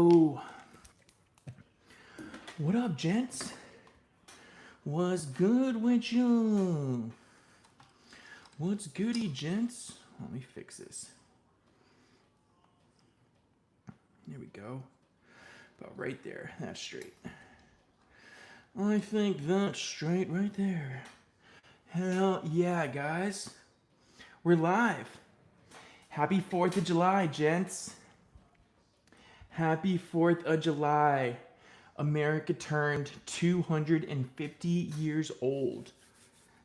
Oh, what up, gents? What's good with you? What's goody, gents? Let me fix this. There we go. About right there. That's straight. I think that's straight right there. Hell yeah, guys. We're live. Happy 4th of July, gents. Happy 4th of July. America turned 250 years old.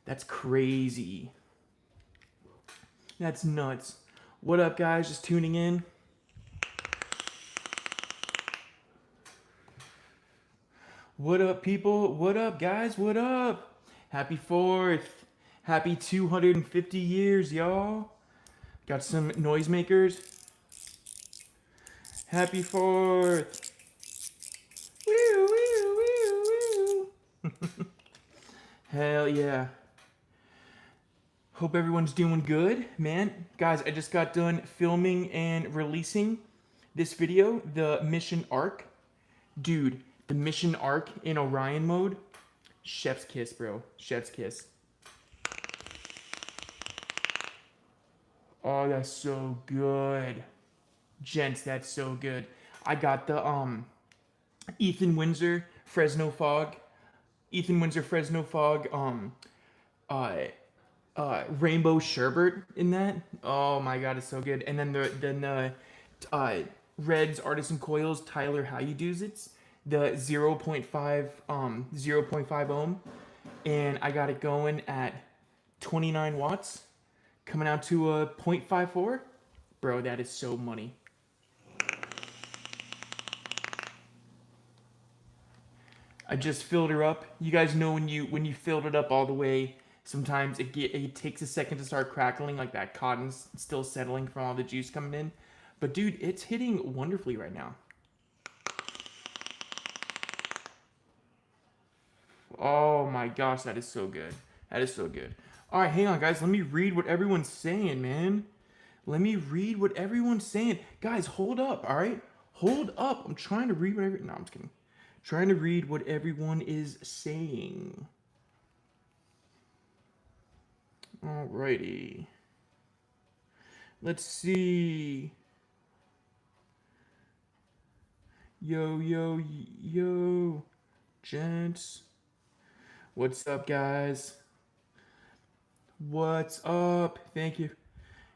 That's crazy. That's nuts. What up, guys? Just tuning in. What up, people? What up, guys? What up? Happy 4th. Happy 250 years, y'all. Got some noisemakers. Happy 4th. Woo, woo, woo, woo. Hell yeah. Hope everyone's doing good, man. Guys, I just got done filming and releasing this video, the mission arc. Dude, the mission arc in Orion mode. Chef's kiss, bro. Chef's kiss. Oh, that's so good. Gents, that's so good. I got the Ethan Windsor Fresno Fog rainbow sherbet in that. Oh my god, it's so good. And then the Reds Artisan Coils Tyler How You Do's it's the 0.5 ohm, and I got it going at 29 watts, coming out to a 0.54. Bro, that is so money. I just filled her up. You guys know when you filled it up all the way, sometimes it takes a second to start crackling, like that cotton's still settling from all the juice coming in. But dude, it's hitting wonderfully right now. Oh my gosh, that is so good. That is so good. All right, hang on, guys. Let me read what everyone's saying, man. Let me read what everyone's saying. Guys, hold up, all right? Hold up. I'm trying to read whatever. No, I'm just kidding. Trying to read what everyone is saying. Alrighty. Let's see. Yo, yo, yo. Gents. What's up, guys? What's up? Thank you.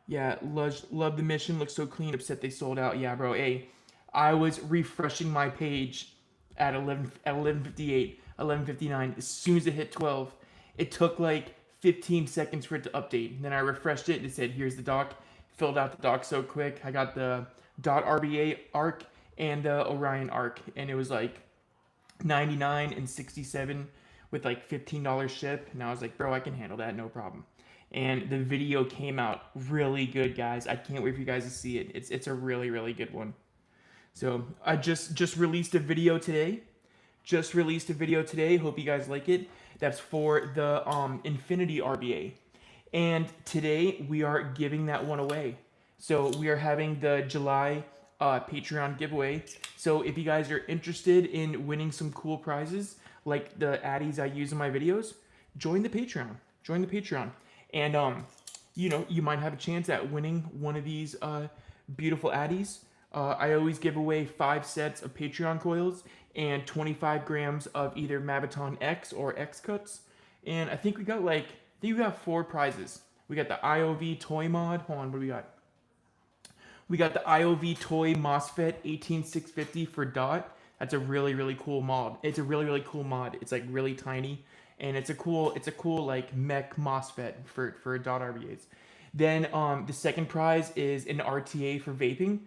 Yeah, love the mission. Looks so clean. Upset they sold out. Yeah, bro. Hey, I was refreshing my page at 11:58, 11:59. As soon as it hit 12, it took like 15 seconds for it to update. And then I refreshed it and it said, "Here's the doc." Filled out the doc so quick. I got the .rba arc and the Orion arc, and it was like 99 and 67 with like $15 ship. And I was like, bro, I can handle that, no problem. And the video came out really good, guys. I can't wait for you guys to see it. It's a really, really good one. So I just released a video today. Hope you guys like it. That's for the Infinity RBA. And today we are giving that one away. So we are having the July Patreon giveaway. So if you guys are interested in winning some cool prizes, like the addies I use in my videos, join the Patreon. And you know, you might have a chance at winning one of these beautiful addies. I always give away 5 sets of Patreon coils and 25 grams of either Maviton X or X cuts. And I think we got 4 prizes. We got the IOV toy mod. Hold on, what do we got? We got the IOV toy MOSFET 18650 for DOT. That's a really, really cool mod. It's a really, really cool mod. It's like really tiny, and it's a cool like mech MOSFET for DOT RBAs. Then the second prize is an RTA for vaping,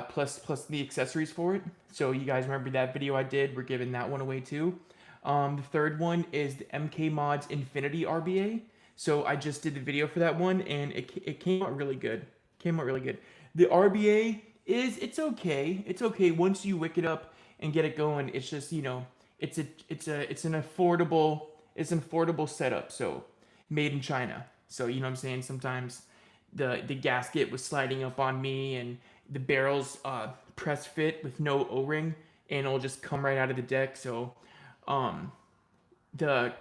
plus the accessories for it. So you guys remember that video I did? We're giving that one away too. The third one is the MK Mods Infinity RBA. So I just did the video for that one, and it came out really good. The RBA it's okay. It's okay once you wick it up and get it going. It's just, you know, it's an affordable setup. So made in China. So you know what I'm saying. Sometimes the gasket was sliding up on me, and the barrels press fit with no O-ring, and it'll just come right out of the deck. So um, the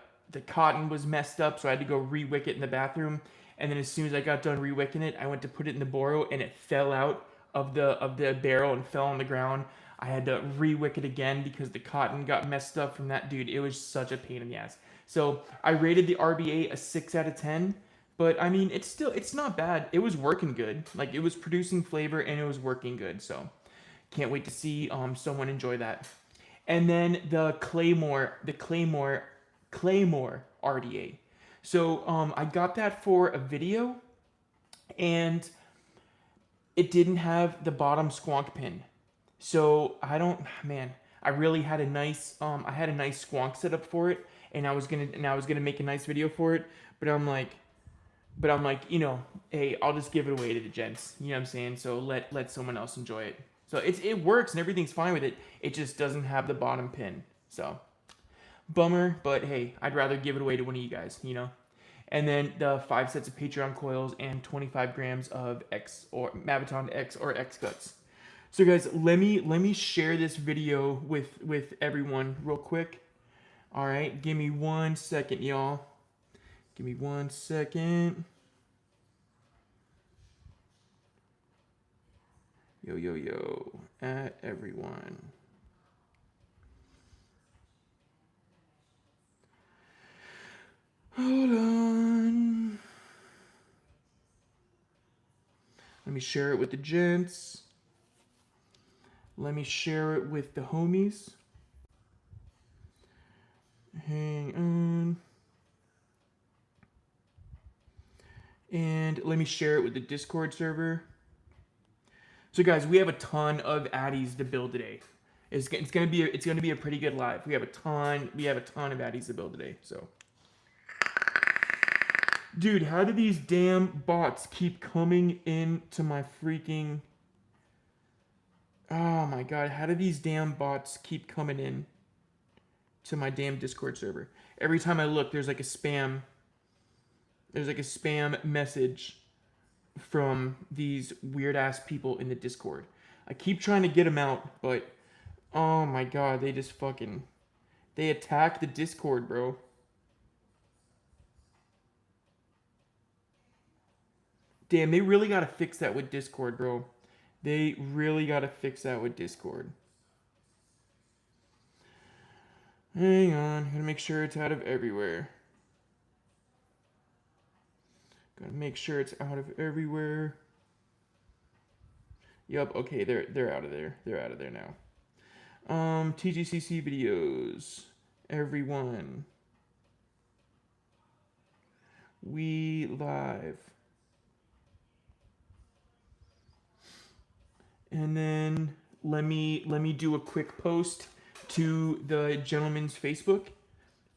cotton was messed up, so I had to go re-wick it in the bathroom. And then as soon as I got done re-wicking it, I went to put it in the Boro, and it fell out of the barrel and fell on the ground. I had to re-wick it again because the cotton got messed up from that. Dude, it was such a pain in the ass. So I rated the RBA a 6 out of 10. But I mean, it's not bad. It was working good. Like, it was producing flavor and it was working good. So can't wait to see someone enjoy that. And then the Claymore RDA. So I got that for a video, and it didn't have the bottom squonk pin. So I really had a nice squonk setup for it, and I was gonna make a nice video for it, but I'm like, hey, I'll just give it away to the gents. You know what I'm saying? So let someone else enjoy it. So it works and everything's fine with it. It just doesn't have the bottom pin. So bummer, but hey, I'd rather give it away to one of you guys, And then the 5 sets of Patreon coils and 25 grams of X or Maviton X or X guts. So guys, let me share this video with everyone real quick. All right, give me 1 second, y'all. Give me 1 second. Yo, at everyone. Hold on. Let me share it with the gents. Let me share it with the homies. Hang on. And let me share it with the Discord server. So guys, we have a ton of addies to build today. It's gonna be a pretty good live. We have a ton of addies to build today. So, dude, how do these damn bots keep coming into my freaking? Oh my god, how do these damn bots keep coming in to my damn Discord server? Every time I look, there's like a spam message from these weird ass people in the Discord. I keep trying to get them out, but oh my god, they attack the Discord, bro. Damn, they really gotta fix that with Discord, bro. They really gotta fix that with Discord. Hang on, gotta make sure it's out of everywhere. Gotta make sure it's out of everywhere. Yup, okay, they're out of there. They're out of there now. TGCC videos. Everyone. We live. And then let me do a quick post to the gentleman's Facebook,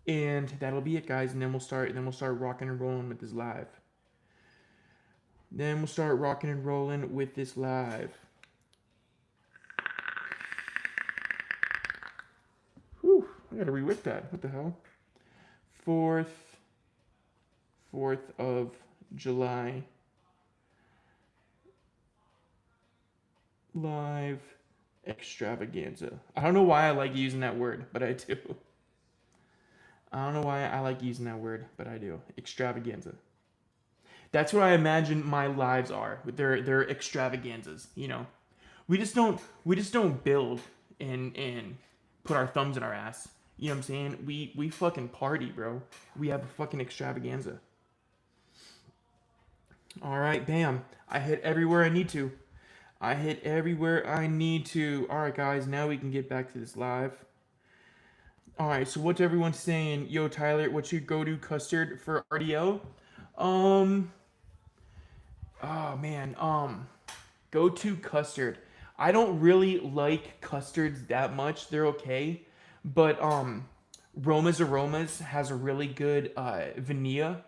and that'll be it, guys. And then we'll start rocking and rolling with this live. Then we'll start rocking and rolling with this live. Whew, I gotta re-wick that. What the hell? 4th of July. Live extravaganza. I don't know why I like using that word, but I do. I don't know why I like using that word, but I do. Extravaganza. That's what I imagine my lives are. They're extravaganzas, We just don't build and put our thumbs in our ass. You know what I'm saying? We fucking party, bro. We have a fucking extravaganza. All right, bam. I hit everywhere I need to. All right, guys, now we can get back to this live. All right, so what's everyone saying? Yo, Tyler, what's your go-to custard for RDO? Oh man, go-to custard. I don't really like custards that much. They're okay, but Roma's Aromas has a really good vanilla,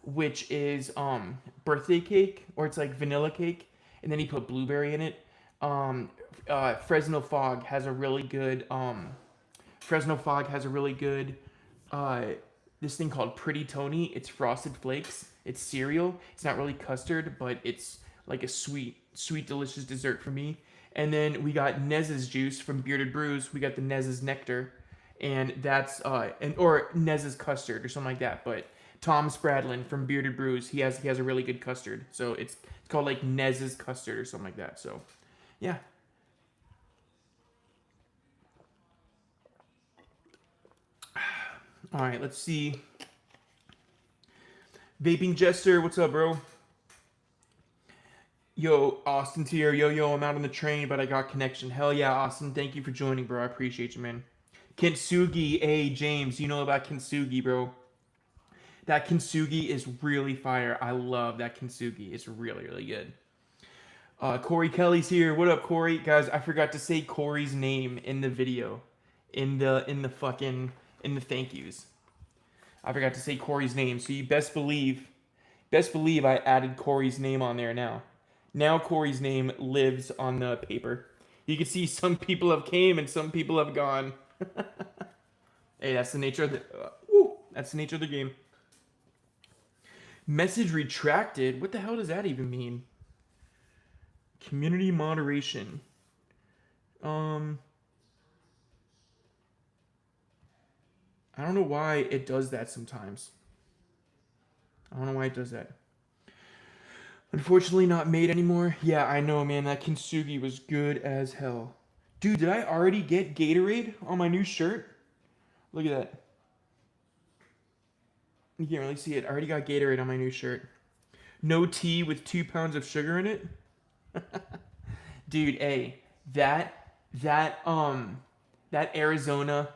which is birthday cake, or it's like vanilla cake, and then you put blueberry in it. Fresno Fog has a really good this thing called Pretty Tony. It's Frosted Flakes. It's cereal. It's not really custard, but it's like a sweet delicious dessert for me. And then we got Nez's juice from Bearded Brews. We got the Nez's Nectar, and that's or Nez's Custard or something like that. But Tom Spradlin from Bearded Brews, he has a really good custard. So it's called like Nez's Custard or something like that. So yeah. All right, let's see. Vaping Jester, what's up, bro? Yo, Austin's here. Yo, I'm out on the train, but I got connection. Hell yeah, Austin. Thank you for joining, bro. I appreciate you, man. Kintsugi, hey, James. You know about Kintsugi, bro. That Kintsugi is really fire. I love that Kintsugi. It's really, really good. Corey Kelly's here. What up, Corey? Guys, I forgot to say Corey's name in the video. In the thank yous. I forgot to say Corey's name. So you best believe I added Corey's name on there now. Now Corey's name lives on the paper. You can see some people have came and some people have gone. Hey, that's the nature of the game. Message retracted. What the hell does that even mean? Community moderation. I don't know why it does that sometimes. I don't know why it does that. Unfortunately not made anymore. Yeah, I know, man. That Kintsugi was good as hell. Dude, did I already get Gatorade on my new shirt? Look at that. You can't really see it. I already got Gatorade on my new shirt. No tea with 2 pounds of sugar in it. Dude, hey, that Arizona,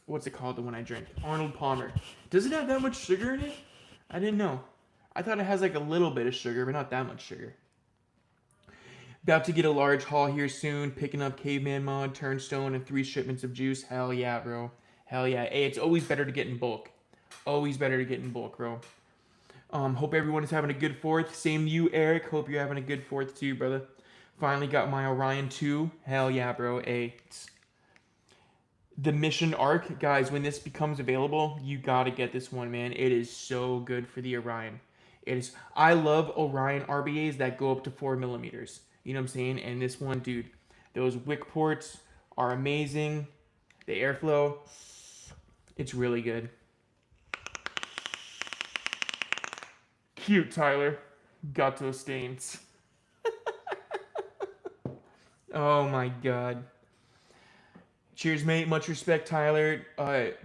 what's it called, the one I drink? Arnold Palmer. Does it have that much sugar in it? I didn't know. I thought it has like a little bit of sugar, but not that much sugar. About to get a large haul here soon. Picking up Caveman Mod, Turnstone, and 3 shipments of juice. Hell yeah, bro. Hell yeah. Hey, it's always better to get in bulk. Always better to get in bulk, bro. Hope everyone is having a good 4th. Same to you, Eric. Hope you're having a good 4th too, brother. Finally got my Orion 2. Hell yeah, bro. Hey. The Mission Arc. Guys, when this becomes available, you gotta get this one, man. It is so good for the Orion. It is. I love Orion RBAs that go up to 4 millimeters. You know what I'm saying? And this one, dude, those wick ports are amazing. The airflow, it's really good. Cute, Tyler. Got those stains. Oh my god. Cheers, mate. Much respect, Tyler.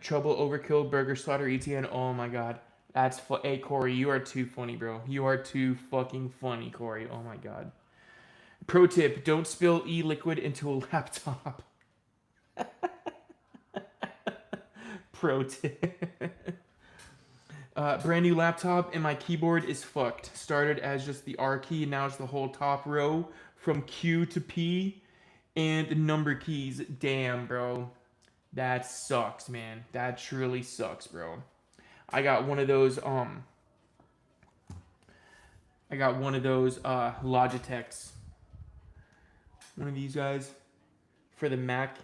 Trouble, Overkill, Burger Slaughter, ETN. Oh my god. That's hey, Corey, you are too funny, bro. You are too fucking funny, Corey. Oh my god. Pro tip, don't spill e-liquid into a laptop. Pro tip. Brand new laptop and my keyboard is fucked. Started as just the R key, now it's the whole top row from Q to P and the number keys. Damn, bro. That sucks, man. That truly sucks, bro. I got one of those Logitechs. One of these guys for the Mac,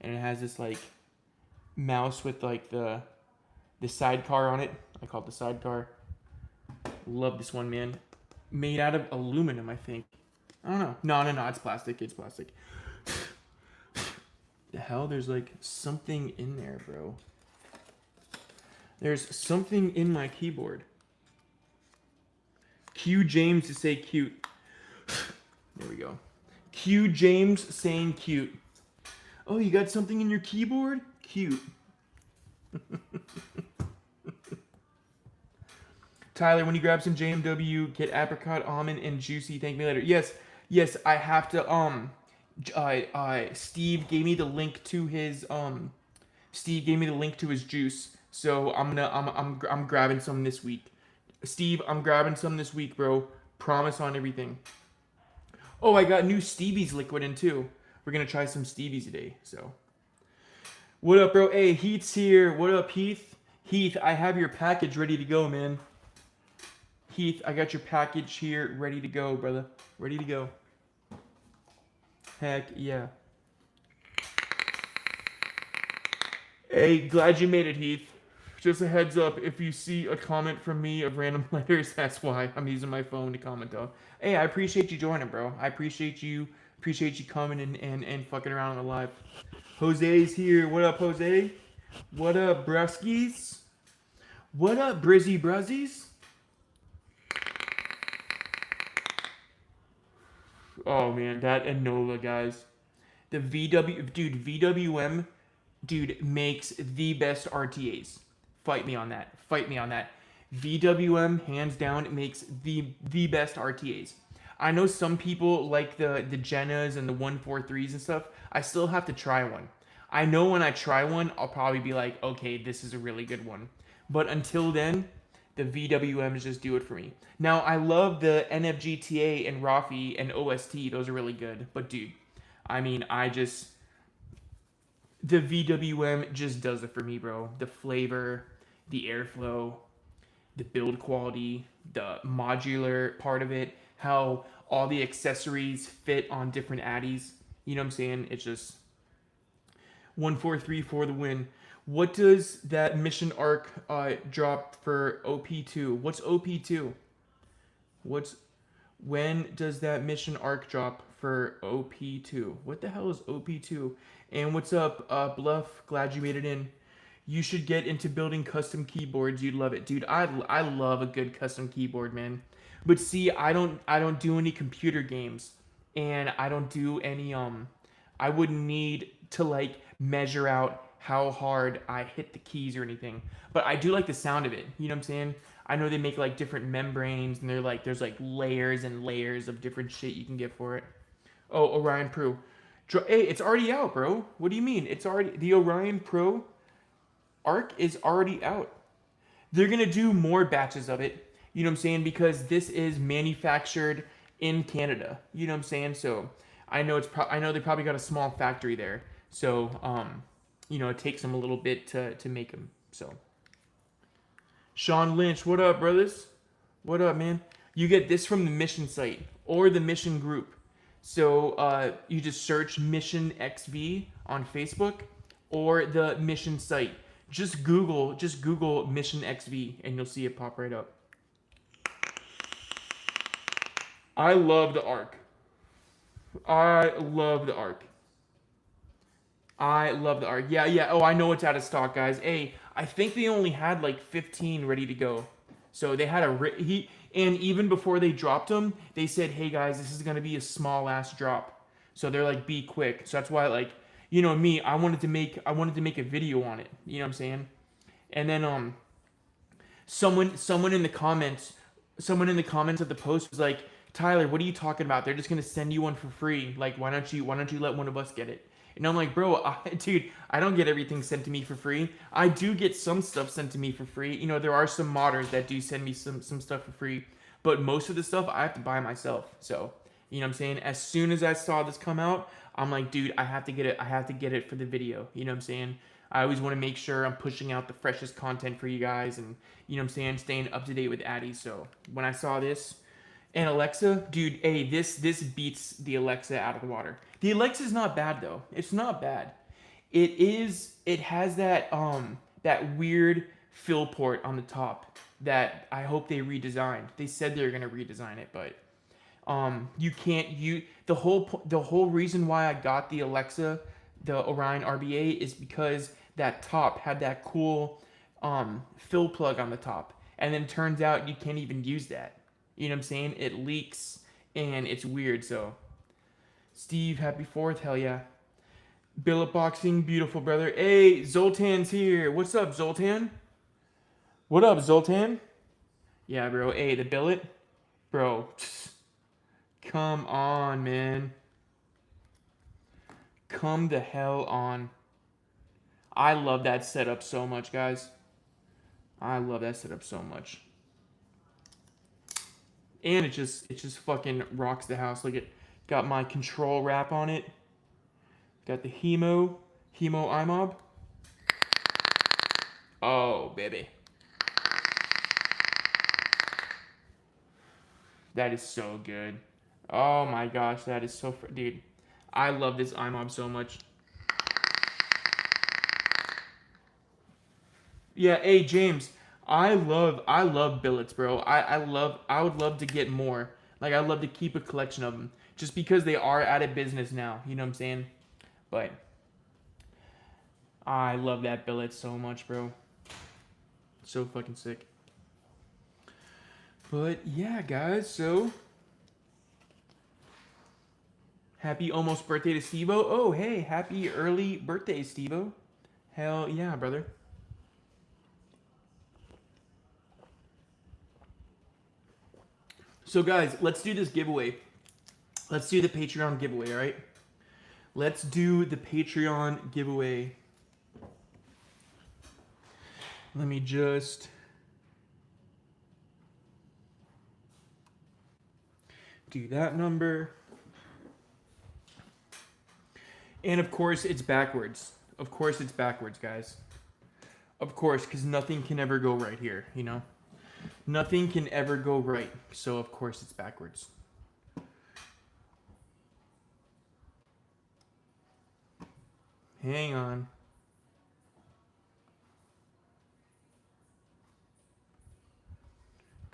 and it has this like mouse with like the sidecar on it. I call it the sidecar. Love this one, man. Made out of aluminum, I think. I don't know. No, it's plastic. It's plastic. The hell? There's like something in there, bro. There's something in my keyboard. Q James to say cute. There we go. Q James saying cute. Oh, you got something in your keyboard? Cute. Tyler, when you grab some JMW, get apricot, almond, and juicy. Thank me later. Yes, I have to. Steve gave me the link to his juice. So I'm grabbing some this week. Steve, I'm grabbing some this week, bro. Promise on everything. Oh, I got new Stevie's liquid in too. We're gonna try some Stevie's today. So, what up, bro? Hey, Heath's here. What up, Heath? Heath, I have your package ready to go, man. Heath, I got your package here ready to go, brother. Ready to go. Heck yeah. Hey, glad you made it, Heath. Just a heads up, if you see a comment from me of random letters, that's why I'm using my phone to comment though. Hey, I appreciate you joining, bro. I appreciate you coming and fucking around on the live. Jose's here. What up, Jose? What up, Bruskies? What up, Brizzy Bruzzies? Oh man, that Enola, guys. The VWM, dude, makes the best RTAs. Fight me on that. Fight me on that. VWM, hands down, makes the best RTAs. I know some people like the Jennas and the 143s and stuff. I still have to try one. I know when I try one, I'll probably be like, okay, this is a really good one. But until then, the VWMs just do it for me. Now, I love the NFGTA and Rafi and OST. Those are really good. But dude, I mean, the VWM just does it for me, bro. The flavor, the airflow, the build quality, the modular part of it, how all the accessories fit on different addies. You know what I'm saying? It's just 143 for the win. What does that mission arc drop for OP2? What's OP2? When does that mission arc drop for OP2? What the hell is OP2? And what's up, Bluff? Glad you made it in. You should get into building custom keyboards. You'd love it, dude. I love a good custom keyboard, man. But see, I don't do any computer games, and I don't do any I wouldn't need to like measure out how hard I hit the keys or anything. But I do like the sound of it. You know what I'm saying? I know they make like different membranes, and there's like layers and layers of different shit you can get for it. Oh, Orion Pro. Hey, it's already out, bro. What do you mean? It's already, the Orion Pro arc is already out. They're gonna do more batches of it. You know what I'm saying? Because this is manufactured in Canada. You know what I'm saying? So I know I know they probably got a small factory there. So you know, it takes them a little bit to make them. So Sean Lynch, what up, brothers? What up, man? You get this from the mission site or the mission group. So you just search Mission XV on Facebook or the mission site. Just Google Mission XV and you'll see it pop right up. I love the arc. I love the arc. Yeah. Oh, I know it's out of stock, guys. Hey, I think they only had like 15 ready to go. So they had and even before they dropped them, they said, "Hey guys, this is gonna be a small ass drop." So they're like, "Be quick." So that's why, like, you know me, I wanted to make a video on it. You know what I'm saying? And then someone in the comments of the post was like, "Tyler, what are you talking about? They're just gonna send you one for free. Like, why don't you let one of us get it?" And I'm like, bro, dude, I don't get everything sent to me for free. I do get some stuff sent to me for free. You know, there are some modders that do send me some stuff for free. But most of the stuff I have to buy myself. So, you know what I'm saying? As soon as I saw this come out, I'm like, dude, I have to get it. I have to get it for the video. You know what I'm saying? I always want to make sure I'm pushing out the freshest content for you guys. And, you know what I'm saying? Staying up to date with addies. So, when I saw this, and Alexa, dude, hey, this beats the Alexa out of the water. The Alexa's not bad though. It's not bad. It has that weird fill port on the top that I hope they redesigned. They said they were gonna redesign it, but you can't the whole reason why I got the Alexa, the Orion RBA, is because that top had that cool fill plug on the top, and then it turns out you can't even use that. You know what I'm saying? It leaks and it's weird. So Steve, happy 4th. Hell yeah. Billet Boxing, beautiful brother. Hey, Zoltan's here. What's up, Zoltan? What up, Zoltan? Yeah, bro. Hey, the billet? Bro, come on, man. Come the hell on. I love that setup so much, guys. I love that setup so much. And it just fucking rocks the house. Look, it got my control wrap on it. Got the Hemo iMob. Oh, baby. That is so good. Oh my gosh, that is so... Dude, I love this iMob so much. Yeah, hey James, I love billets, bro. I would love to get more. Like I'd love to keep a collection of them, just because they are out of business now. You know what I'm saying? But I love that billet so much, bro. So fucking sick. But yeah, guys. So happy almost birthday to Stevo. Oh hey, happy early birthday, Stevo. Hell yeah, brother. So guys, let's do this giveaway. Let's do the Patreon giveaway, all right? Let's do the Patreon giveaway. Let me just do that number. And of course, it's backwards. Of course, it's backwards, guys. Of course, because nothing can ever go right here, you know? Nothing can ever go right. So, of course, it's backwards. Hang on.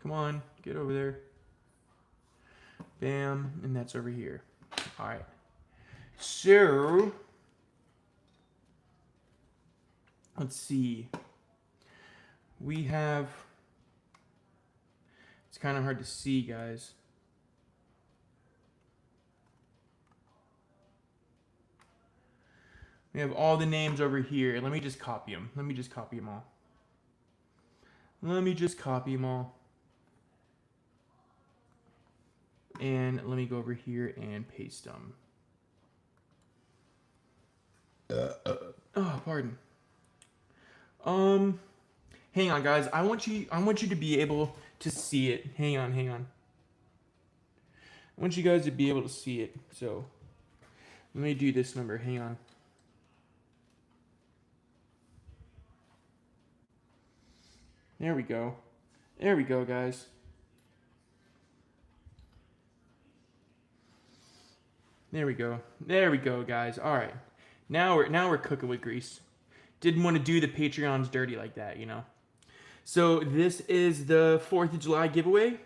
Come on, get over there. Bam, and that's over here. All right. So, let's see. We have, it's kind of hard to see, guys. We have all the names over here. Let me just copy them. Let me just copy them all. Let me just copy them all. And let me go over here and paste them. Oh, pardon. Hang on, guys. I want you to be able to see it. Hang on. I want you guys to be able to see it. So, let me do this number. Hang on. There we go. There we go, guys. There we go. There we go, guys. All right. Now we're cooking with grease. Didn't want to do the Patreons dirty like that, you know. So this is the 4th of July giveaway.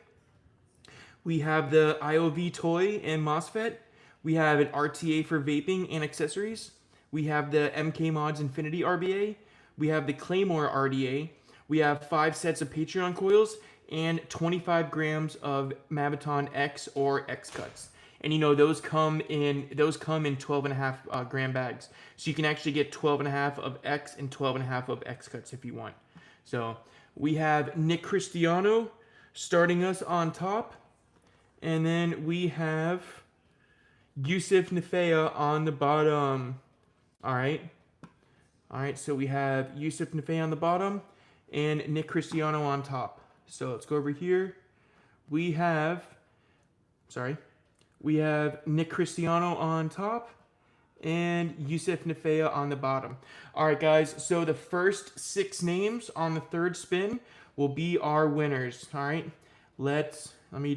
We have the IOV toy and MOSFET. We have an RTA for vaping and accessories. We have the MK Mods Infinity RBA. We have the Claymore RDA. We have 5 sets of Patreon coils and 25 grams of Maviton X or X cuts. And you know, those come in 12.5 gram bags. So you can actually get 12.5 of X and 12.5 of X cuts if you want. So we have Nick Cristiano starting us on top. And then we have Yusuf Nefea on the bottom. All right, so we have Yusuf Nefea on the bottom and Nick Cristiano on top. So let's go over here. We have Nick Cristiano on top and Yusuf Nefea on the bottom. All right, guys. So the first 6 names on the 3rd spin will be our winners. All right. Let me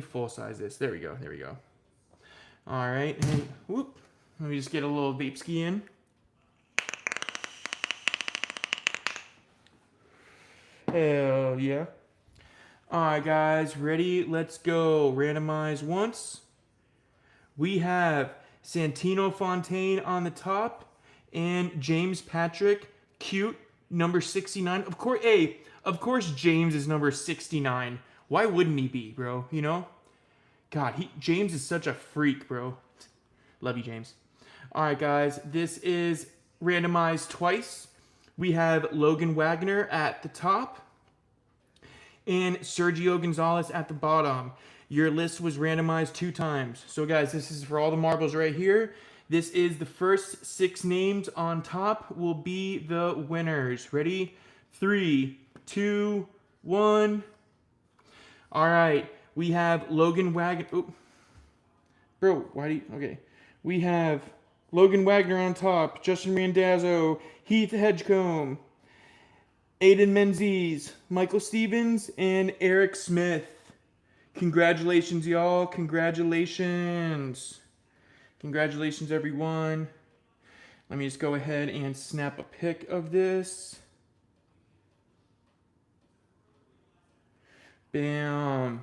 full size this. There we go. All right. And whoop. Let me just get a little vape ski in. Hell yeah. Alright, guys, ready? Let's go. Randomize once. We have Santino Fontaine on the top and James Patrick, cute, number 69. Of course James is number 69. Why wouldn't he be, bro? You know? God, James is such a freak, bro. Love you, James. Alright, guys, this is randomized twice. We have Logan Wagner at the top and Sergio Gonzalez at the bottom. Your list was randomized 2 times. So guys, this is for all the marbles right here. This is the first 6 names on top will be the winners. Ready? 3, 2, 1. All right, we have Logan Wagner. Oh. Bro, why do you... Okay. We have Logan Wagner on top, Justin Randazzo, Heath Hedgecombe, Aiden Menzies, Michael Stevens, and Eric Smith. Congratulations, y'all. Congratulations. Congratulations, everyone. Let me just go ahead and snap a pic of this. Bam.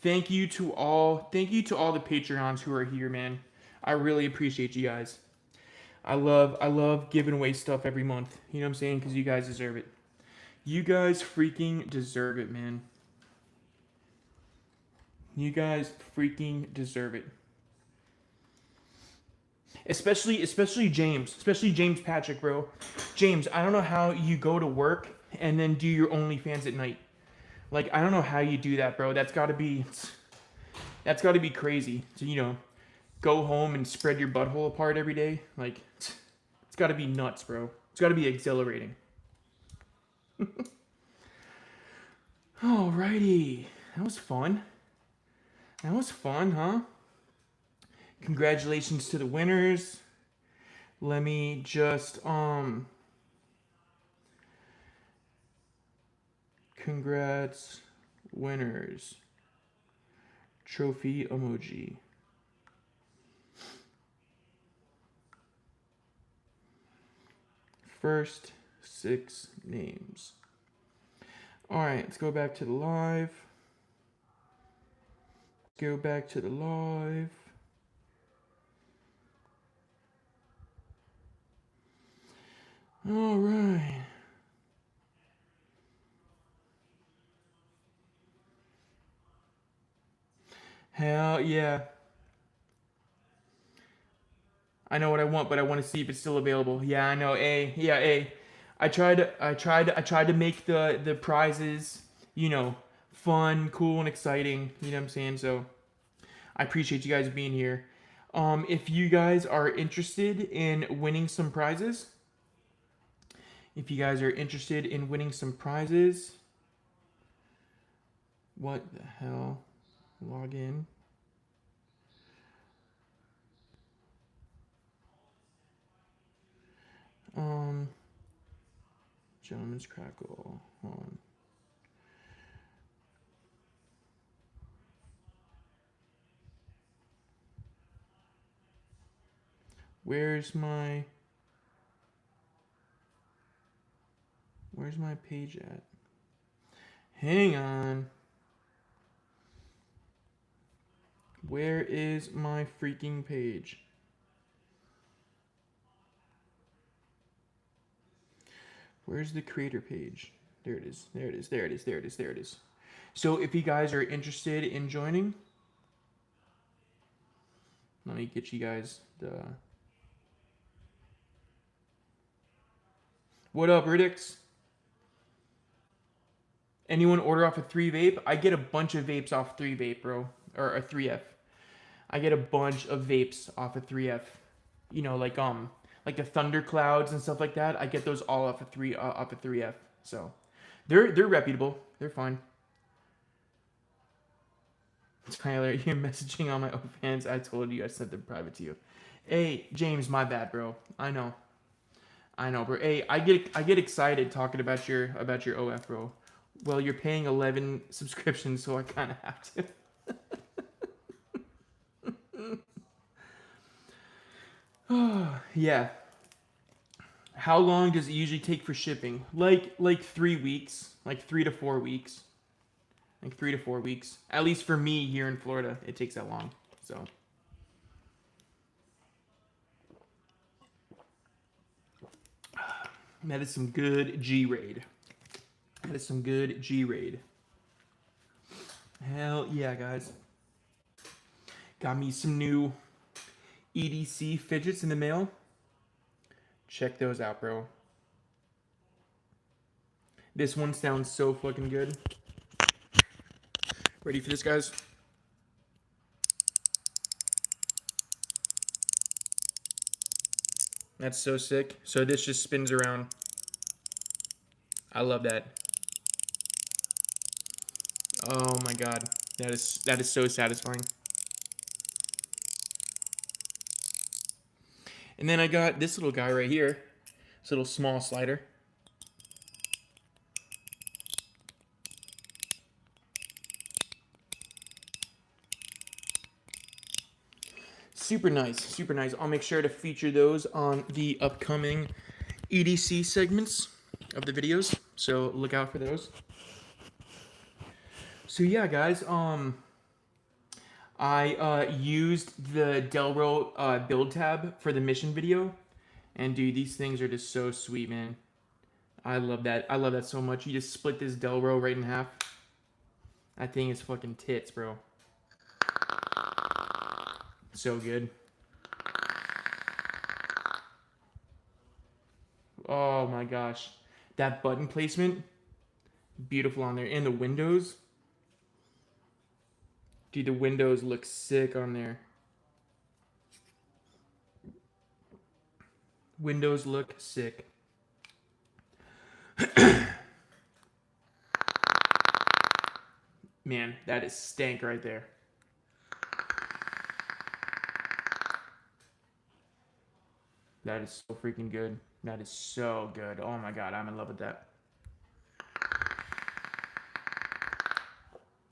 Thank you to all the Patreons who are here, man. I really appreciate you guys. I love giving away stuff every month. You know what I'm saying? Because you guys deserve it. You guys freaking deserve it, man. You guys freaking deserve it. Especially James. Especially James Patrick, bro. James, I don't know how you go to work and then do your OnlyFans at night. Like, I don't know how you do that, bro. That's gotta be crazy. To, you know, go home and spread your butthole apart every day. Like, it's gotta be nuts, bro. It's gotta be exhilarating. Alrighty. That was fun. That was fun, huh? Congratulations to the winners. Let me just, congrats, winners. Trophy emoji. First 6 names. Alright, let's go back to the live. Go back to the live. Alright. Hell yeah. I know what I want, but I want to see if it's still available. Yeah, I know. I tried to make the prizes, you know, fun, cool, and exciting. You know what I'm saying? So I appreciate you guys being here. If you guys are interested in winning some prizes, what the hell? Log in. Gentleman's Crackle. Hold on. Where's my page at? Hang on. Where is my freaking page? Where's the creator page? There it is. There it is. There it is. There it is. There it is. So if you guys are interested in joining, let me get you guys the... What up, Riddix? Anyone order off a 3Vape? I get a bunch of vapes off 3Vape, bro. Or a 3F. I get a bunch of vapes off of 3F. You know, like the Thunder Clouds and stuff like that. I get those all off of 3F. So they're reputable. They're fine. Tyler, you're messaging on my OnlyFans. I told you I sent them private to you. Hey, James, my bad, bro. I know, bro. Hey, I get excited talking about your OF, bro. Well, you're paying 11 subscriptions, so I kind of have to. Yeah. How long does it usually take for shipping? Like 3 weeks, like 3 to 4 weeks. Like 3 to 4 weeks. At least for me here in Florida, it takes that long. So. That is some good G-Raid. That is some good G-Raid. Hell yeah, guys. Got me some new EDC fidgets in the mail. Check those out, bro. This one sounds so fucking good. Ready for this, guys? That's so sick. So this just spins around. I love that. Oh my god. That is so satisfying. And then I got this little guy right here. This little small slider. Super nice, super nice. I'll make sure to feature those on the upcoming EDC segments of the videos, so look out for those. So yeah, guys, I used the Delro build tab for the mission video, and dude, these things are just so sweet, man. I love that. I love that so much. You just split this Delro right in half. That thing is fucking tits, bro. So good. Oh my gosh. That button placement, beautiful on there. And the windows. Dude, the windows look sick on there. Windows look sick. Man, that is stank right there. That is so freaking good. That is so good. Oh my god, I'm in love with that.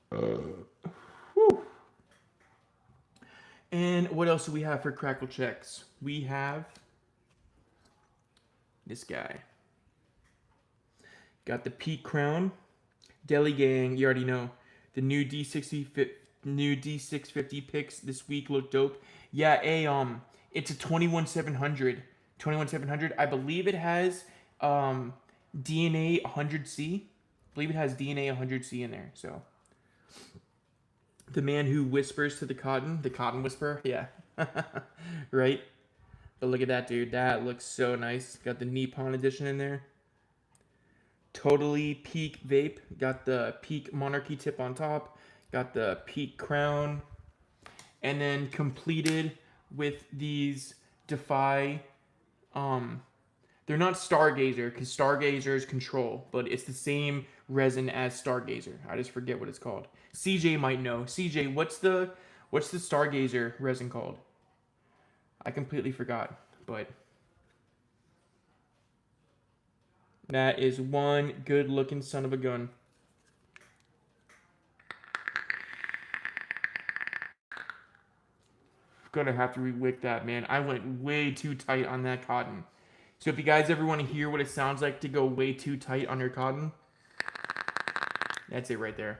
Whew. And what else do we have for Crackle checks? We have this guy. Got the Peak Crown. Deli Gang, you already know. The new D650 picks this week look dope. Yeah, it's a 21700. 21700. I believe it has DNA 100C. I believe it has DNA 100C in there. So the man who whispers to the cotton whisperer. Yeah. Right? But look at that, dude. That looks so nice. Got the Nippon edition in there. Totally Peak vape. Got the Peak Monarchy tip on top. Got the Peak Crown. And then completed with these Defy. They're not Stargazer, because Stargazer is Control, but it's the same resin as Stargazer. I just forget what it's called. CJ might know. CJ, what's the Stargazer resin called? I completely forgot, but that is one good looking son of a gun. Gonna have to re-wick that, man. I went way too tight on that cotton. So if you guys ever want to hear what it sounds like to go way too tight on your cotton, that's it right there.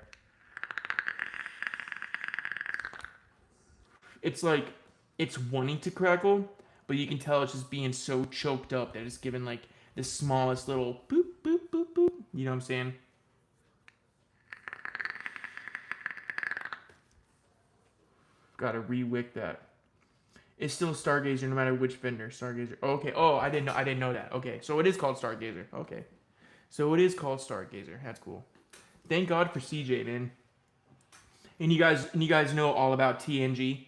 It's like, it's wanting to crackle, but you can tell it's just being so choked up that it's giving like the smallest little boop, boop, boop, boop. You know what I'm saying? Gotta re-wick that. It's still Stargazer no matter which vendor. Stargazer. Okay. Oh, I didn't know that. Okay. So it is called Stargazer. Okay. So it is called Stargazer. That's cool. Thank God for CJ, man. And you guys know all about TNG.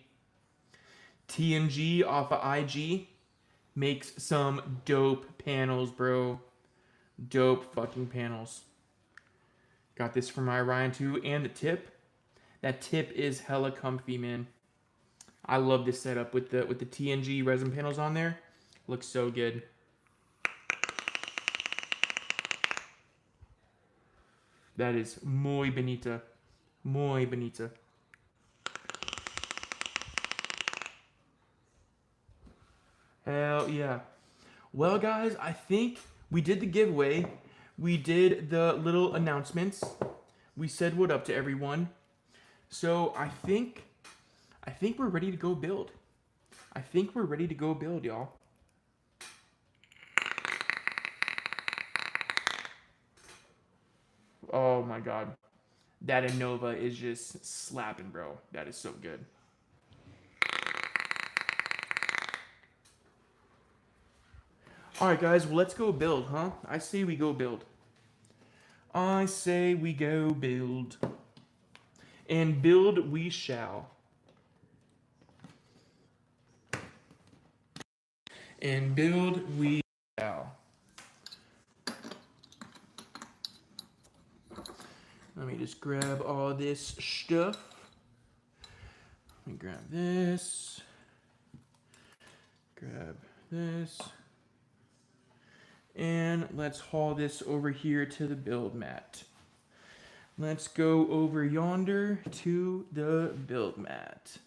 TNG off of IG makes some dope panels, bro. Dope fucking panels. Got this from my Ryan too, and the tip. That tip is hella comfy, man. I love this setup with the TNG resin panels on there. Looks so good. That is muy bonita. Muy bonita. Hell yeah. Well, guys, I think we did the giveaway. We did the little announcements. We said what up to everyone. So I think we're ready to go build. I think we're ready to go build, y'all. Oh my god. That Innova is just slapping, bro. That is so good. Alright, guys, well, let's go build, huh? I say we go build. I say we go build. And build we shall. And build we shall. Let me just grab all this stuff. Let me grab this. Grab this. And let's haul this over here to the build mat. Let's go over yonder to the build mat.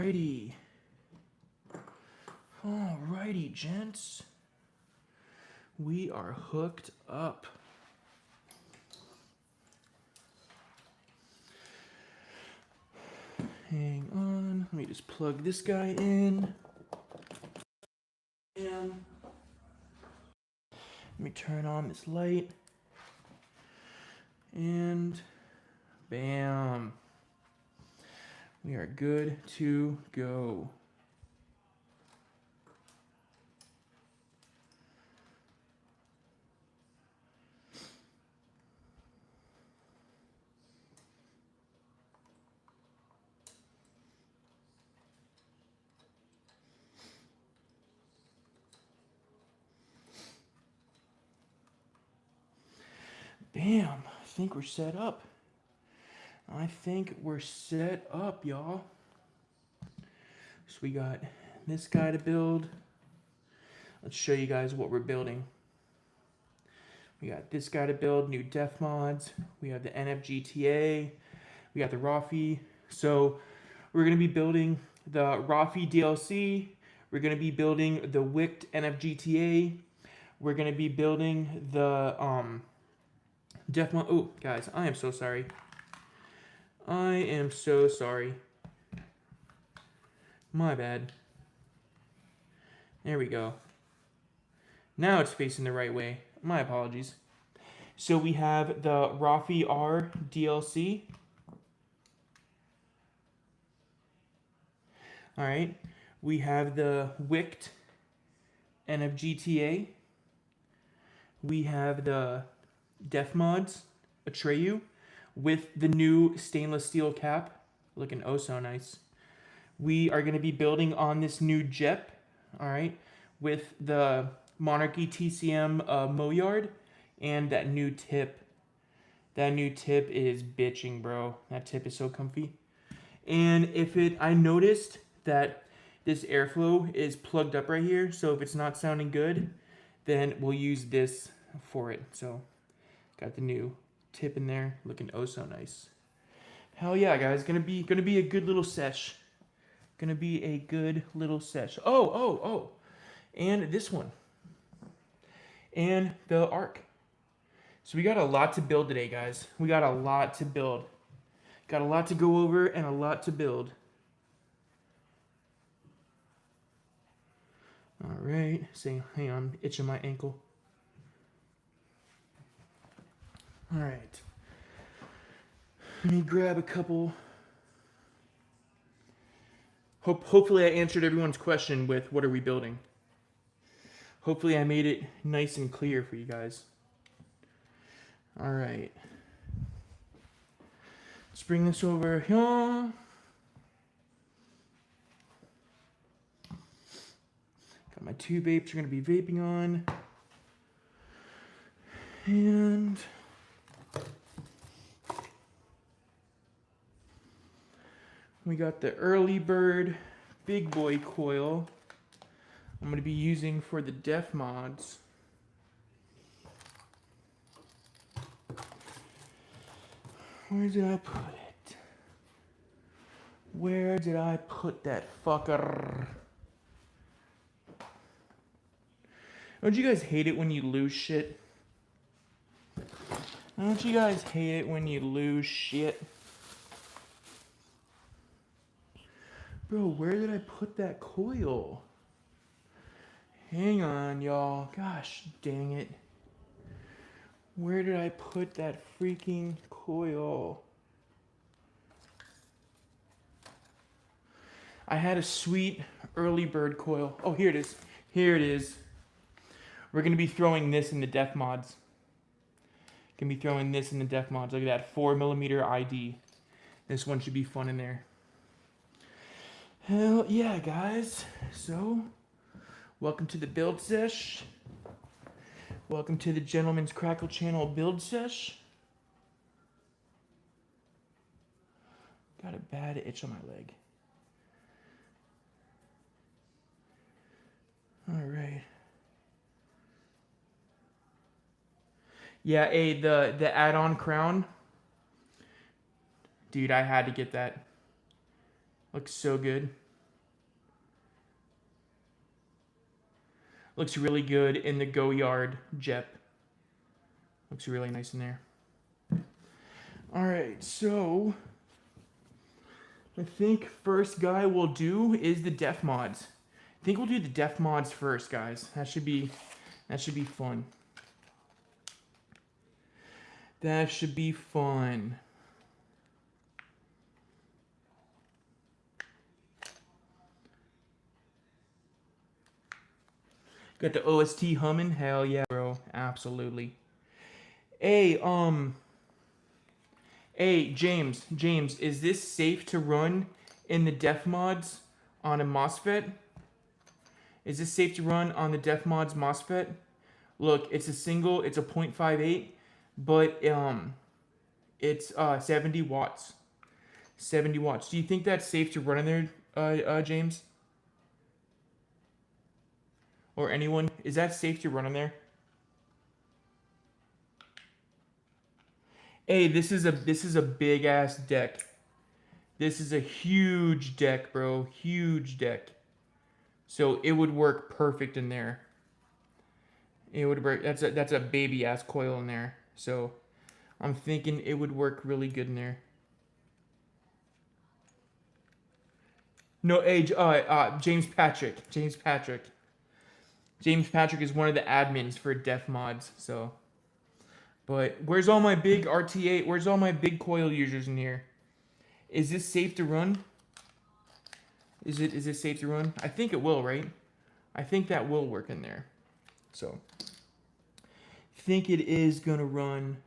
Alrighty. Alrighty, gents. We are hooked up. Hang on. Let me just plug this guy in. And let me turn on this light. And bam. We are good to go. Bam. I think we're set up. I think we're set up, y'all. So we got this guy to build. Let's show you guys what we're building. We got this guy to build, new def mods. We have the NFGTA. We got the Rafi. So we're going to be building the Rafi DLC. We're going to be building the Wicked NFGTA. We're going to be building the def mod. Oh, guys, I am so sorry. I am so sorry. My bad. There we go. Now it's facing the right way. My apologies. So we have the Rafi R DLC. Alright. We have the Wicked NFGTA. We have the Def Mods Atreyu with the new stainless steel cap. Looking oh so nice. We are going to be building on this new JEP. Alright. With the Monarchy TCM Moyard and that new tip. That new tip is bitching, bro. That tip is so comfy. And I noticed that this airflow is plugged up right here. So if it's not sounding good, then we'll use this for it. So got the new tip in there, looking oh so nice. Hell yeah, guys. Gonna be a good little sesh. Gonna be a good little sesh. Oh. And this one. And the arc. So we got a lot to build today, guys. We got a lot to build. Got a lot to go over and a lot to build. All right. Hang on, I'm itching my ankle. All right. Let me grab a couple. Hopefully I answered everyone's question with what are we building. Hopefully I made it nice and clear for you guys. All right. Let's bring this over here. Got my two vapes we're going to be vaping on. And we got the early bird big boy coil I'm going to be using for the def mods. Where did I put it? Where did I put that fucker? Don't you guys hate it when you lose shit? Don't you guys hate it when you lose shit? Bro, where did I put that coil? Hang on, y'all. Gosh dang it. Where did I put that freaking coil? I had a sweet early bird coil. Oh, here it is. Here it is. We're going to be throwing this in the def mods. Going to be throwing this in the def mods. Look at that 4mm ID. This one should be fun in there. Hell yeah, guys. So, welcome to the build sesh. Welcome to the Gentleman's Crackle channel build sesh. Got a bad itch on my leg. All right. Yeah, the add-on crown. Dude, I had to get that. Looks so good. Looks really good in the Go Yard Jep. Looks really nice in there. All right, so I think first guy we'll do is the Def Mods. I think we'll do the Def Mods first, guys. That should be fun. That should be fun. Got the OST humming? Hell yeah, bro. Absolutely. Hey, James, is this safe to run in the Def Mods on a MOSFET? Is this safe to run on the Def Mods MOSFET? Look, it's a single, it's a 0.58, but it's 70 watts. 70 watts. Do you think that's safe to run in there, James? Or anyone? Is that safe to run in there? Hey, this is a big ass deck. This is a huge deck, bro. Huge deck. So it would work perfect in there. It would work. That's a baby ass coil in there. So I'm thinking it would work really good in there. No, age. James Patrick. James Patrick. James Patrick is one of the admins for Def Mods. So, but where's all my big RTA? Where's all my big coil users in here? Is this safe to run? Is it safe to run? I think it will, right? I think that will work in there. So, think it is gonna run.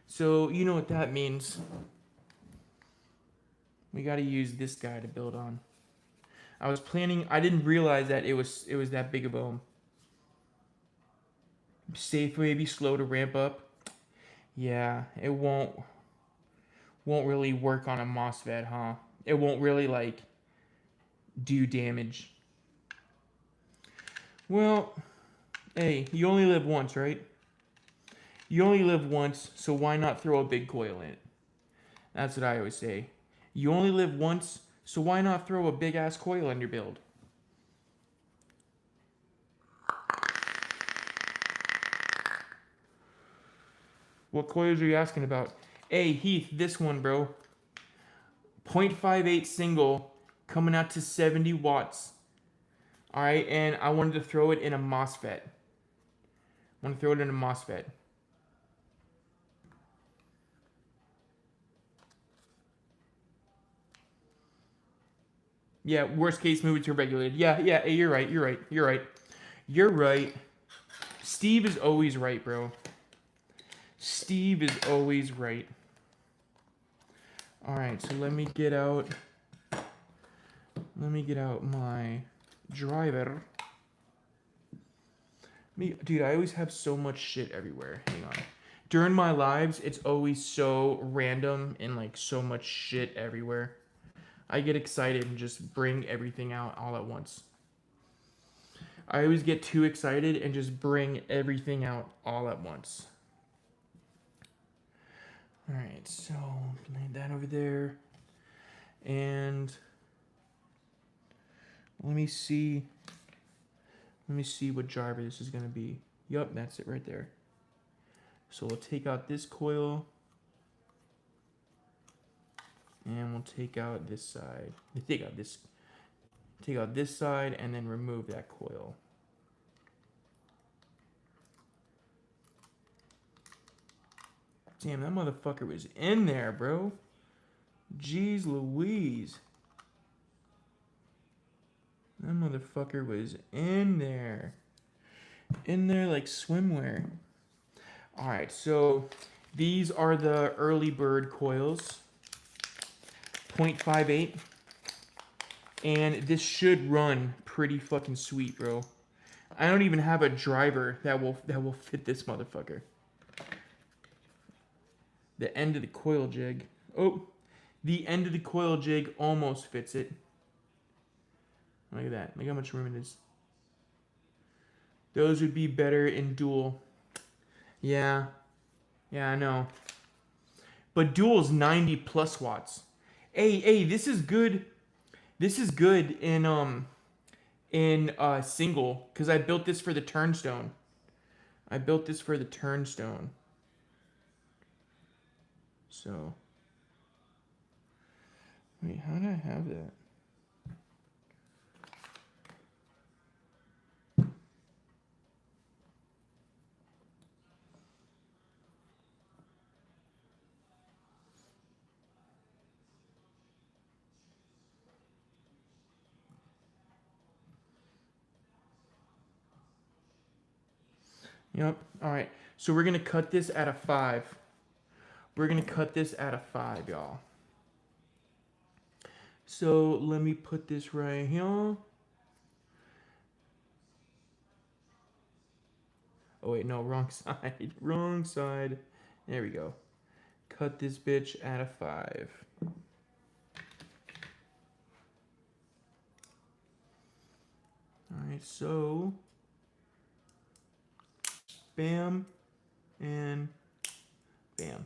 So you know what that means. We got to use this guy to build on. I was planning. I didn't realize that it was that big of a safe, maybe slow to ramp up. Yeah, it won't really work on a MOSFET, huh? It won't really like do damage. Well, hey, you only live once, right? You only live once, so why not throw a big coil in it? That's what I always say. You only live once, so why not throw a big ass coil in your build? What coils are you asking about? Hey, Heath, this one, bro. 0.58 single, coming out to 70 watts. Alright, and I wanted to throw it in a MOSFET. I want to throw it in a MOSFET. Yeah, worst case, move it to regulated. Yeah, you're right. Steve is always right, bro. Steve is always right. Alright, so let me get out my driver. Dude, I always have so much shit everywhere. Hang on. During my lives, it's always so random and like so much shit everywhere. I get excited and just bring everything out all at once. I always get too excited and just bring everything out all at once. Alright, so lay that over there. And let me see what driver this is going to be. Yup, that's it right there. So we'll take out this coil. And we'll take out this side. Take out this side and then remove that coil. Damn, that motherfucker was in there, bro. Jeez Louise. That motherfucker was in there. In there like swimwear. Alright, so these are the early bird coils. 0.58. And this should run pretty fucking sweet, bro. I don't even have a driver that will fit this motherfucker. The end of the coil jig. Oh, the end of the coil jig almost fits it. Look at that. Look how much room it is. Those would be better in dual. Yeah. Yeah, I know. But dual's 90 plus watts. Hey, this is good. This is good in in single because I built this for the turnstone. I built this for the turnstone. So, wait, how did I have that? Yep. All right. So we're gonna cut this at a 5. We're gonna cut this at a 5, y'all. So let me put this right here. Oh wait, no, wrong side. Wrong side. There we go. Cut this bitch at a 5. Alright, so bam and bam.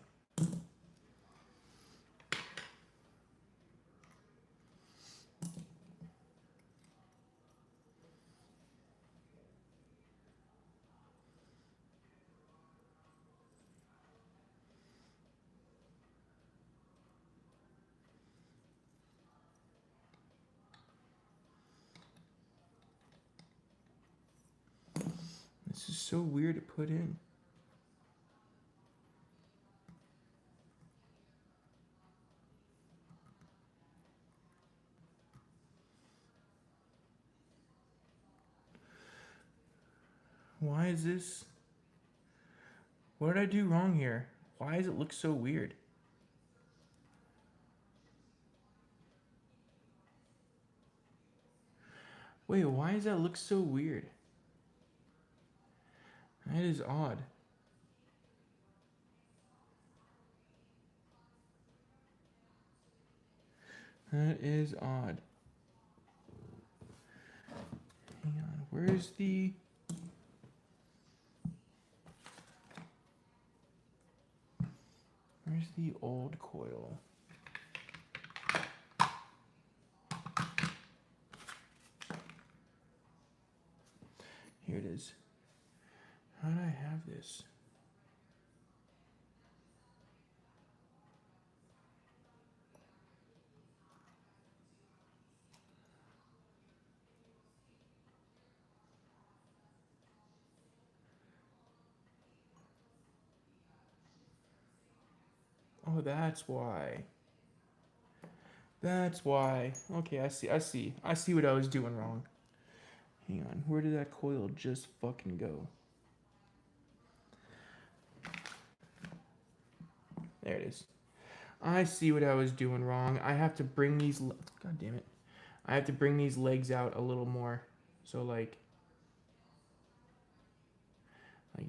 This is so weird to put in. Why is this? What did I do wrong here? Why does it look so weird? Wait, why does that look so weird? That is odd. That is odd. Hang on, where's the... Where's the old coil? Here it is. How did I have this? Oh, that's why. That's why. Okay, I see. I see what I was doing wrong. Hang on, where did that coil just fucking go? There it is. I see what I was doing wrong. I have to bring these... God damn it. I have to bring these legs out a little more. So, like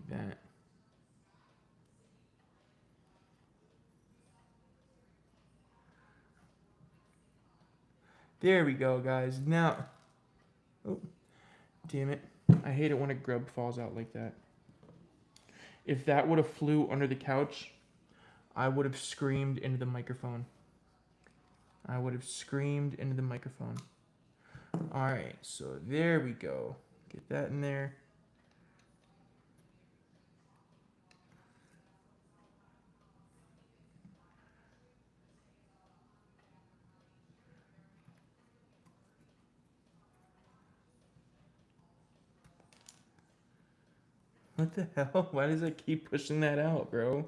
that. There we go, guys. Now... Oh, damn it. I hate it when a grub falls out like that. If that would have flew under the couch, I would have screamed into the microphone. I would have screamed into the microphone. Alright, so there we go. Get that in there. What the hell? Why does it keep pushing that out, bro?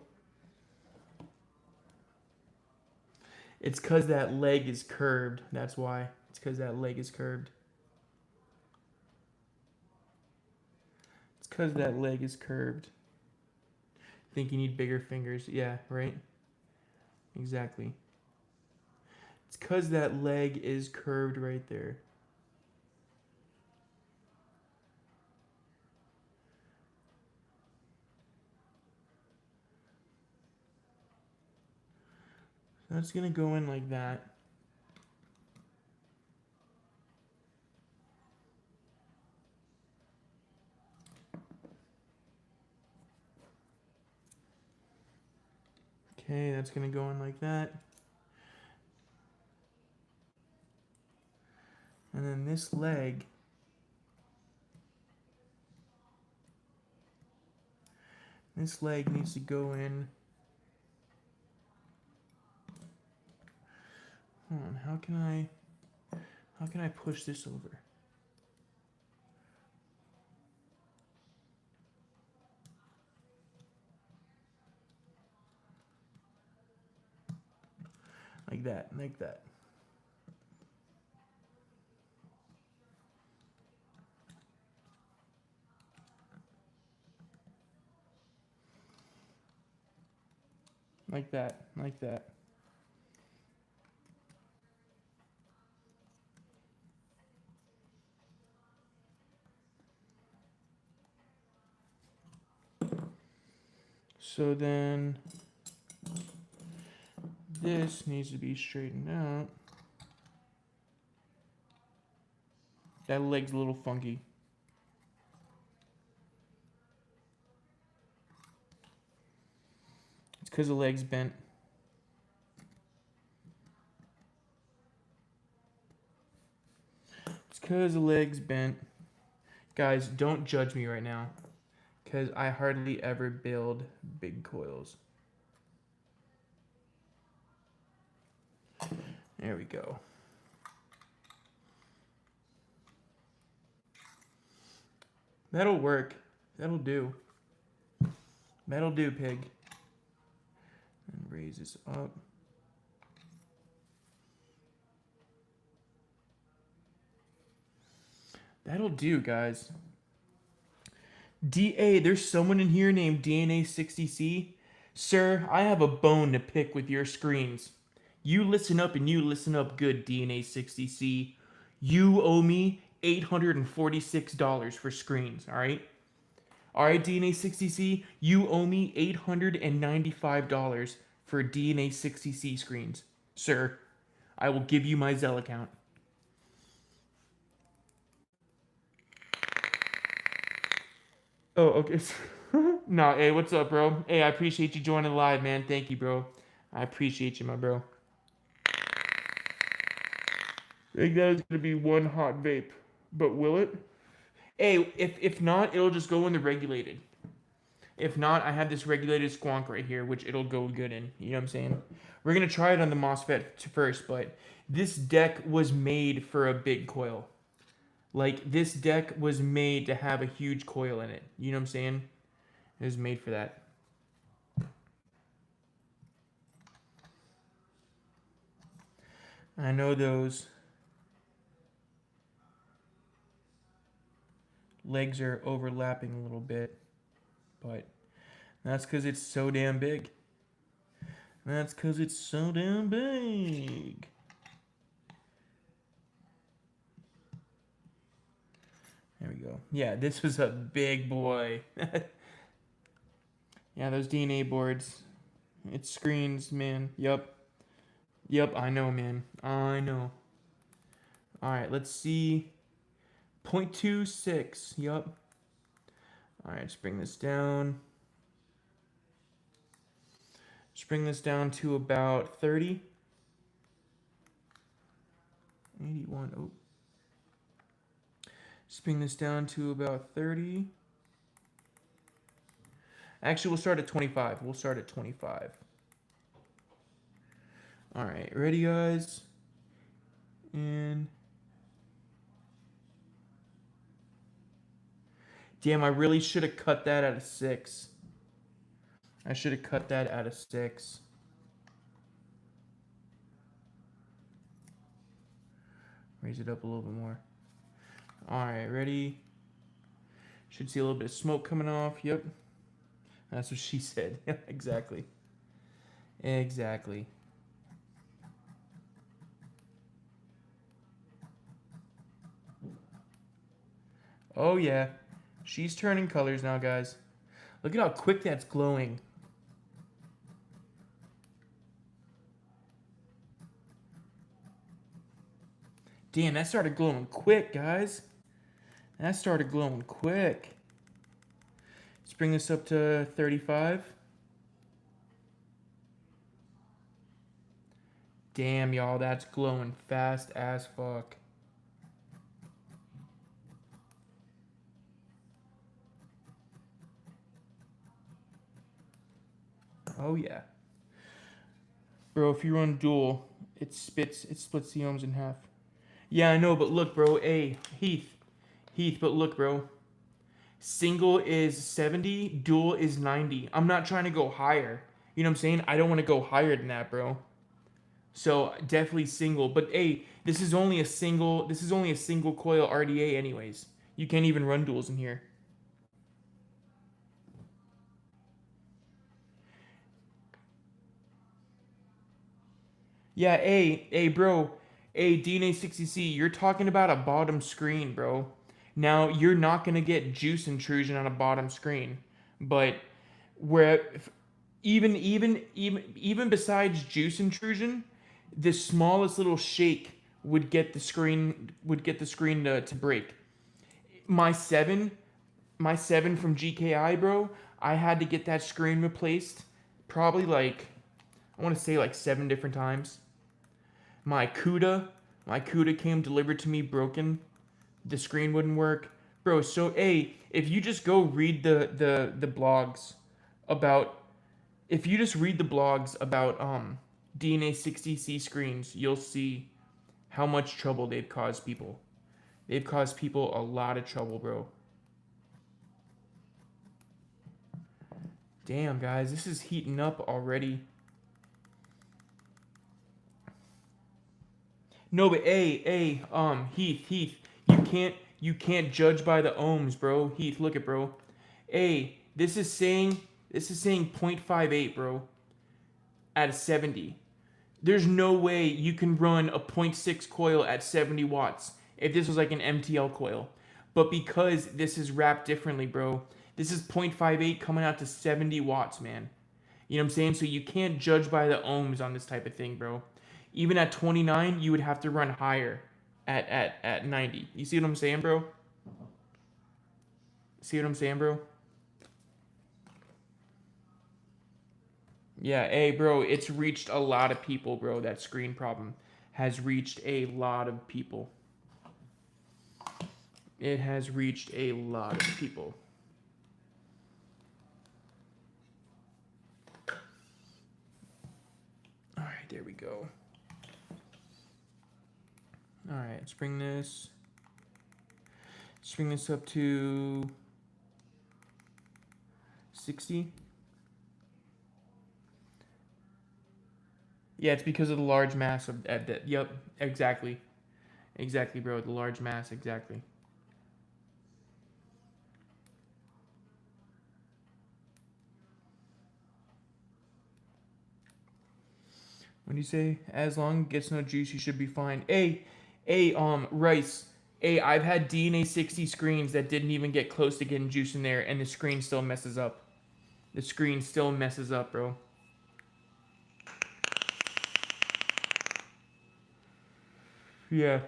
It's because that leg is curved. That's why. It's because that leg is curved. It's because that leg is curved. Think you need bigger fingers. Yeah, right? Exactly. It's because that leg is curved right there. That's going to go in like that. Okay, that's going to go in like that. And then this leg This leg needs to go in. Hold on, how can I push this over? Like that, like that. Like that, like that. So then this needs to be straightened out. That leg's a little funky. It's because the leg's bent. It's because the leg's bent. Guys, don't judge me right now, because I hardly ever build big coils. There we go. That'll work. That'll do. That'll do, pig. And raise this up. That'll do, guys. DA, there's someone in here named DNA60C. Sir, I have a bone to pick with your screens. You listen up and you listen up good, DNA60C. You owe me $846 for screens, alright? Alright, DNA60C, you owe me $895 for DNA60C screens. Sir, I will give you my Zelle account. Oh, okay. Nah, hey, what's up, bro? Hey, I appreciate you joining the live, man. Thank you, bro. I appreciate you, my bro. I think that is going to be one hot vape. But will it? Hey, if not, it'll just go in the regulated. If not, I have this regulated squonk right here, which it'll go good in. You know what I'm saying? We're going to try it on the MOSFET first, but this deck was made for a big coil. Like, this deck was made to have a huge coil in it. You know what I'm saying? It was made for that. I know those legs are overlapping a little bit, but that's because it's so damn big. That's because it's so damn big. There we go. Yeah, this was a big boy. Yeah, those DNA boards. It's screens, man. Yup. Yup, I know, man. I know. Alright, let's see. 0.26. Yup. Alright, let's bring this down. Let's bring this down to about 30. 81. Oh. Let's bring this down to about 30. Actually, we'll start at 25. We'll start at 25. All right, ready, guys? And damn, I really should have cut that out of 6. I should have cut that out of 6. Raise it up a little bit more. All right, ready? Should see a little bit of smoke coming off. Yep. That's what she said. Yeah, exactly. Exactly. Oh, yeah. She's turning colors now, guys. Look at how quick that's glowing. Damn, that started glowing quick, guys. That started glowing quick. Let's bring this up to 35. Damn, y'all, that's glowing fast as fuck. Oh yeah. Bro, if you run dual, it splits the ohms in half. Yeah, I know, but look, bro. Hey, Heath, but look, bro. Single is 70, dual is 90. I'm not trying to go higher. You know what I'm saying? I don't want to go higher than that, bro. So definitely single. But hey, this is only a single coil RDA anyways. You can't even run duals in here. Yeah, bro. Hey, DNA60C, you're talking about a bottom screen, bro. Now, you're not going to get juice intrusion on a bottom screen. But where even besides juice intrusion, the smallest little shake would get the screen to break. My 7 from GKI, bro, I had to get that screen replaced probably like I want to say like 7 different times. My CUDA came delivered to me broken. The screen wouldn't work, bro. So hey, if you just go read the blogs about if you just read the blogs about DNA60C screens, you'll see how much trouble they've caused people. They've caused people a lot of trouble, bro. Damn, guys, this is heating up already. No, but Heath, you can't judge by the ohms, bro. Heath, look at bro. This is saying 0.58, bro. At 70. There's no way you can run a 0.6 coil at 70 watts if this was like an MTL coil. But because this is wrapped differently, bro, this is 0.58 coming out to 70 watts, man. You know what I'm saying? So you can't judge by the ohms on this type of thing, bro. Even at 29, you would have to run higher at 90. You see what I'm saying, bro? See what I'm saying, bro? Yeah, hey, bro, it's reached a lot of people, bro. That screen problem has reached a lot of people. It has reached a lot of people. All right, there we go. All right, let's bring this up to 60. Yeah, it's because of the large mass of that. Yep, exactly, bro. The large mass, exactly. When you say as long as it gets no juice, you should be fine. Rice. I've had DNA60 screens that didn't even get close to getting juice in there, and the screen still messes up. The screen still messes up, bro. Yeah.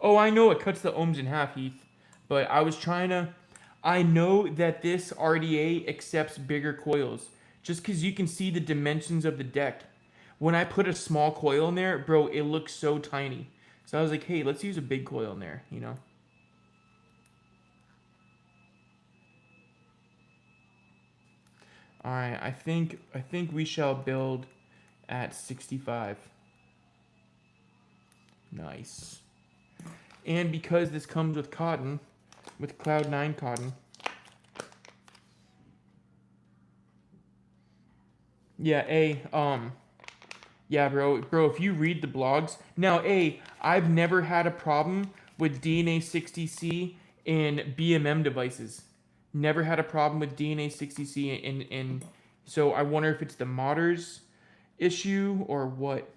Oh, I know it cuts the ohms in half, Heath. But I was trying to... I know that this RDA accepts bigger coils. Just because you can see the dimensions of the deck. When I put a small coil in there, bro, it looks so tiny. So I was like, hey, let's use a big coil in there, you know? Alright, I think we shall build at 65. Nice. And because this comes with cotton, with Cloud 9 cotton. Yeah, yeah, bro, if you read the blogs. Now, I've never had a problem with DNA60C in BMM devices. Never had a problem with DNA60C in so I wonder if it's the modders issue or what.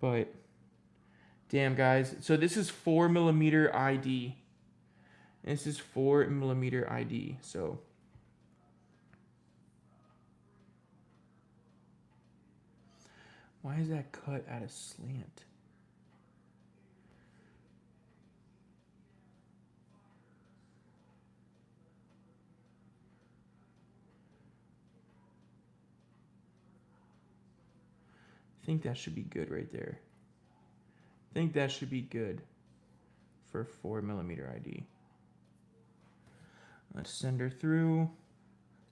But damn, guys. So this is 4mm ID. This is 4mm ID. So why is that cut at a slant? I think that should be good right there. I think that should be good for 4mm ID. Let's send her through.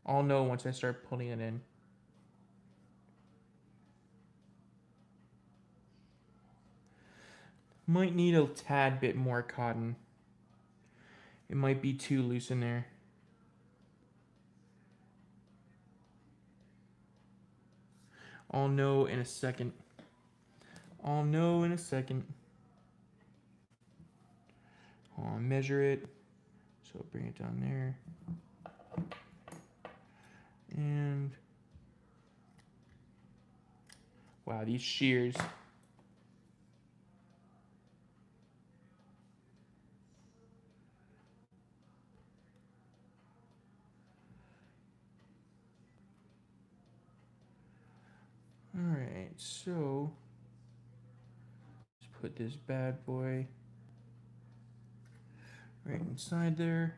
I'll know once I start pulling it in. Might need a tad bit more cotton. It might be too loose in there. I'll know in a second. I'll know in a second. I'll measure it. So bring it down there. And wow, these shears. Alright, so let's put this bad boy right inside there.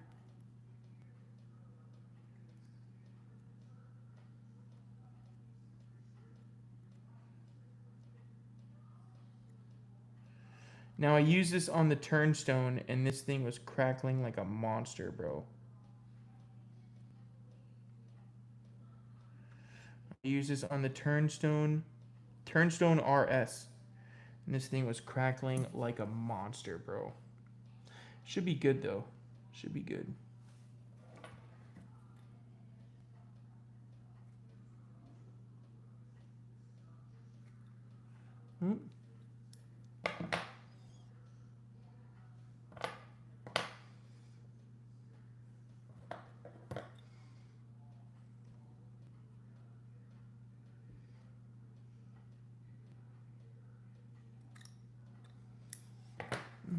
Now I used this on the turnstone and this thing was crackling like a monster, bro. I used this on the turnstone RS. And this thing was crackling like a monster, bro. Should be good though. Should be good.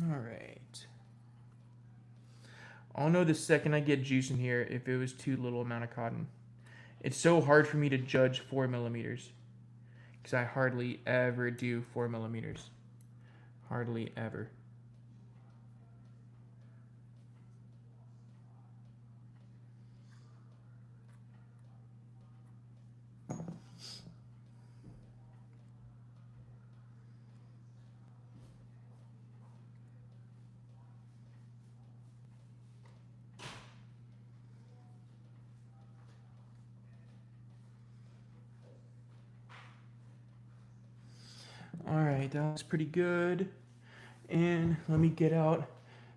Alright. I'll know the second I get juice in here if it was too little amount of cotton. It's so hard for me to judge 4mm. Because I hardly ever do 4mm. Hardly ever. Alright, that was pretty good. And let me get out.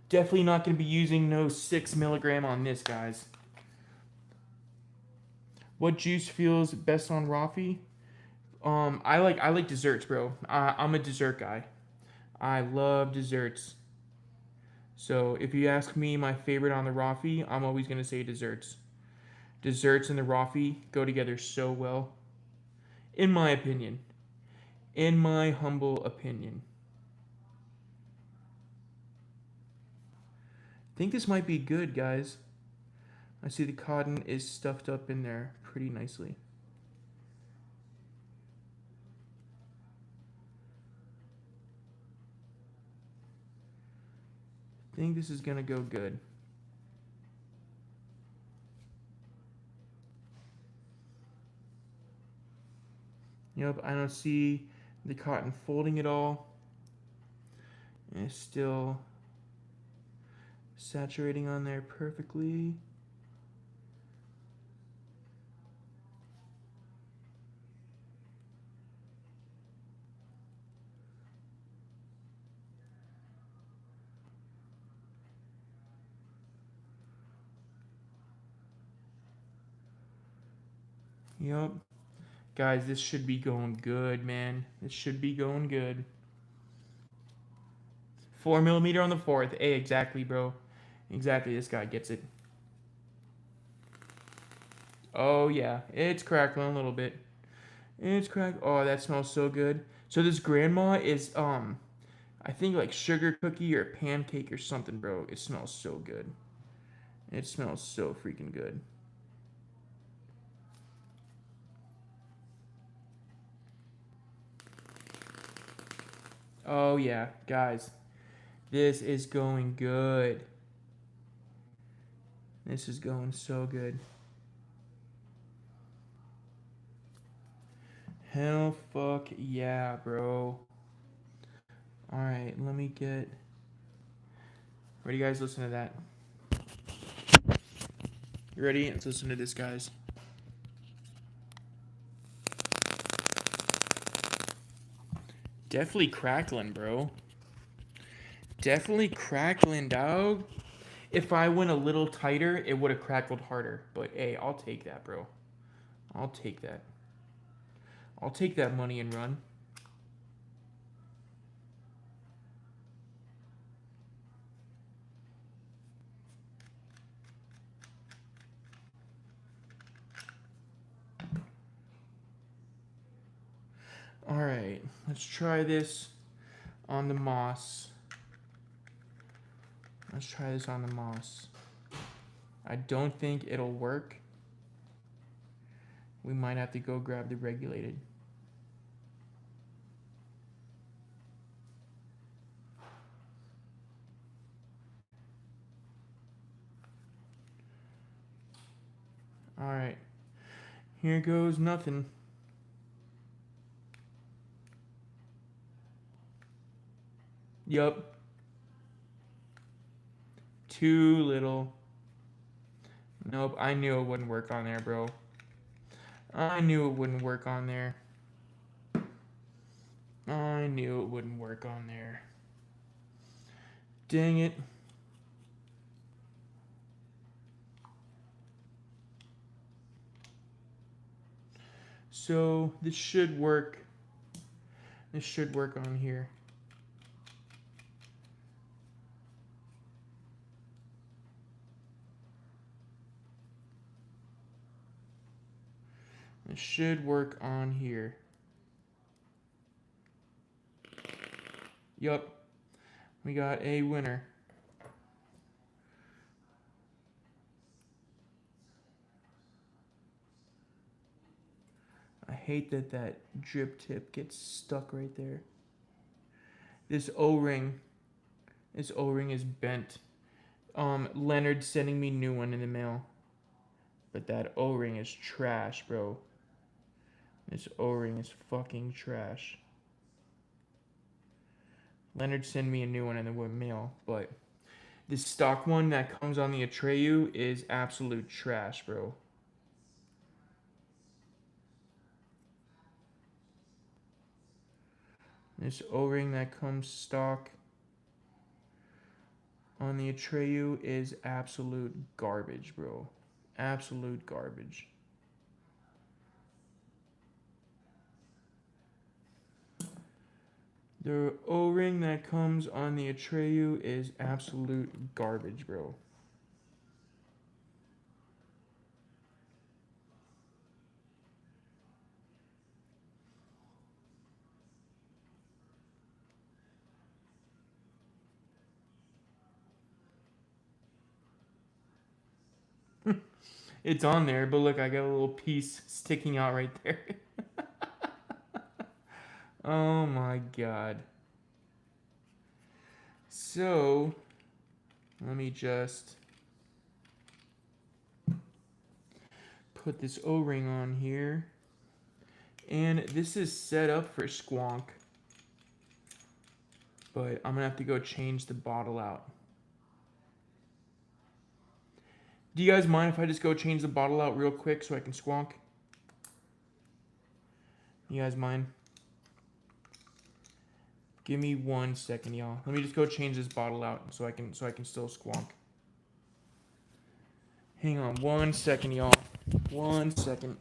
Definitely not going to be using no 6mg on this, guys. What juice feels best on Rafi? I like desserts, bro. I'm a dessert guy. I love desserts. So if you ask me my favorite on the Rafi, I'm always going to say desserts. Desserts and the Rafi go together so well. In my opinion. In my humble opinion. I think this might be good, guys. I see the cotton is stuffed up in there pretty nicely. I think this is gonna go good. Yep, I don't see the cotton folding at all. And it's still saturating on there perfectly. Yep. Guys, this should be going good, man. This should be going good. 4mm on the 4th. Hey, exactly, bro. Exactly, this guy gets it. Oh, yeah. It's crackling a little bit. It's crack. Oh, that smells so good. So this grandma is, I think like sugar cookie or pancake or something, bro. It smells so good. It smells so freaking good. Oh, yeah. Guys, this is going good. This is going so good. Hell fuck yeah, bro. Alright, let me get... Ready, guys? Listen to that. You ready? Let's listen to this, guys. Definitely crackling, bro. Definitely crackling, dog. If I went a little tighter, it would have crackled harder. But hey, I'll take that, bro. I'll take that. I'll take that money and run. Alright, let's try this on the moss. Let's try this on the moss. I don't think it'll work. We might have to go grab the regulated. Alright, here goes nothing. Yup. Too little. Nope, I knew it wouldn't work on there, bro. I knew it wouldn't work on there. I knew it wouldn't work on there. Dang it. So this should work. This should work on here. It should work on here. Yup. We got a winner. I hate that that drip tip gets stuck right there. This O-ring is bent. Leonard's sending me new one in the mail. But that O-ring is trash, bro. This O-ring is fucking trash. Leonard sent me a new one in the mail, but this stock one that comes on the Atreyu is absolute trash, bro. This O-ring that comes stock on the Atreyu is absolute garbage, bro. Absolute garbage. The O-ring that comes on the Atreyu is absolute garbage, bro. It's on there, but look, I got a little piece sticking out right there. Oh my god. So, let me just put this O-ring on here. And this is set up for squonk. But I'm going to have to go change the bottle out. Do you guys mind if I just go change the bottle out real quick so I can squonk? You guys mind? Give me 1 second, y'all. Let me just go change this bottle out so I can still squonk. Hang on 1 second, y'all. 1 second.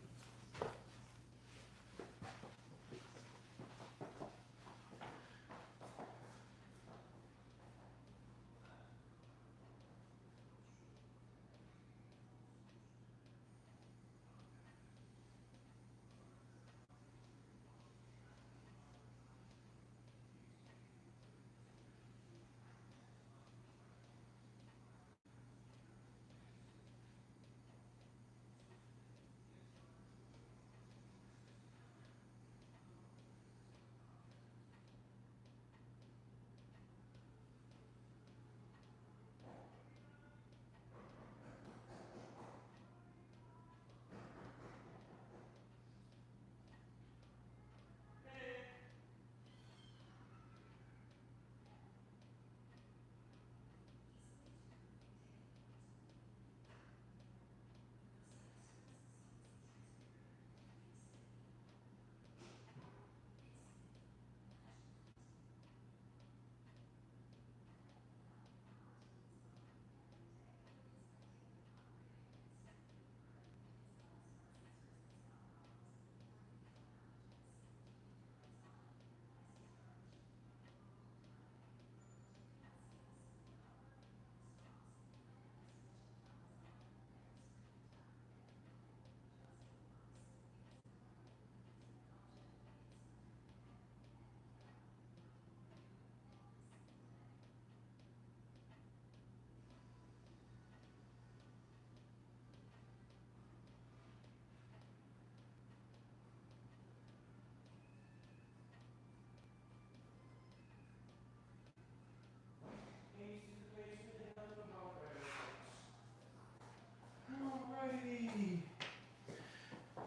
Alrighty.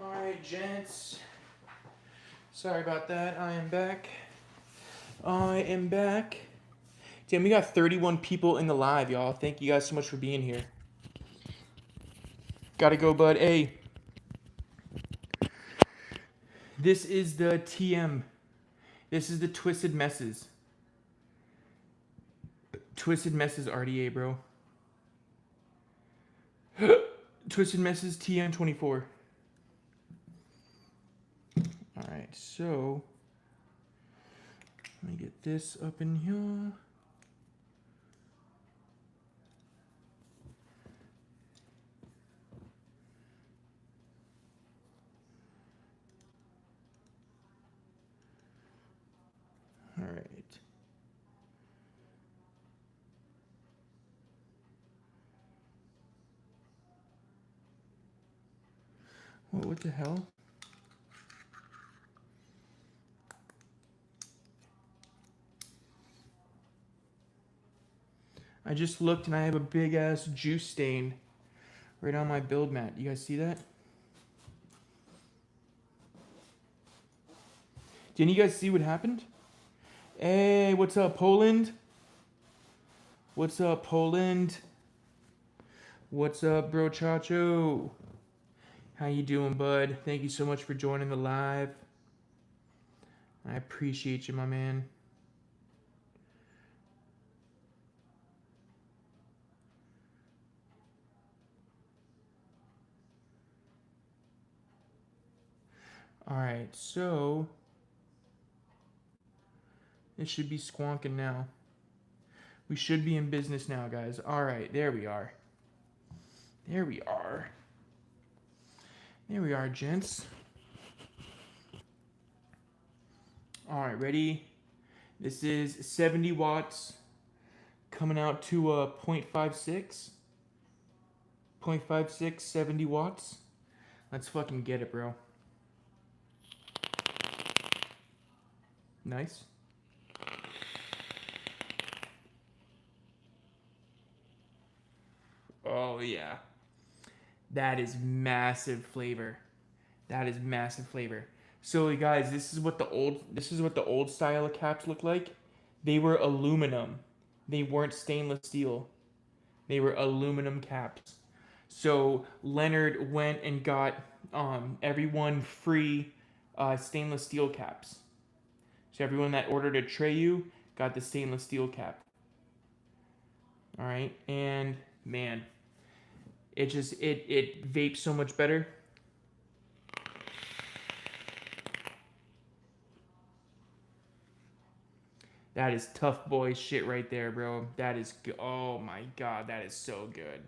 Alright, gents. Sorry about that. I am back. Damn, we got 31 people in the live, y'all. Thank you guys so much for being here. Gotta go, bud. Hey. This is the TM. This is the Twisted Messes. Twisted Messes RDA, bro. Twisted Messes TM24. Alright, so let me get this up in here. Alright. What the hell? I just looked and I have a big ass juice stain right on my build mat. You guys see that? Didn't you guys see what happened? Hey, what's up, Poland? What's up, Poland? What's up, bro Chacho? How you doing, bud? Thank you so much for joining the live. I appreciate you, my man. Alright, so it should be squonking now. We should be in business now, guys. Alright, there we are. There we are. There we are, gents. Alright, ready? This is 70 watts coming out to 0.56. 0.56, 70 watts. Let's fucking get it, bro. Nice. Oh yeah. That is massive flavor. That is massive flavor. So guys, this is what the old style of caps look like. They were aluminum. They weren't stainless steel. They were aluminum caps. So Leonard went and got everyone free stainless steel caps. So everyone that ordered a Treyu got the stainless steel cap. All right, and man, it just it vapes so much better. That is tough boy shit right there, bro. That is oh my god, that is so good.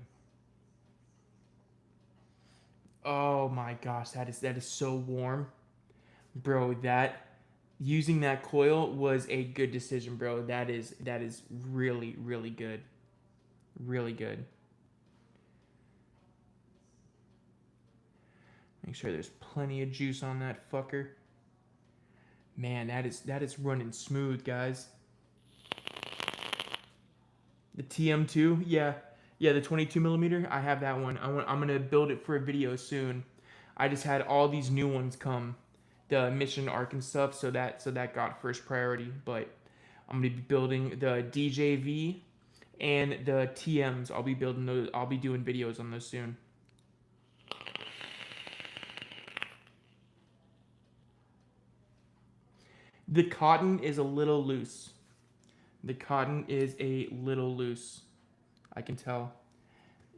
Oh my gosh, that is so warm, bro. That using that coil was a good decision, bro. That is really really good, really good. Make sure there's plenty of juice on that fucker. Man, that is running smooth, guys. The TM2, yeah, the 22 millimeter. I have that one. I'm gonna build it for a video soon. I just had all these new ones come, the mission arc and stuff, so that got first priority. But I'm gonna be building the DJV and the TMs. I'll be building those. I'll be doing videos on those soon. The cotton is a little loose. The cotton is a little loose. I can tell.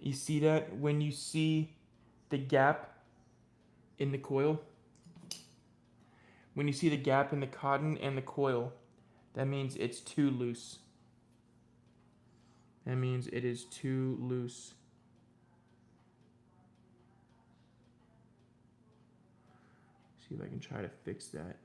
You see that when you see the gap in the coil? When you see the gap in the cotton and the coil, that means it's too loose. That means it is too loose. See if I can try to fix that.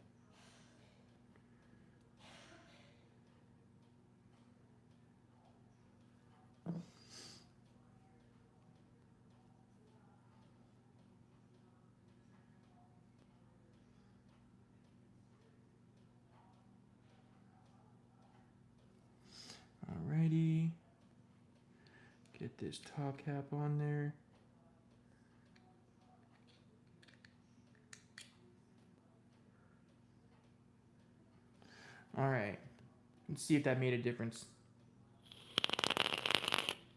Alrighty. Get this top cap on there. Let's see if that made a difference.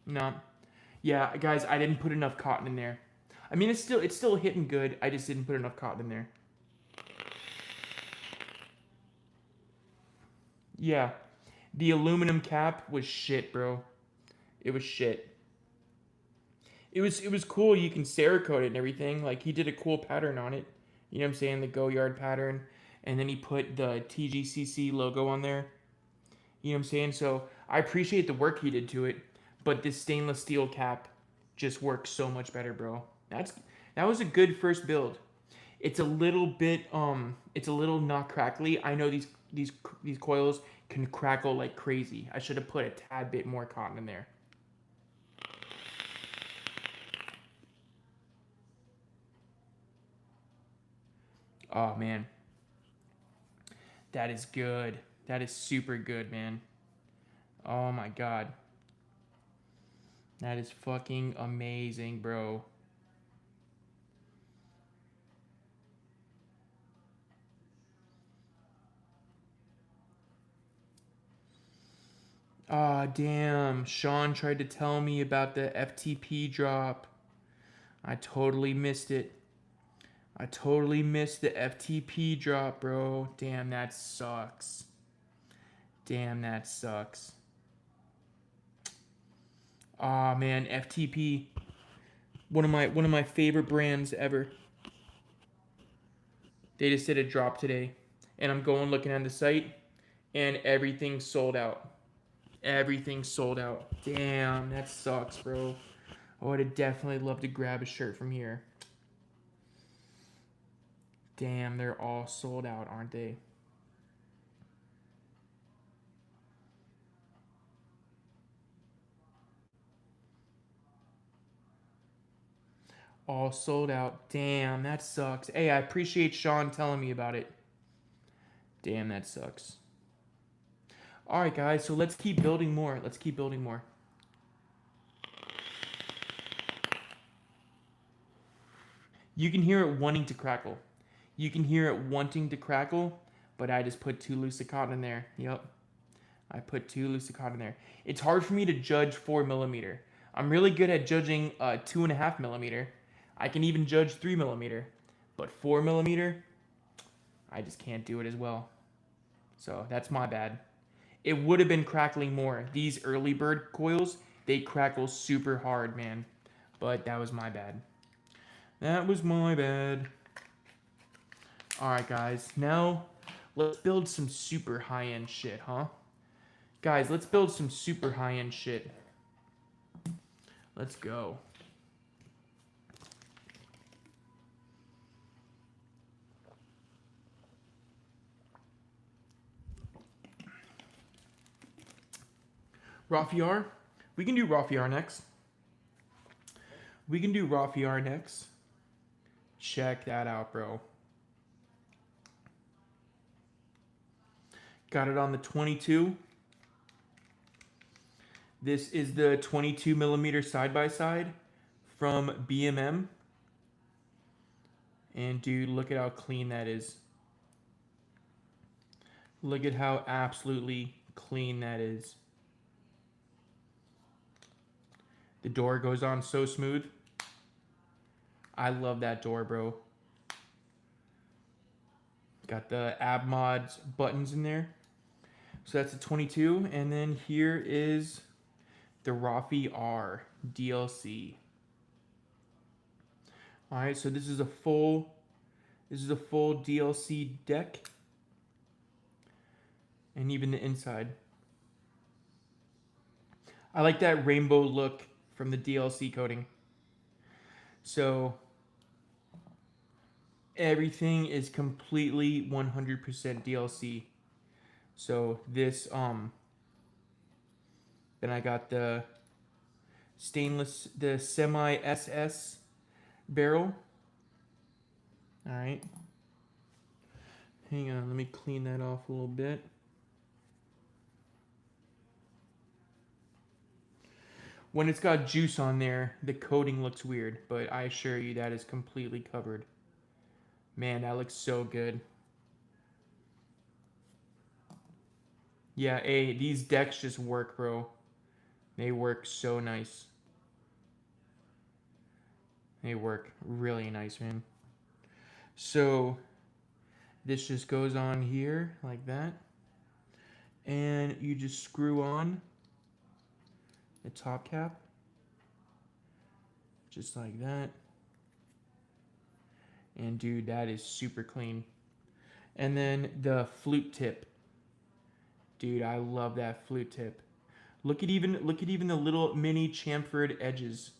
No. Yeah, guys, I didn't put enough cotton in there. I mean, it's still hitting good. I just didn't put enough cotton in there. Yeah. The aluminum cap was shit, bro. It was shit. It was cool. You can Cerakote it and everything. Like, he did a cool pattern on it. You know what I'm saying? The Go Yard pattern. And then he put the TGCC logo on there. You know what I'm saying? So I appreciate the work he did to it. But this stainless steel cap just works so much better, bro. That was a good first build. It's a little bit it's a little not crackly. I know these coils can crackle like crazy. I should have put a tad bit more cotton in there. Oh man. That is good. That is super good, man. Oh my god. That is fucking amazing, bro. Ah, damn. Sean tried to tell me about the FTP drop. I totally missed it. I totally missed the FTP drop, bro. Damn, that sucks. Damn, that sucks. Ah, man, FTP. One of my favorite brands ever. They just did a drop today. And I'm going looking at the site and everything's sold out. Everything's sold out. Damn, that sucks, bro. I would have definitely loved to grab a shirt from here. Damn, they're all sold out, aren't they? All sold out. Damn, that sucks. Hey, I appreciate Sean telling me about it. Damn, that sucks. Alright, guys, so let's keep building more. Let's keep building more. You can hear it wanting to crackle. You can hear it wanting to crackle, but I just put too loose of cotton in there. Yep. I put too loose of cotton in there. It's hard for me to judge 4mm. I'm really good at judging 2.5mm. I can even judge 3mm. But 4mm, I just can't do it as well. So that's my bad. It would have been crackling more. These early bird coils, they crackle super hard, man. But that was my bad. That was my bad. Alright, guys. Now, let's build some super high-end shit, huh? Guys, let's build some super high-end shit. Let's go. Rafiar? We can do Rafiar next. We can do Rafiar next. Check that out, bro. Got it on the 22. This is the 22mm side-by-side from BMM. And dude, look at how clean that is. Look at how absolutely clean that is. The door goes on so smooth. I love that door, bro. Got the ab mods buttons in there. So that's a 22. And then here is the Rafi R DLC. Alright, so this is a full DLC deck. And even the inside. I like that rainbow look from the DLC coating. So everything is completely 100% DLC. So this then I got the stainless, the semi SS barrel. All right. Hang on, let me clean that off a little bit. When it's got juice on there, the coating looks weird, but I assure you that is completely covered. Man, that looks so good. Yeah, hey, these decks just work, bro. They work so nice. They work really nice, man. So this just goes on here like that. And you just screw on the top cap. Just like that. And dude, that is super clean. And then the flute tip. Dude, I love that flute tip. Look at even the little mini chamfered edges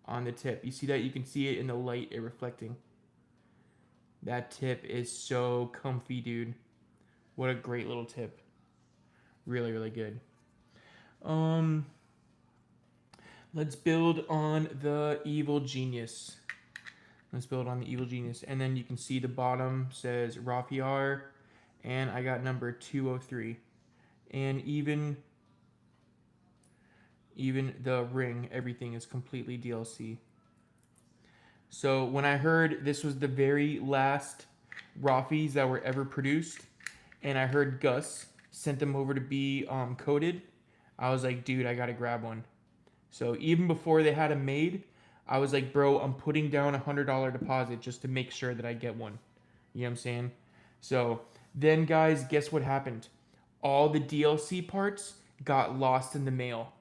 on the tip. You see that? You can see it in the light, it reflecting. That tip is so comfy, dude. What a great little tip. Really, really good. Let's build on the Evil Genius. Let's build on the Evil Genius. And then you can see the bottom says Rafiar. And I got number 203. And even the ring, everything is completely DLC. So when I heard this was the very last Rafis that were ever produced, and I heard Gus sent them over to be coated, I was like, dude, I gotta grab one. So even before they had them made, I was like, bro, I'm putting down $100 deposit just to make sure that I get one. You know what I'm saying? So then, guys, guess what happened? All the DLC parts got lost in the mail.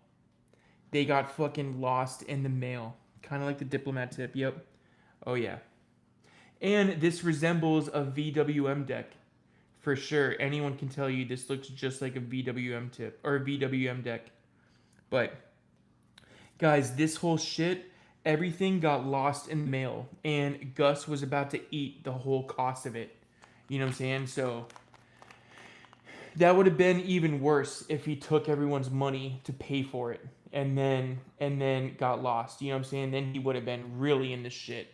They got fucking lost in the mail. Kind of like the diplomat tip. Yep. Oh, yeah. And this resembles a VWM deck. For sure. Anyone can tell you this looks just like a VWM tip. Or a VWM deck. But, guys, this whole shit, everything got lost in the mail. And Gus was about to eat the whole cost of it. You know what I'm saying? So that would have been even worse if he took everyone's money to pay for it and then got lost. You know what I'm saying? Then he would have been really in the shit.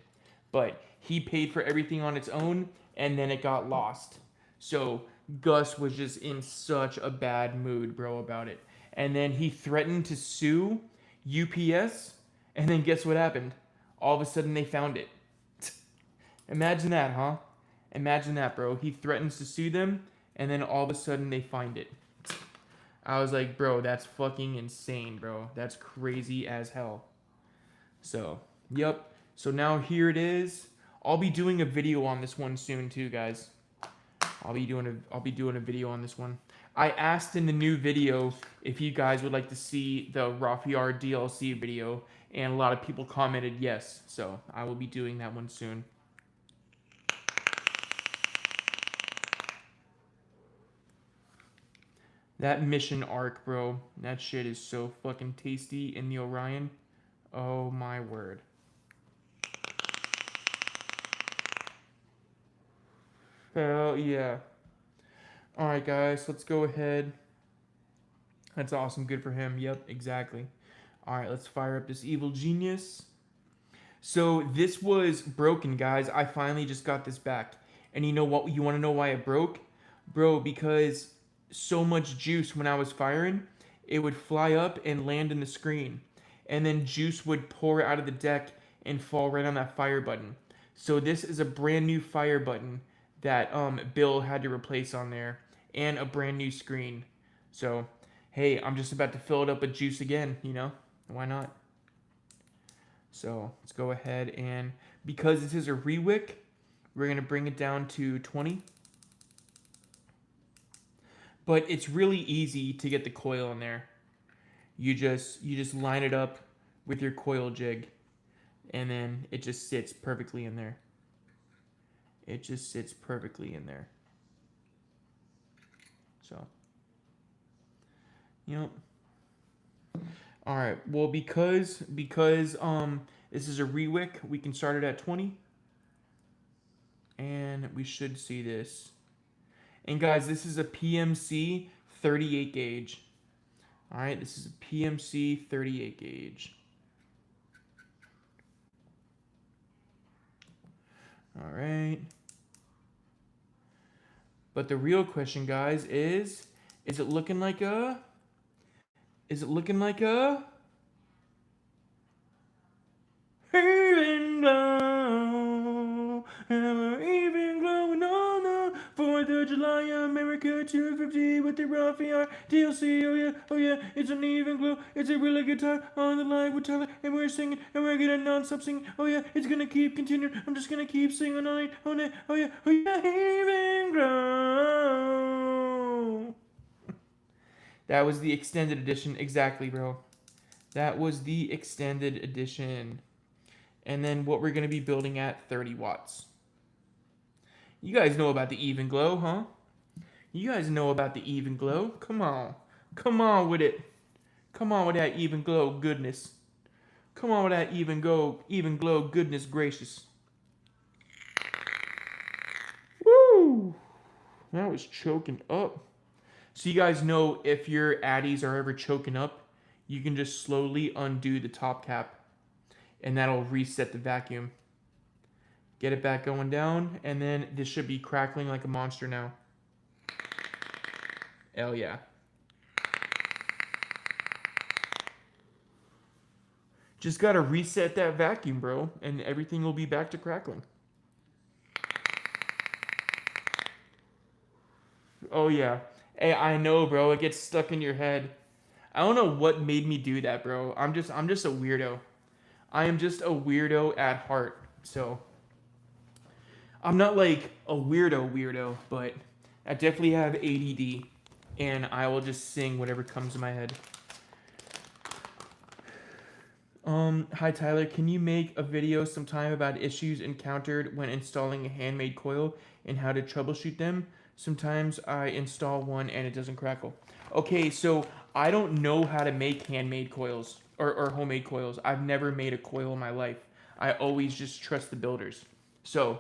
But he paid for everything on its own and then it got lost. So Gus was just in such a bad mood, bro, about it. And then he threatened to sue UPS, and then guess what happened? All of a sudden they found it. Imagine that, huh? Imagine that, bro. He threatens to sue them, and then all of a sudden they find it. I was like, bro, that's fucking insane, bro. That's crazy as hell. So, yep. So now here it is. I'll be doing a video on this one soon too, guys. I'll be doing a video on this one. I asked in the new video if you guys would like to see the Rafiar DLC video, and a lot of people commented yes. So I will be doing that one soon. That mission arc, bro. That shit is so fucking tasty in the Orion. Oh my word. Hell yeah. Alright, guys, let's go ahead. That's awesome. Good for him. Yep, exactly. Alright, let's fire up this Evil Genius. So this was broken, guys. I finally just got this back. And you know what? You want to know why it broke? Bro, because so much juice when I was firing, it would fly up and land in the screen. And then juice would pour out of the deck and fall right on that fire button. So this is a brand new fire button that Bill had to replace on there. And a brand new screen. So, hey, I'm just about to fill it up with juice again, you know? Why not? So let's go ahead and, because this is a rewick, we're going to bring it down to 20. But it's really easy to get the coil in there. You just line it up with your coil jig, and then it just sits perfectly in there. It just sits perfectly in there. So, you know. All right. Well, because this is a rewick, we can start it at 20, and we should see this. And guys, this is a PMC 38 gauge. All right, this is a PMC 38 gauge. All right. But the real question, guys, is it looking like a? Is it looking like a? Even glow, even glowing on the 4th of July, America 250 with the Raffiar DLC. Oh yeah, it's an even glow. It's a really good time on the live with Tyler, and we're singing, and we're gonna non-stop singing. Oh yeah, it's gonna keep continuing. I'm just gonna keep singing all night. Oh yeah, even glow. That was the extended edition, exactly, bro. That was the extended edition. And then what we're gonna be building at 30 watts. You guys know about the even glow, huh? You guys know about the even glow. Come on. Come on with it. Come on with that even glow goodness. Come on with that even glow goodness gracious. Woo! That was choking up. So you guys know if your addies are ever choking up, you can just slowly undo the top cap and that'll reset the vacuum. Get it back going down, and then this should be crackling like a monster now. Hell yeah. Just gotta reset that vacuum, bro, and everything will be back to crackling. Oh yeah. Hey, I know, bro. It gets stuck in your head. I don't know what made me do that, bro. I'm just a weirdo. I am just a weirdo at heart. So I'm not like a weirdo, but I definitely have ADD, and I will just sing whatever comes to my head. Hi Tyler, can you make a video sometime about issues encountered when installing a handmade coil and how to troubleshoot them? Sometimes I install one and it doesn't crackle. Okay, so I don't know how to make handmade coils or homemade coils. I've never made a coil in my life. I always just trust the builders. So,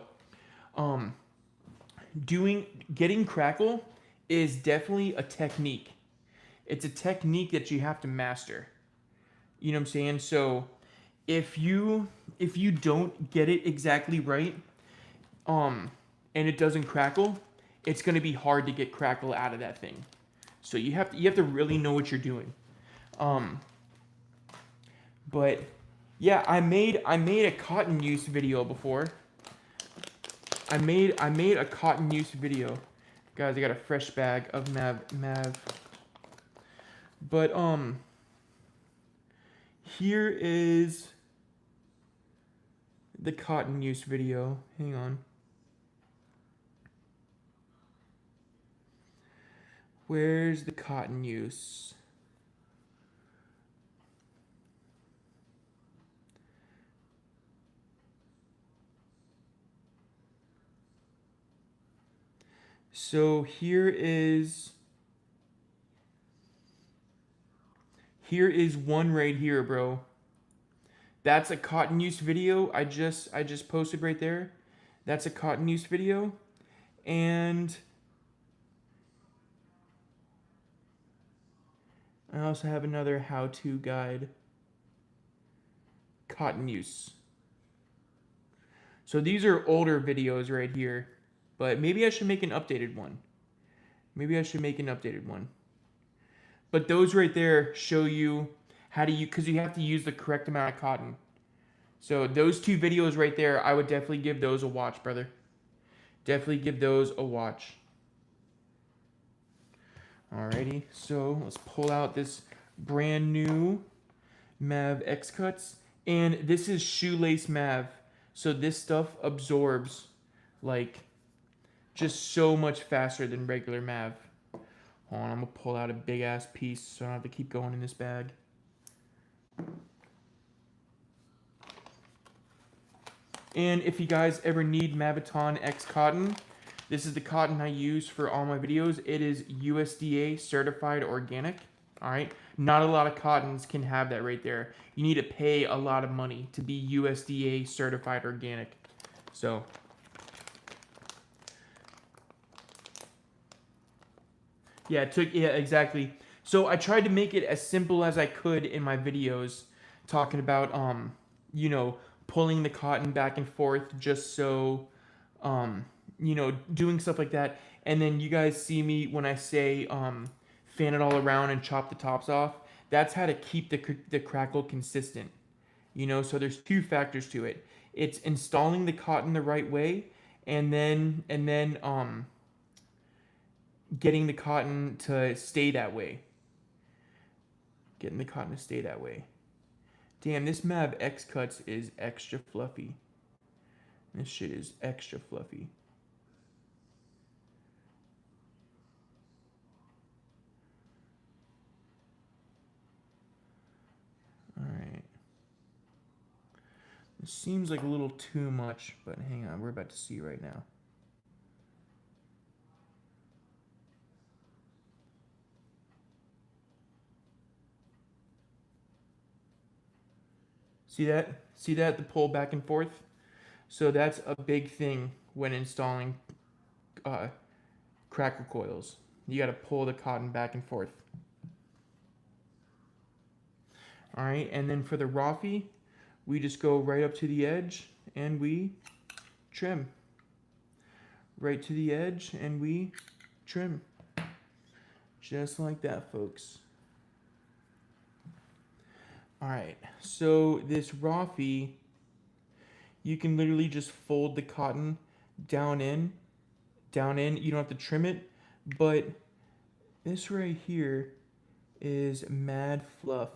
getting crackle is definitely a technique. It's a technique that you have to master. You know what I'm saying? So if you don't get it exactly right, and it doesn't crackle, it's gonna be hard to get crackle out of that thing. So you have to really know what you're doing. But yeah, I made a cotton use video before. I made a cotton use video. Guys, I got a fresh bag of Mav. But here is the cotton use video. Hang on. Where's the cotton use? So here is one right here, bro. That's a cotton use video I just posted right there. That's a cotton use video. And I also have another how-to guide. Cotton use. So these are older videos right here, but maybe I should make an updated one. But those right there show you how to use, because you have to use the correct amount of cotton. So those two videos right there, I would definitely give those a watch, brother. Definitely give those a watch. Alrighty, so let's pull out this brand new Mav X Cuts. And this is shoelace Mav. So this stuff absorbs like just so much faster than regular Mav. Hold on, I'm gonna pull out a big ass piece so I don't have to keep going in this bag. And if you guys ever need Maviton X cotton, this is the cotton I use for all my videos. It is USDA certified organic. All right, not a lot of cottons can have that right there. You need to pay a lot of money to be USDA certified organic. So yeah, exactly. So I tried to make it as simple as I could in my videos, talking about you know, pulling the cotton back and forth just so you know, doing stuff like that. And then you guys see me when I say fan it all around and chop the tops off. That's how to keep the crackle consistent. You know, so there's two factors to it. It's installing the cotton the right way, and then getting the cotton to stay that way. Getting the cotton to stay that way. Damn, this Mav X Cuts is extra fluffy. This shit is extra fluffy. Alright. It seems like a little too much, but hang on, we're about to see right now. See that? See that? The pull back and forth? So that's a big thing when installing cracker coils. You got to pull the cotton back and forth. All right, and then for the Rafi, we just go right up to the edge and we trim. Right to the edge and we trim. Just like that, folks. All right, so this Rafi, you can literally just fold the cotton down in. You don't have to trim it, but this right here is mad fluff.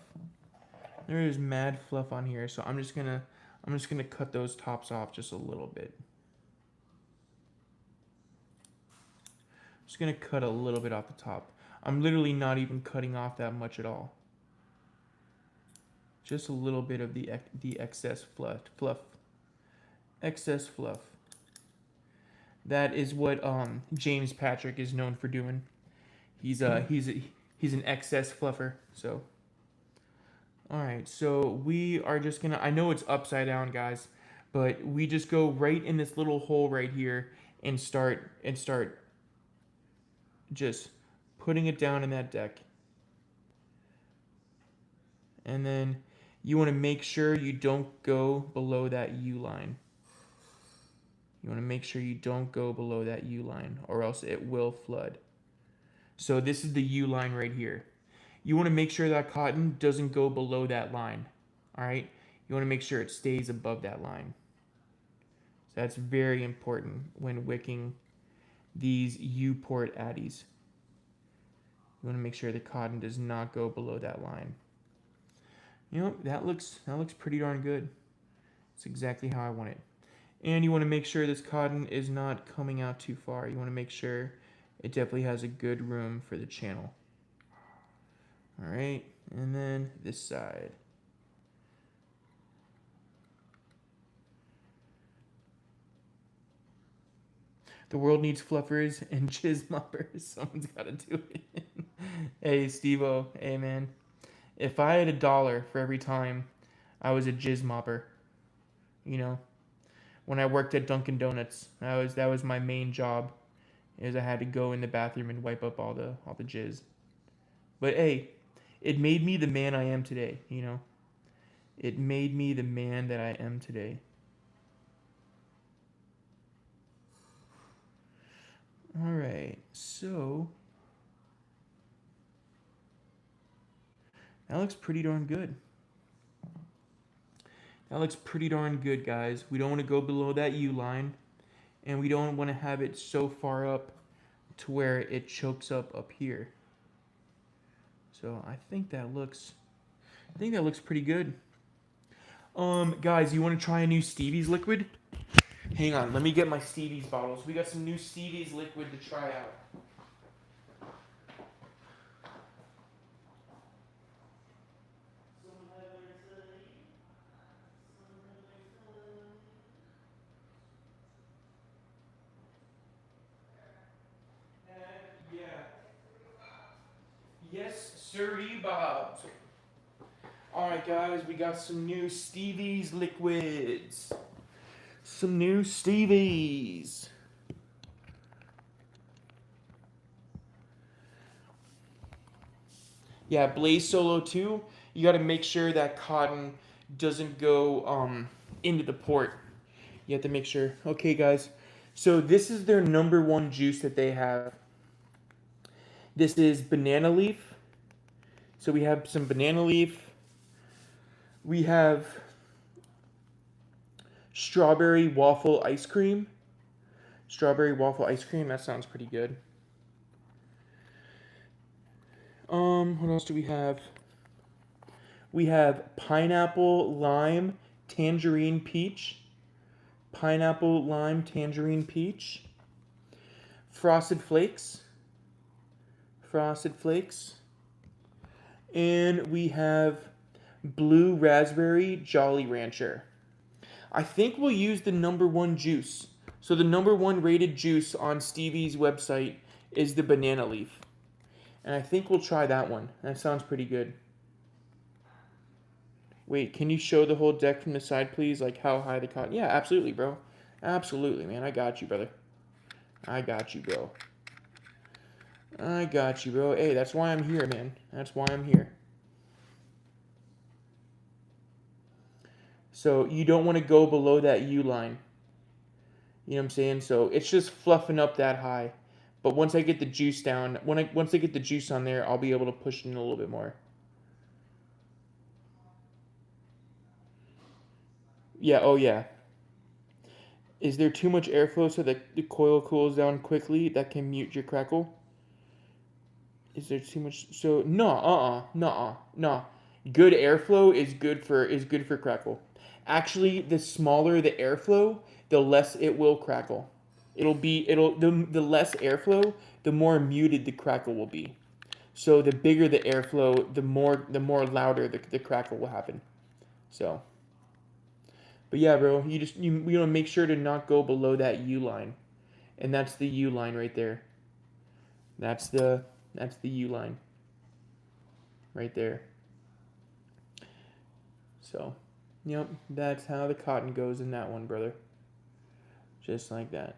There is mad fluff on here, so I'm just gonna cut those tops off just a little bit. Just gonna cut a little bit off the top. I'm literally not even cutting off that much at all. Just a little bit of the excess fluff. Excess fluff. That is what James Patrick is known for doing. He's an excess fluffer. So, all right. So we are just gonna. I know it's upside down, guys, but we just go right in this little hole right here and start just putting it down in that deck. And then you want to make sure you don't go below that U line. You want to make sure you don't go below that U line or else it will flood. So this is the U line right here. You want to make sure that cotton doesn't go below that line. All right? You want to make sure it stays above that line. So that's very important when wicking these U-port addies. You want to make sure the cotton does not go below that line. You know, that looks pretty darn good. It's exactly how I want it. And you want to make sure this cotton is not coming out too far. You want to make sure it definitely has a good room for the channel. All right, and then this side. The world needs fluffers and jizz moppers. Someone's got to do it. Hey, Steve-O. Hey, man. If I had $1 for every time I was a jizz mopper, you know, when I worked at Dunkin' Donuts, that was my main job, is I had to go in the bathroom and wipe up all the jizz. But hey, it made me the man I am today, you know. It made me the man that I am today. All right, so that looks pretty darn good. That looks pretty darn good, guys. We don't want to go below that U line, and we don't want to have it so far up to where it chokes up here. So I think that looks pretty good. Guys, you want to try a new Stevie's liquid? Hang on, let me get my Stevie's bottles. We got some new Stevie's liquid to try out. Yes, sirree, Bob. Alright, guys, we got some new Stevie's liquids. Some new Stevie's. Yeah, Blaze Solo 2, you got to make sure that cotton doesn't go into the port. You have to make sure. Okay, guys, so this is their #1 juice that they have. This is banana leaf. So we have some banana leaf. We have strawberry waffle ice cream. Strawberry waffle ice cream, that sounds pretty good. What else do we have? We have pineapple, lime, tangerine, peach. Pineapple, lime, tangerine, peach. Frosted Flakes. Frosted Flakes. And we have blue raspberry, Jolly Rancher. I think we'll use the #1 juice. So the #1 rated juice on Stevie's website is the banana leaf. And I think we'll try that one. That sounds pretty good. Wait, can you show the whole deck from the side, please? Like how high the cotton? Yeah, absolutely, bro. Absolutely, man. I got you, brother. I got you, bro. I got you, bro. Hey, that's why I'm here, man. That's why I'm here. So you don't want to go below that U line. You know what I'm saying? So it's just fluffing up that high. But once I get the juice down, once I get the juice on there, I'll be able to push it in a little bit more. Yeah, oh yeah. Is there too much airflow so that the coil cools down quickly? That can mute your crackle? Is there too much? So no, no. Good airflow is good for crackle. Actually, the smaller the airflow, the less it will crackle. The less airflow, the more muted the crackle will be. So the bigger the airflow, the more louder the crackle will happen. So, but yeah, bro, you want to make sure to not go below that U line, and that's the U line right there. That's the U line right there. So, yep, that's how the cotton goes in that one, brother. Just like that.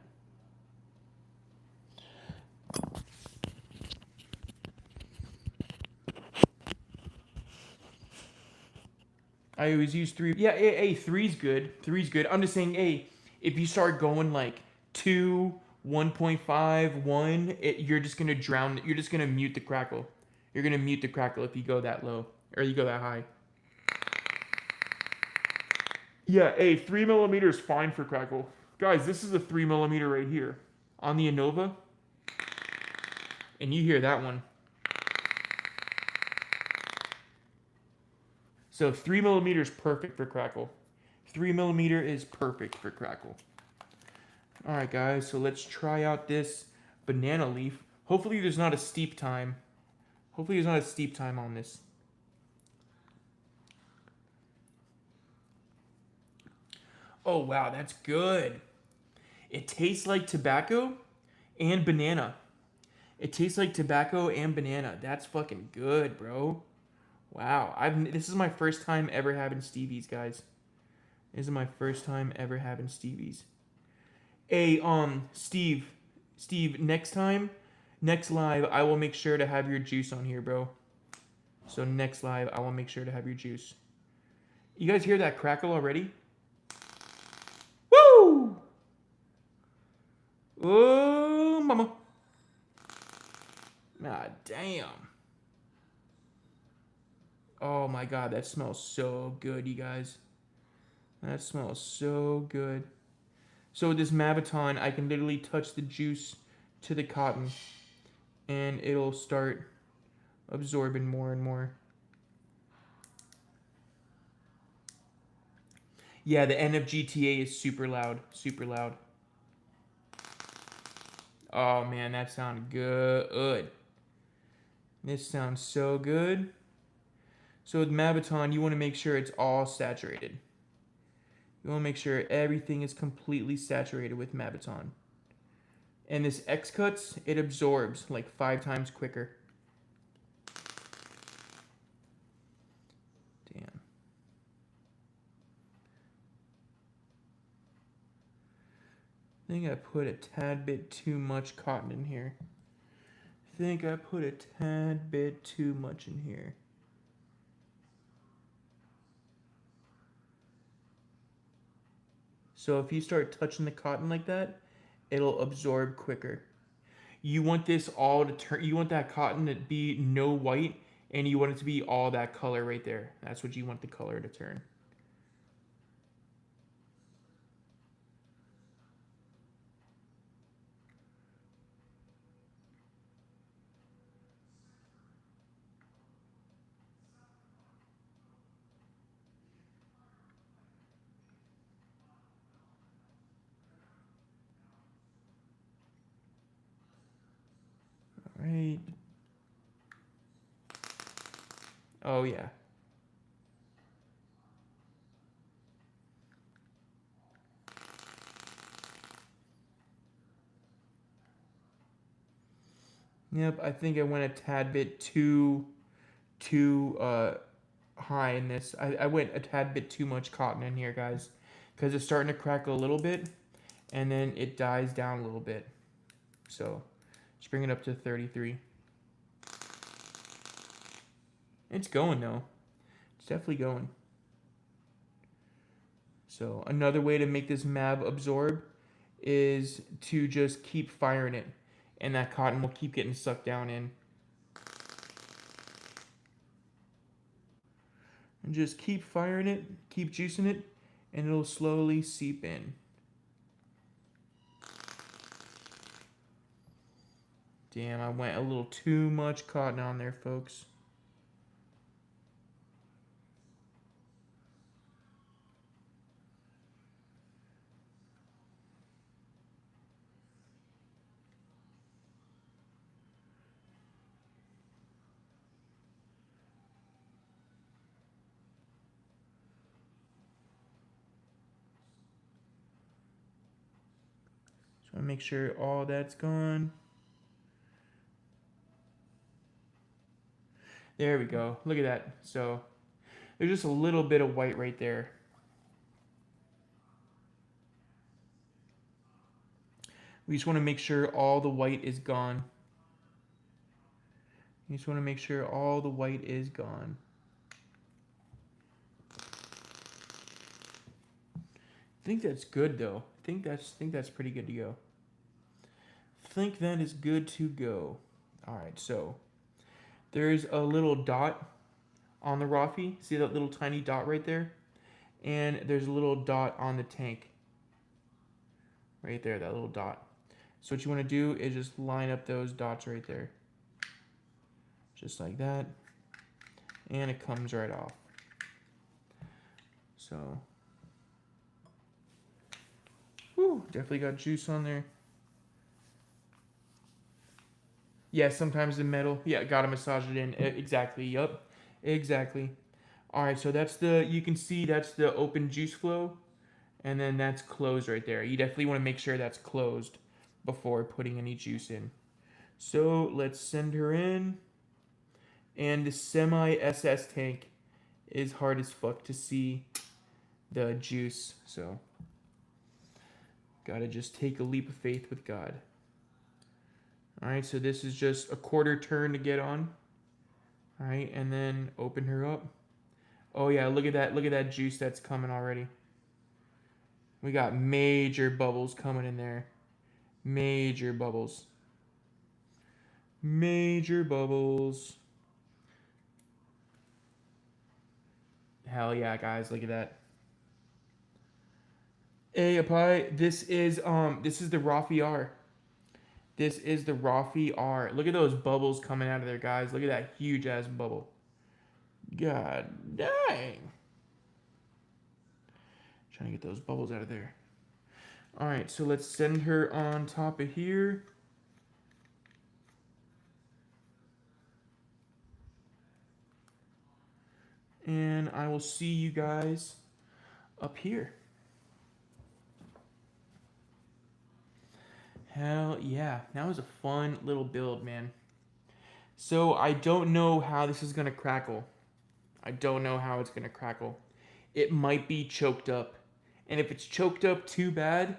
I always use 3. Yeah, hey, 3's good. 3's good. I'm just saying, hey, if you start going like 2, 1.5, 1, you're just gonna drown. You're just gonna mute the crackle. You're gonna mute the crackle if you go that low or you go that high. Yeah, hey, 3mm is fine for crackle. Guys, this is a 3mm right here on the Innova, and you hear that one. So 3mm is perfect for crackle. 3mm is perfect for crackle. All right, guys, so let's try out this banana leaf. Hopefully there's not a steep time. Hopefully there's not a steep time on this. Oh, wow, that's good. It tastes like tobacco and banana. It tastes like tobacco and banana. That's fucking good, bro. Wow. This is my first time ever having Stevie's, guys. This is my first time ever having Stevie's. Hey, Steve, next live, I will make sure to have your juice on here, bro. So next live, I will make sure to have your juice. You guys hear that crackle already? Woo! Oh, mama. Ah, damn. Oh my god, that smells so good, you guys. That smells so good. So with this Maviton, I can literally touch the juice to the cotton, and it'll start absorbing more and more. Yeah, the NFGTA is super loud. Super loud. Oh, man, that sounded good. This sounds so good. So with Maviton, you want to make sure it's all saturated. You want to make sure everything is completely saturated with Maviton. And this X-Cuts, it absorbs like 5 times quicker. Damn. I think I put a tad bit too much cotton in here. I think I put a tad bit too much in here. So if you start touching the cotton like that, it'll absorb quicker. You want this all to turn, you want that cotton to be no white, and you want it to be all that color right there. That's what you want the color to turn. Oh, yeah. Yep, I think I went a tad bit too high in this. I went a tad bit too much cotton in here, guys, because it's starting to crackle a little bit, and then it dies down a little bit. So, just bring it up to 33. It's going, though. It's definitely going. So, another way to make this mab absorb is to just keep firing it, and that cotton will keep getting sucked down in. And just keep firing it, keep juicing it, and it'll slowly seep in. Damn, I went a little too much cotton on there, folks. So I make sure all that's gone. There we go. Look at that. So there's just a little bit of white right there. We just want to make sure all the white is gone. You just want to make sure all the white is gone. I think that's good though. I think that's pretty good to go. I think that is good to go. All right, so there's a little dot on the Rafi. See that little tiny dot right there? And there's a little dot on the tank. Right there, that little dot. So what you want to do is just line up those dots right there. Just like that. And it comes right off. So, whew, definitely got juice on there. Yeah, sometimes the metal. Yeah, gotta massage it in. Exactly, yup. Exactly. Alright, so that's the, you can see that's the open juice flow. And then that's closed right there. You definitely want to make sure that's closed before putting any juice in. So let's send her in. And the semi-SS tank is hard as fuck to see the juice. So gotta just take a leap of faith with God. Alright, so this is just a quarter turn to get on. Alright, and then open her up. Oh yeah, look at that juice that's coming already. We got major bubbles coming in there. Major bubbles. Major bubbles. Hell yeah, guys, look at that. Hey, Apai, this is the Rafi R. This is the Rafi R. Look at those bubbles coming out of there, guys. Look at that huge ass bubble. God dang. Trying to get those bubbles out of there. Alright, so let's send her on top of here. And I will see you guys up here. Hell yeah. That was a fun little build, man. So I don't know how this is going to crackle. I don't know how it's going to crackle. It might be choked up. And if it's choked up too bad,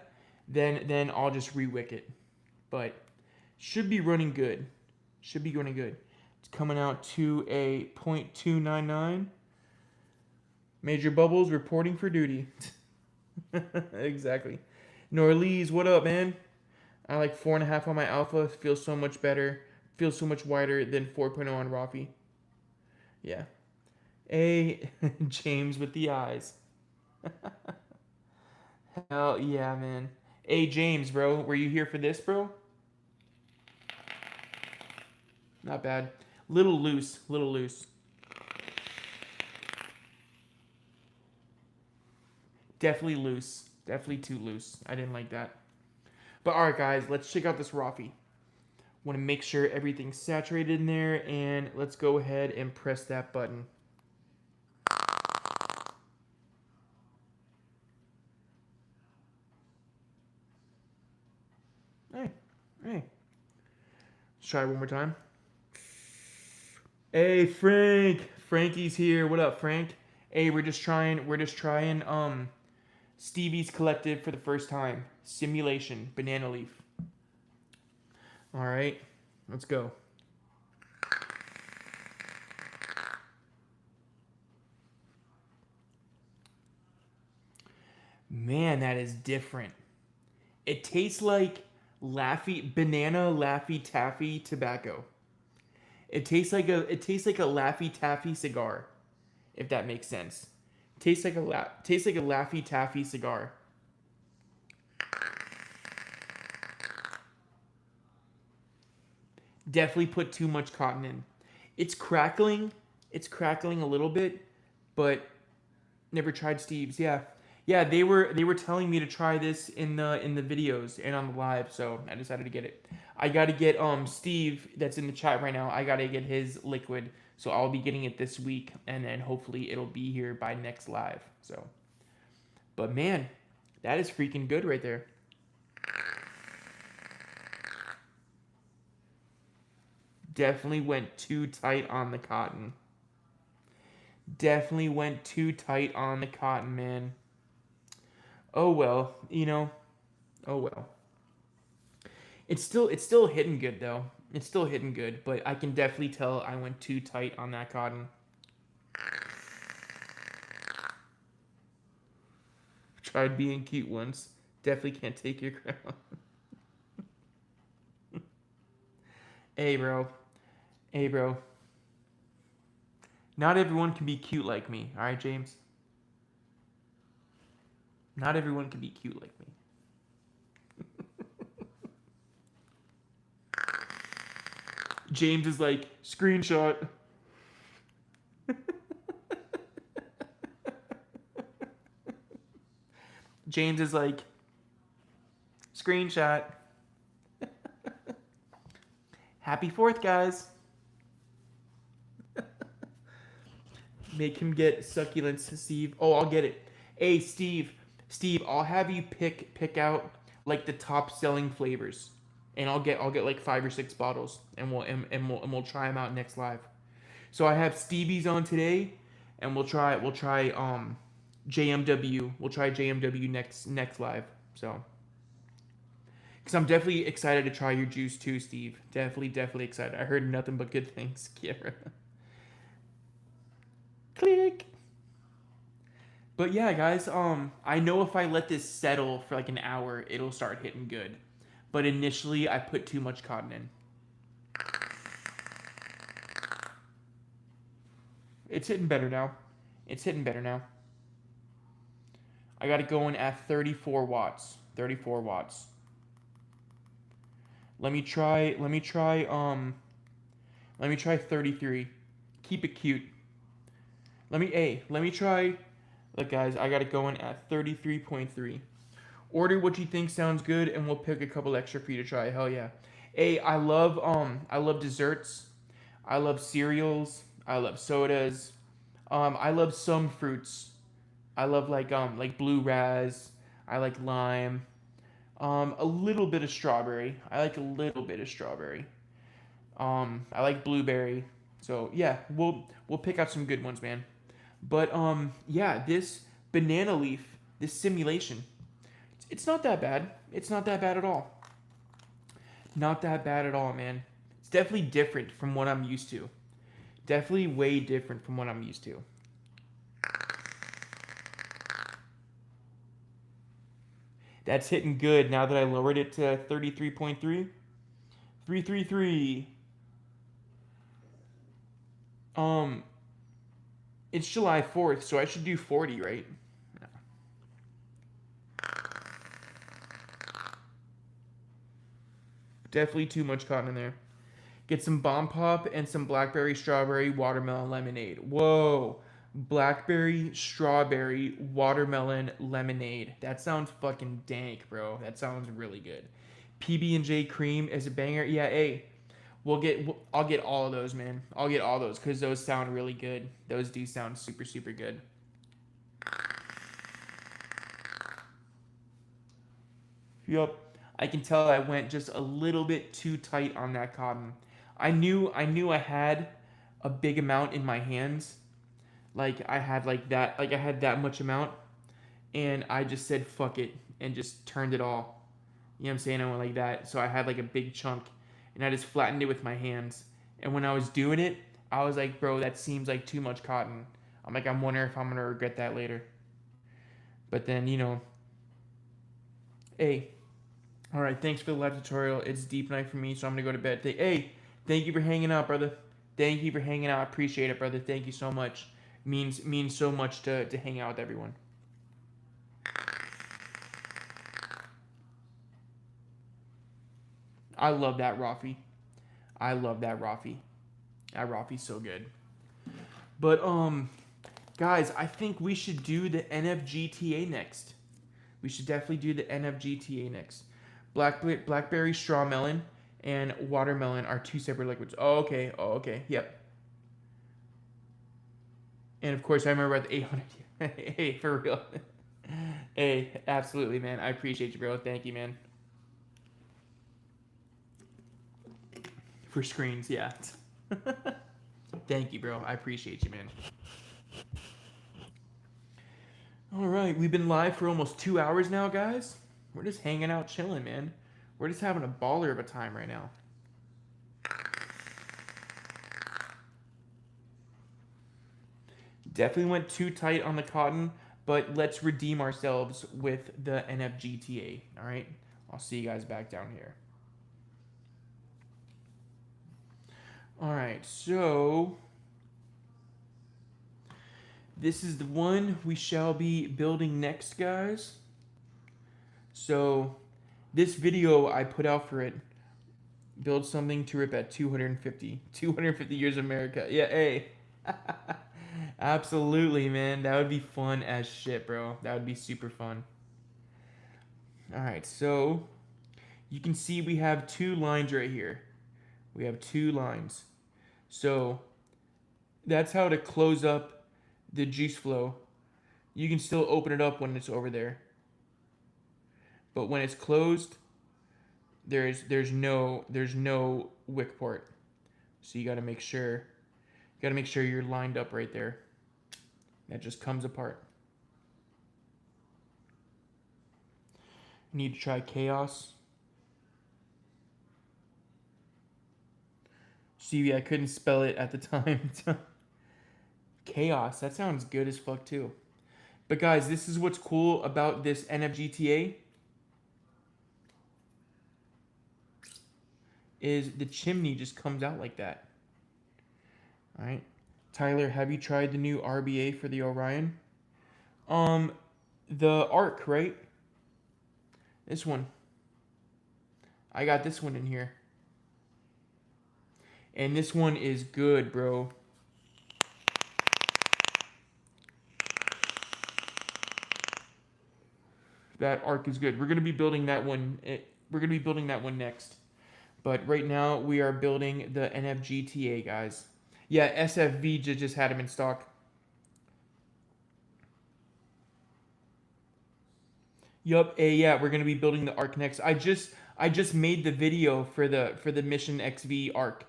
then I'll just re-wick it. But should be running good. Should be running good. It's coming out to a 0.299. Major bubbles reporting for duty. Exactly. Norlees, what up, man? I like 4.5 on my alpha. Feels so much better. Feels so much wider than 4.0 on Rafi. Yeah. James with the eyes. Hell yeah, man. Hey, James, bro. Were you here for this, bro? Not bad. Little loose. Little loose. Definitely loose. Definitely too loose. I didn't like that. But alright, guys. Let's check out this Rafi. Want to make sure everything's saturated in there. And let's go ahead and press that button. try it one more time. Hey, Frank. Frankie's here. What up, Frank? Hey, we're just trying Stevie's Collective for the first time. Simulation, banana leaf. All right, let's go. Man, that is different. It tastes like banana Laffy Taffy tobacco. It tastes like a Laffy Taffy cigar, if that makes sense. Tastes like a Laffy Taffy cigar. Definitely put too much cotton in. It's crackling. It's crackling a little bit, but never tried Steve's. Yeah. Yeah, they were telling me to try this in the videos and on the live, so I decided to get it. I gotta get Steve that's in the chat right now. I gotta get his liquid, so I'll be getting it this week, and then hopefully it'll be here by next live. So, but man, that is freaking good right there. Definitely went too tight on the cotton. Definitely went too tight on the cotton, man. Oh well, you know. Oh well. It's still hitting good though. It's still hitting good, but I can definitely tell I went too tight on that cotton. Tried being cute once. Definitely can't take your crown. Hey bro. Hey bro. Not everyone can be cute like me, alright James? Not everyone can be cute like me. James is like, screenshot. James is like, screenshot. Happy 4th, guys. Make him get succulents, Steve. Oh, I'll get it. Hey, Steve, I'll have you pick out like the top selling flavors, and I'll get like 5 or 6 bottles, and we'll try them out next live. So I have Stevie's on today, and we'll try JMW. We'll try JMW next live. So, because I'm definitely excited to try your juice too, Steve. Definitely excited. I heard nothing but good things, Kiara. Click. But yeah, guys, I know if I let this settle for like an hour, it'll start hitting good. But initially, I put too much cotton in. It's hitting better now. It's hitting better now. I got it going at 34 watts. 34 watts. Let me try 33. Keep it cute. Let me try. Look, guys, I got it going at 33.3. Order what you think sounds good, and we'll pick a couple extra for you to try. Hell yeah. Hey, I love desserts. I love cereals. I love sodas. I love some fruits. I love like blue raz. I like lime. A little bit of strawberry. I like a little bit of strawberry. I like blueberry. So yeah, we'll pick out some good ones, man. But yeah, this banana leaf, this simulation, it's not that bad. It's not that bad at all. Not that bad at all, man. It's definitely different from what I'm used to. Definitely way different from what I'm used to. That's hitting good now that I lowered it to 33.3. 333. It's July 4th, so I should do 40, right? No. Definitely too much cotton in there. Get some Bomb Pop and some blackberry, strawberry, watermelon, lemonade. Whoa. Blackberry, strawberry, watermelon, lemonade. That sounds fucking dank, bro. That sounds really good. PB&J cream is a banger. Yeah, hey. I'll get all of those, man. I'll get all those because those sound really good. Those do sound super, super good. Yup. I can tell I went just a little bit too tight on that cotton. I had a big amount in my hands. Like I had that much amount, and I just said fuck it and just turned it all. You know what I'm saying? I went like that. So I had like a big chunk, and I just flattened it with my hands. And when I was doing it, I was like, bro, that seems like too much cotton. I'm like, I'm wondering if I'm gonna regret that later. But then, hey, all right, thanks for the live tutorial. It's deep night for me, so I'm gonna go to bed. Hey, thank you for hanging out, brother. Thank you for hanging out. I appreciate it, brother. Thank you so much. Means so much to hang out with everyone. I love that Rafi. I love that Rafi. That Rafi's so good. But guys, I think we should do the NFGTA next. We should definitely do the NFGTA next. Blackberry, straw melon, and watermelon are two separate liquids. Oh, okay. Oh, okay. Yep. And of course, I remember at the 800. Hey, for real. Hey, absolutely, man. I appreciate you, bro. Thank you, man. For screens, yeah. Thank you, bro. I appreciate you, man. All right, we've been live for almost 2 hours now, guys. We're just hanging out, chilling, man. We're just having a baller of a time right now. Definitely went too tight on the cotton, but let's redeem ourselves with the NFGTA, all right? I'll see you guys back down here. All right, so this is the one we shall be building next, guys. So this video I put out for it, build something to rip at 250 years of America. Yeah, hey. Absolutely, man. That would be fun as shit, bro. That would be super fun. All right, so you can see we have 2 lines right here. We have 2 lines. So that's how to close up the juice flow. You can still open it up when it's over there. But when it's closed, there's no wick port. So you got to make sure you're lined up right there. That just comes apart. Need to try chaos. See, I couldn't spell it at the time. Chaos. That sounds good as fuck too. But guys, this is what's cool about this NFGTA. Is the chimney just comes out like that. All right. Tyler, have you tried the new RBA for the Orion? The Arc, right? This one. I got this one in here. And this one is good, bro. That Arc is good. We're going to be building that one. We're going to be building that one next. But right now, we are building the NFGTA, guys. Yeah, SFV just had them in stock. Yup, yeah, we're gonna be building the Arc next. I just made the video for the Mission XV Arc,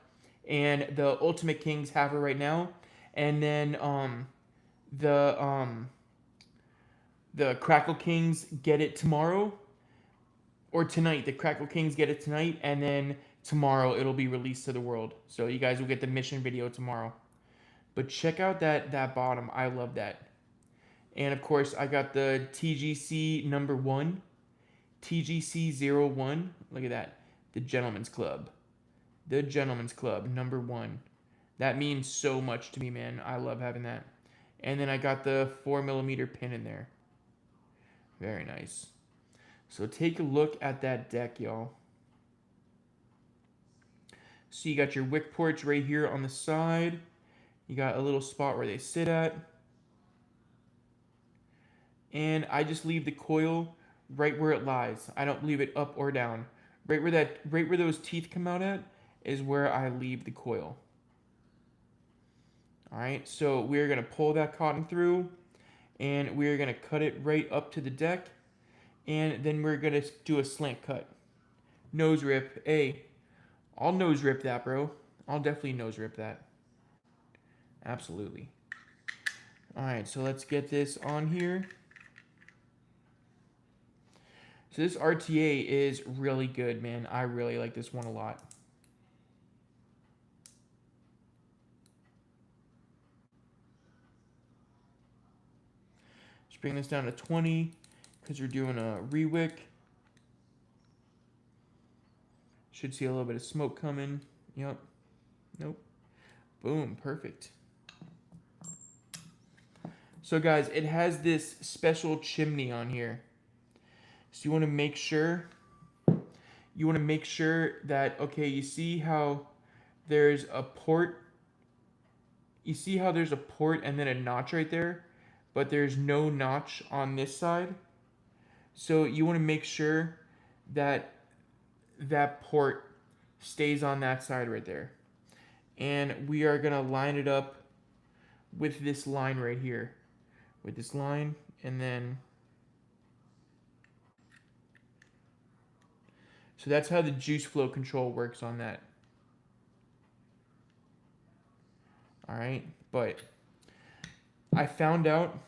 and the Ultimate Kings have it right now, and then the Crackle Kings get it tomorrow, or tonight. The Crackle Kings get it tonight, and then tomorrow it'll be released to the world. So you guys will get the mission video tomorrow. But check out that bottom. I love that. And of course, I got the TGC number 1. TGC 01. Look at that. The Gentleman's Club. The Gentleman's Club number 1. That means so much to me, man. I love having that. And then I got the 4mm pin in there. Very nice. So take a look at that deck, y'all. So you got your wick ports right here on the side. You got a little spot where they sit at. And I just leave the coil right where it lies. I don't leave it up or down. Right where those teeth come out at is where I leave the coil. All right, so we're gonna pull that cotton through, and we're gonna cut it right up to the deck, and then we're gonna do a slant cut. Nose rip. Hey, I'll nose rip that, bro. I'll definitely nose rip that. Absolutely. Alright, so let's get this on here. So this RTA is really good, man. I really like this one a lot. Just bring this down to 20 because we're doing a rewick. Should see a little bit of smoke coming. Yep. Nope. Boom. Perfect. So guys, it has this special chimney on here. So you want to make sure that, okay, you see how there's a port. You see how there's a port and then a notch right there, but there's no notch on this side. So you want to make sure that that port stays on that side right there. And we are going to line it up with this line right here. With this line, and then... So that's how the juice flow control works on that. Alright, but I found out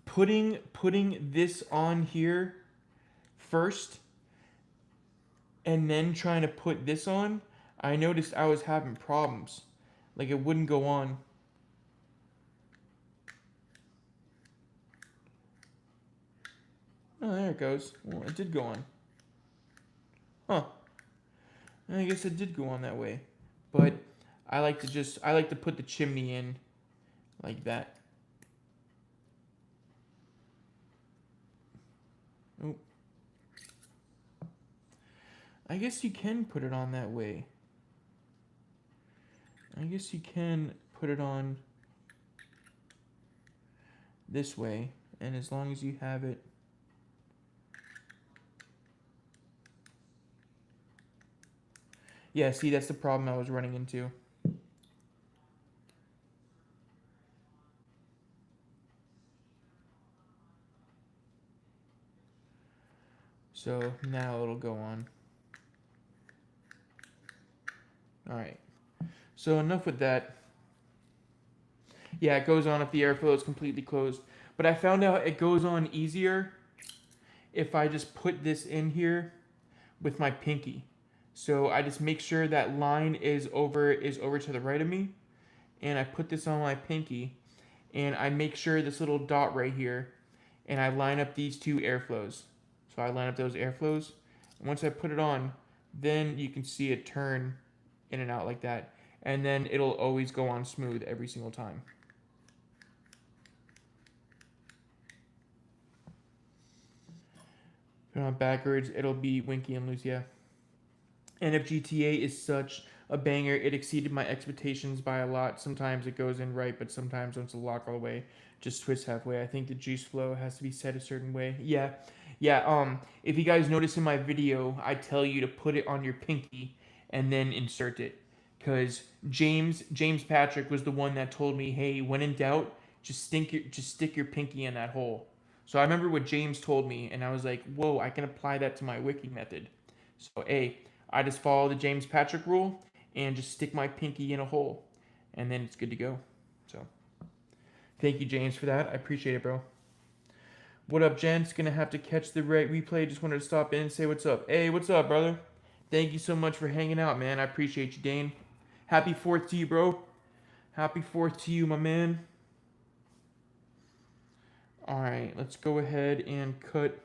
putting this on here first and then trying to put this on, I noticed I was having problems. Like it wouldn't go on. Oh, there it goes. Well, it did go on. Huh. I guess it did go on that way. But I like to put the chimney in like that. Oh. I guess you can put it on that way. I guess you can put it on this way, and as long as you have it. Yeah, see, that's the problem I was running into. So now it'll go on. Alright. So enough with that. Yeah, it goes on if the airflow is completely closed. But I found out it goes on easier if I just put this in here with my pinky. So I just make sure that line is over to the right of me, and I put this on my pinky, and I make sure this little dot right here, and I line up these two airflows. So I line up those airflows, and once I put it on, then you can see it turn in and out like that, and then it'll always go on smooth every single time. Put it on backwards, it'll be winky and loose, yeah. And if GTA is such a banger, it exceeded my expectations by a lot. Sometimes it goes in right, but sometimes once the lock all the way, just twist halfway. I think the juice flow has to be set a certain way. Yeah. If you guys notice in my video, I tell you to put it on your pinky and then insert it. Because James Patrick was the one that told me, hey, when in doubt, just stick your pinky in that hole. So I remember what James told me, and I was like, whoa, I can apply that to my wicking method. So, I just follow the James Patrick rule and just stick my pinky in a hole, and then it's good to go. So, thank you, James, for that. I appreciate it, bro. What up, gents? Gonna have to catch the replay. Just wanted to stop in and say what's up. Hey, what's up, brother? Thank you so much for hanging out, man. I appreciate you, Dane. Happy 4th to you, bro. Happy 4th to you, my man. Alright, let's go ahead and cut.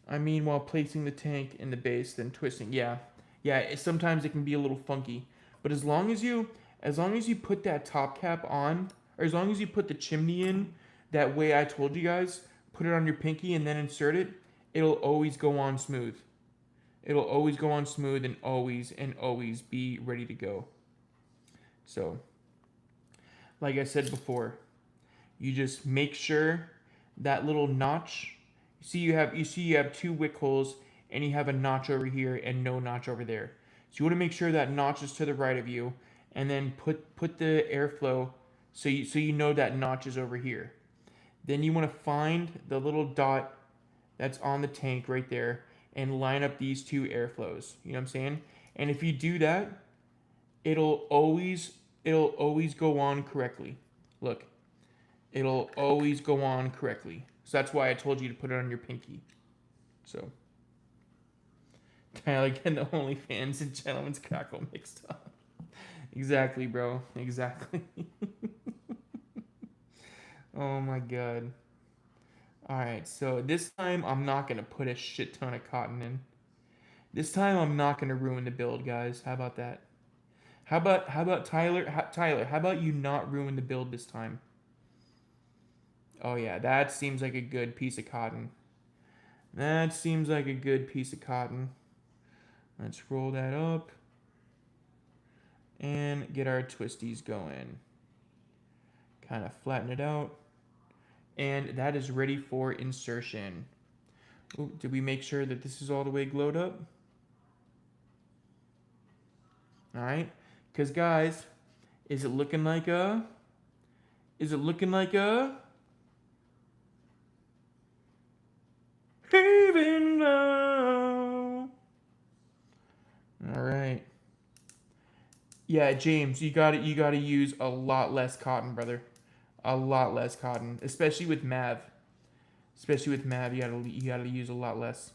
I mean, while placing the tank in the base, then twisting. Yeah, sometimes it can be a little funky. But as long as you put that top cap on, or as long as you put the chimney in that way I told you guys, put it on your pinky and then insert it, it'll always go on smooth. It'll always go on smooth and always be ready to go. So, like I said before, you just make sure that little notch. You see you have 2 wick holes, and you have a notch over here and no notch over there. So you want to make sure that notch is to the right of you, and then put the airflow so you know that notch is over here. Then you want to find the little dot that's on the tank right there and line up these two airflows. You know what I'm saying? And if you do that, it'll always go on correctly. Look, it'll always go on correctly. So that's why I told you to put it on your pinky. So, Tyler getting the OnlyFans and Gentleman's Crackle mixed up. Exactly, bro. Exactly. Oh my god. Alright, so this time I'm not going to put a shit ton of cotton in. This time I'm not going to ruin the build, guys. How about that? How about Tyler? Tyler, how about you not ruin the build this time? Oh yeah, that seems like a good piece of cotton. That seems like a good piece of cotton. Let's roll that up and get our twisties going. Kind of flatten it out. And that is ready for insertion. Ooh, did we make sure that this is all the way glowed up? Alright. Because guys, is it looking like a... Haven now. Alright. Yeah, James, you gotta use a lot less cotton, brother. A lot less cotton, especially with Mav. Especially with Mav, you gotta use a lot less.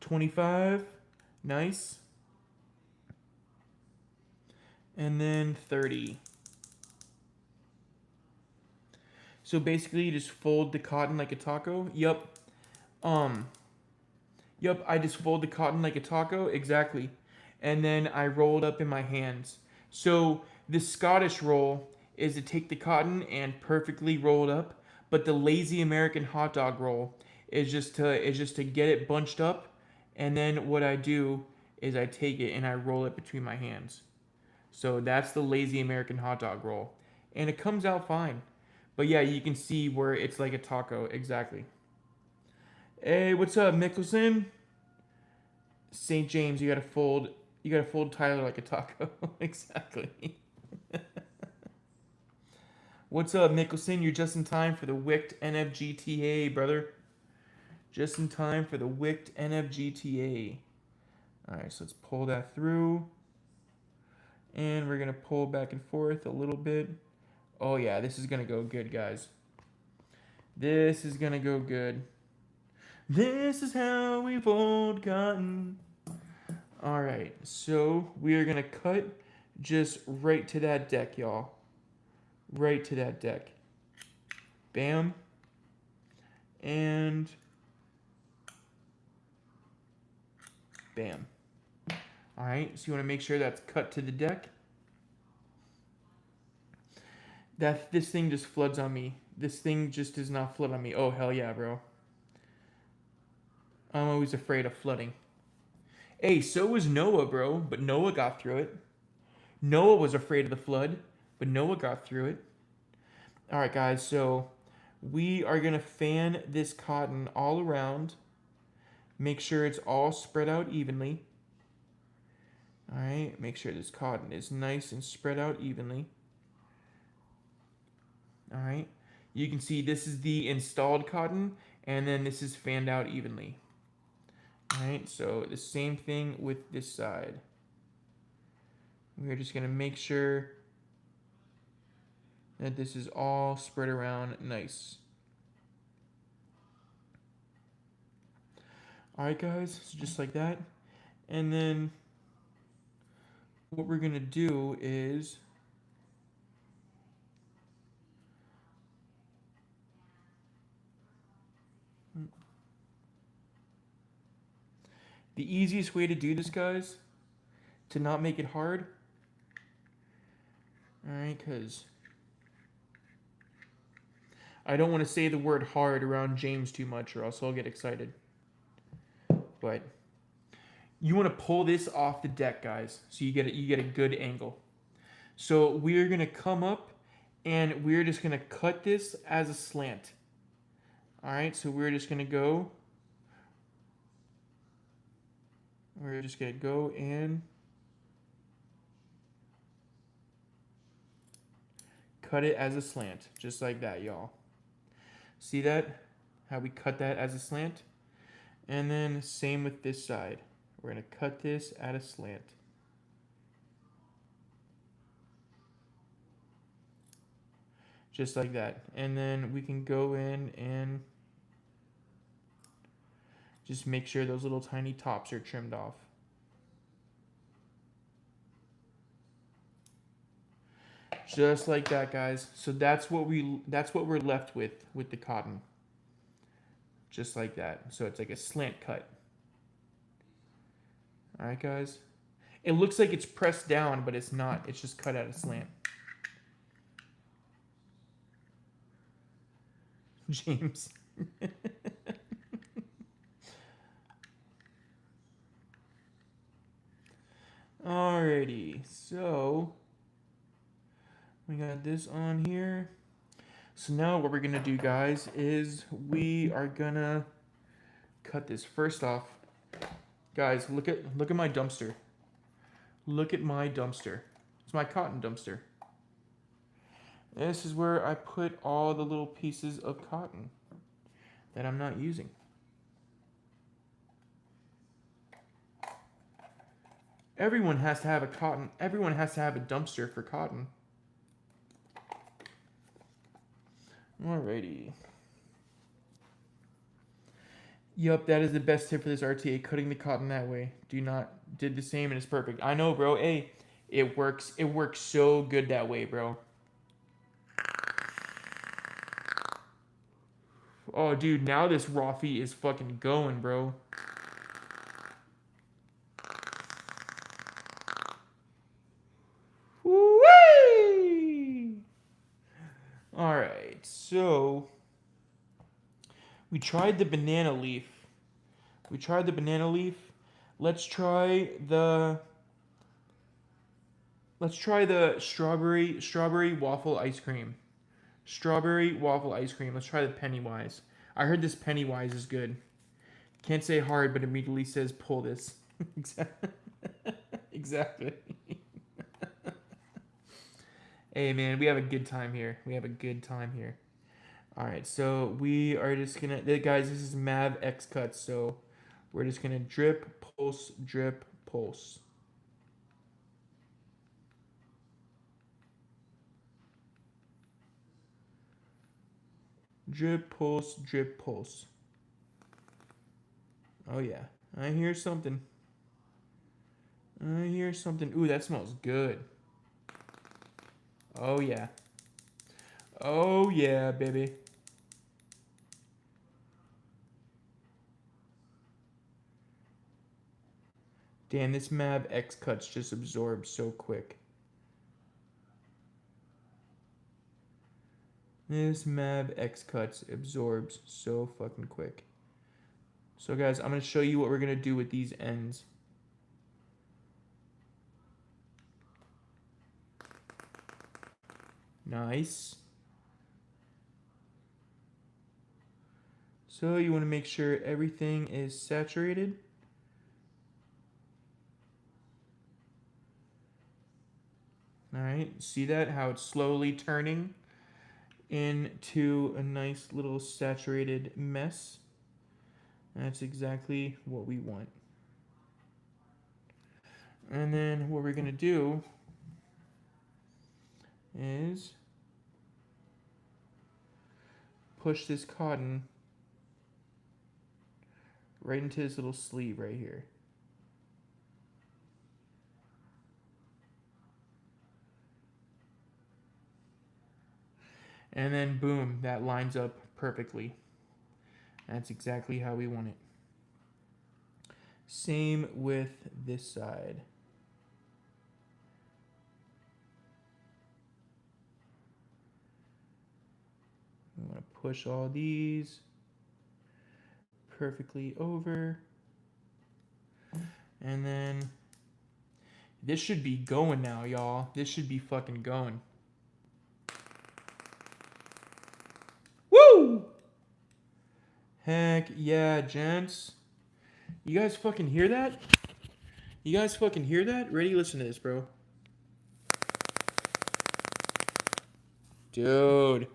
25, nice. And then 30. So basically, you just fold the cotton like a taco. Yup. Yup, I just fold the cotton like a taco, exactly. And then I roll it up in my hands. So the Scottish roll is to take the cotton and perfectly roll it up, but the lazy American hot dog roll is just to get it bunched up, and then what I do is I take it and I roll it between my hands. So that's the lazy American hot dog roll, and it comes out fine. But yeah, you can see where it's like a taco, exactly. Hey, what's up, Mickelson? St. James, you gotta fold Tyler like a taco. Exactly. What's up, Mickelson? You're just in time for the Wicked NFGTA, brother. Just in time for the Wicked NFGTA. Alright, so let's pull that through. And we're gonna pull back and forth a little bit. Oh yeah, this is gonna go good, guys. This is gonna go good. This is how we fold cotton. Alright, so we are gonna cut just right to that deck, y'all. Right to that deck. Bam. And bam. Alright, so you want to make sure that's cut to the deck. This thing just floods on me. This thing just does not flood on me. Oh, hell yeah, bro. I'm always afraid of flooding. Hey, so was Noah, bro. But Noah got through it. Noah was afraid of the flood, but Noah got through it. Alright, guys, so we are going to fan this cotton all around. Make sure it's all spread out evenly. Alright, make sure this cotton is nice and spread out evenly. Alright, you can see this is the installed cotton, and then this is fanned out evenly. Alright, so the same thing with this side. We're just going to make sure that this is all spread around nice. Alright guys, so just like that. And then what we're going to do is the easiest way to do this, guys, to not make it hard. Alright, because I don't want to say the word hard around James too much or else he'll get excited. But you want to pull this off the deck, guys, so you get a good angle. So we're going to come up and we're just going to cut this as a slant. Alright, so we're just going to go. We're just going to go in. cut it as a slant, just like that, y'all. See that? How we cut that as a slant? And then same with this side. We're going to cut this at a slant. Just like that. And then we can go in and just make sure those little tiny tops are trimmed off. Just like that, guys. So that's what we're left with the cotton. Just like that. So it's like a slant cut. All right, guys. It looks like it's pressed down, but it's not. It's just cut at a slant. James. Alrighty, so we got this on here. So now what we're gonna do, guys, is we are gonna cut this. First off, guys, look at my dumpster. Look at my dumpster. It's my cotton dumpster. This is where I put all the little pieces of cotton that I'm not using. Everyone has to have a dumpster for cotton. Alrighty. Yup, that is the best tip for this RTA, cutting the cotton that way. Did the same and it's perfect. I know, bro. Hey, it works so good that way, bro. Oh, dude, now this Rafi is fucking going, bro. Woo-wee! Alright, so we tried the banana leaf. Let's try the strawberry waffle ice cream. Strawberry waffle ice cream. Let's try the Pennywise. I heard this Pennywise is good. Can't say hard, but immediately says pull this. Exactly. Hey, man, we have a good time here. All right, so we are just going to... Guys, this is Mav X cuts, so we're just going to drip, pulse, drip, pulse. Drip, pulse, drip, pulse. Oh, yeah. I hear something. Ooh, that smells good. Oh, yeah. Oh, yeah, baby. Damn, this Mav X cuts just absorbs so quick. This Mav X cuts absorbs so fucking quick. So guys, I'm going to show you what we're going to do with these ends. Nice. So you want to make sure everything is saturated. All right, see that? How it's slowly turning into a nice little saturated mess. That's exactly what we want. And then what we're gonna do is push this cotton right into this little sleeve right here. And then boom, that lines up perfectly. That's exactly how we want it. Same with this side. We want to push all these perfectly over. And then this should be going now, y'all. This should be fucking going. Woo! Heck yeah, gents. You guys fucking hear that? You guys fucking hear that? Ready? Listen to this, bro. Dude,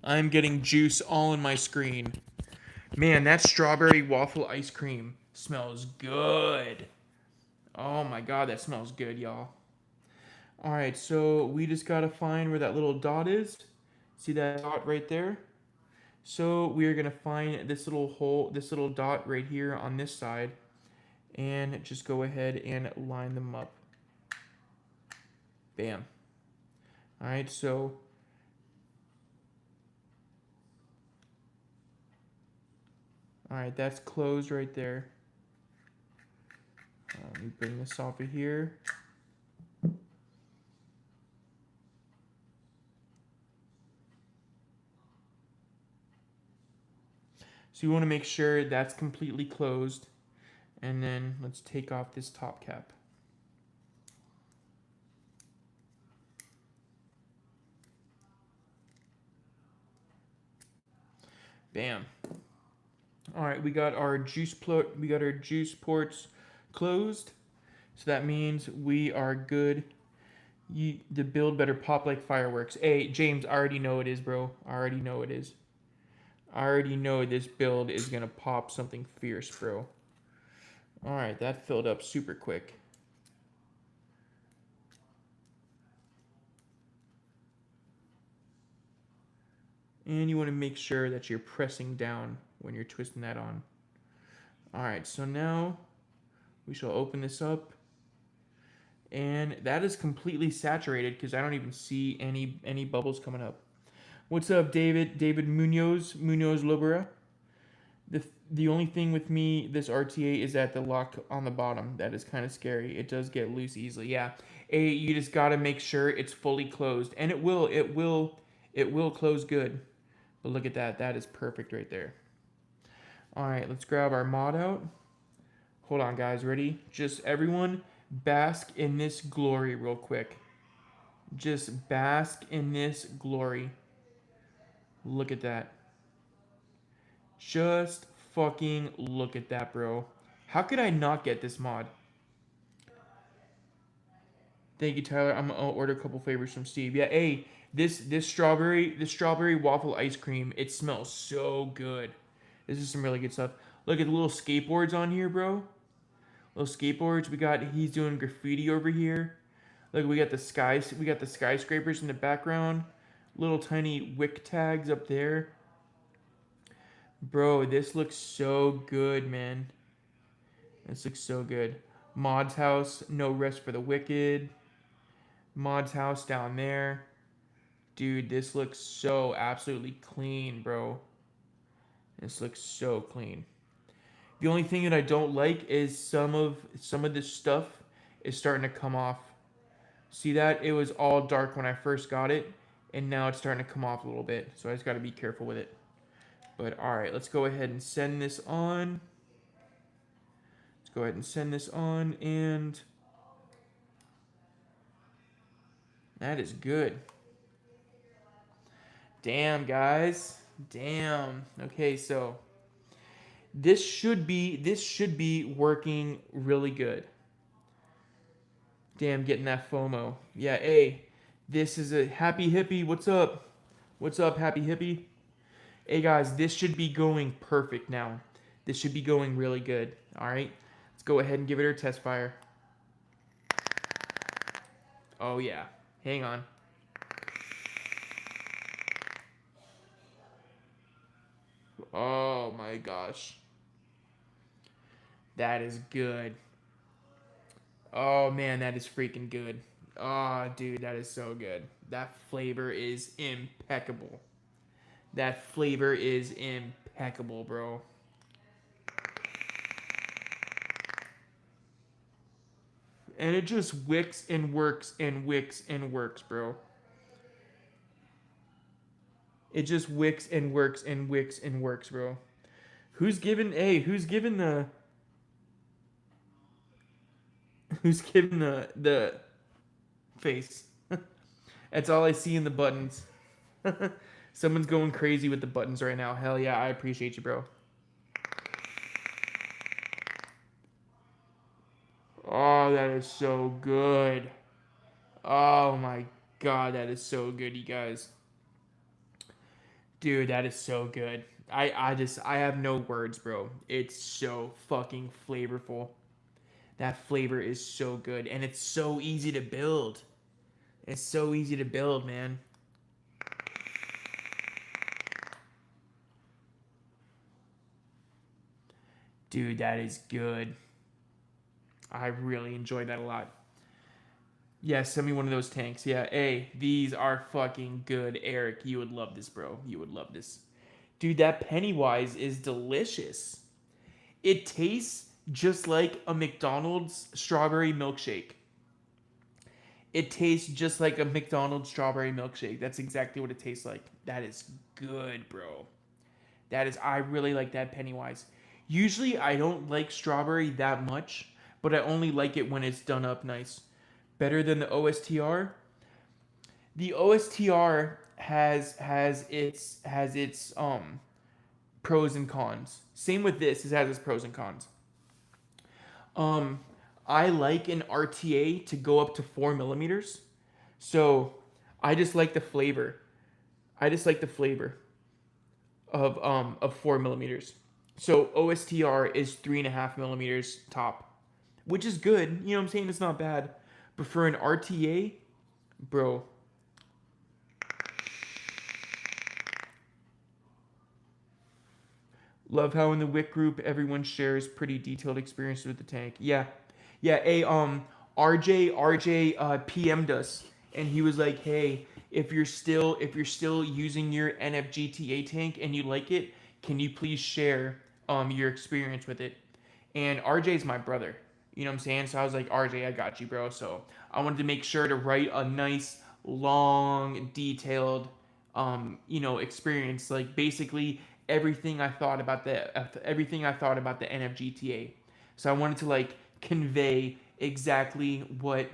I'm getting juice all in my screen. Man, that strawberry waffle ice cream smells good. Oh my god, that smells good, y'all. Alright, so we just gotta find where that little dot is. See that dot right there? So we are gonna find this little hole, this little dot right here on this side, and just go ahead and line them up. Bam. Alright, so alright, that's closed right there. Let me bring this off of here. So you want to make sure that's completely closed. And then let's take off this top cap. Bam. All right, we got our juice ports closed. So that means we are good. The build better pop like fireworks. Hey, James, I already know it is, bro. I already know it is. I already know this build is going to pop something fierce, bro. All right, that filled up super quick. And you want to make sure that you're pressing down when you're twisting that on. All right, so now we shall open this up. And that is completely saturated because I don't even see any bubbles coming up. What's up, David? David Munoz Lobera. The only thing with me, this RTA, is that the lock on the bottom. That is kind of scary. It does get loose easily. Yeah. You just got to make sure it's fully closed. And it will close good. But look at that. That is perfect right there. All right, let's grab our mod out. Hold on, guys. Ready? Just everyone bask in this glory real quick. Just bask in this glory. Look at that. Just fucking look at that, bro. How could I not get this mod? Thank you, Tyler. I'm gonna order a couple flavors from Steve. Yeah, hey, this strawberry waffle ice cream, it smells so good. This is some really good stuff. Look at the little skateboards on here, bro. Little skateboards. He's doing graffiti over here. Look, we got the skyscrapers in the background. Little tiny wick tags up there. Bro, this looks so good, man. This looks so good. Mod's house, no rest for the wicked. Mod's house down there. Dude, this looks so absolutely clean, bro. This looks so clean. The only thing that I don't like is some of this stuff is starting to come off. See that? It was all dark when I first got it, and now it's starting to come off a little bit. So I just got to be careful with it. But all right, let's go ahead and send this on. Let's go ahead and send this on, and that is good. Damn, guys. Damn. Okay, so this should be working really good. Damn, getting that FOMO. Yeah, hey, this is a Happy Hippie. What's up? What's up, Happy Hippie? Hey, guys, this should be going perfect now. This should be going really good. All right, let's go ahead and give it a test fire. Oh, yeah. Hang on. Oh, my gosh. That is good. Oh, man, that is freaking good. Oh, dude, that is so good. That flavor is impeccable. That flavor is impeccable, bro. And it just wicks and works and wicks and works, bro. It just wicks and works and wicks and works, bro. Who's giving the face? That's all I see in the buttons. Someone's going crazy with the buttons right now. Hell yeah, I appreciate you, bro. Oh, that is so good. Oh my god, that is so good, you guys. Dude, that is so good. I have no words, bro. It's so fucking flavorful. That flavor is so good, and it's so easy to build. It's so easy to build, man. Dude, that is good. I really enjoyed that a lot. Yeah, send me one of those tanks. Yeah, hey, these are fucking good, Eric. You would love this, bro. You would love this. Dude, that Pennywise is delicious. It tastes just like a McDonald's strawberry milkshake. It tastes just like a McDonald's strawberry milkshake. That's exactly what it tastes like. That is good, bro. That is, I really like that Pennywise. Usually, I don't like strawberry that much, but I only like it when it's done up nice. Better than the OSTR. The OSTR has its pros and cons. Same with this, it has its pros and cons. Um, I like an RTA to go up to 4 millimeters, so I just like the flavor. I just like the flavor of 4 millimeters. So OSTR is 3.5 millimeters top, which is good. You know what I'm saying? It's not bad, but for an RTA, bro. Love how in the WIC group everyone shares pretty detailed experiences with the tank. Yeah, yeah. RJ PM'd us, and he was like, "Hey, if you're still using your NFGTA tank and you like it, can you please share your experience with it?" And RJ's my brother. You know what I'm saying? So I was like, "RJ, I got you, bro." So I wanted to make sure to write a nice, long, detailed experience, like basically everything I thought about the NFGTA. So I wanted to like convey exactly my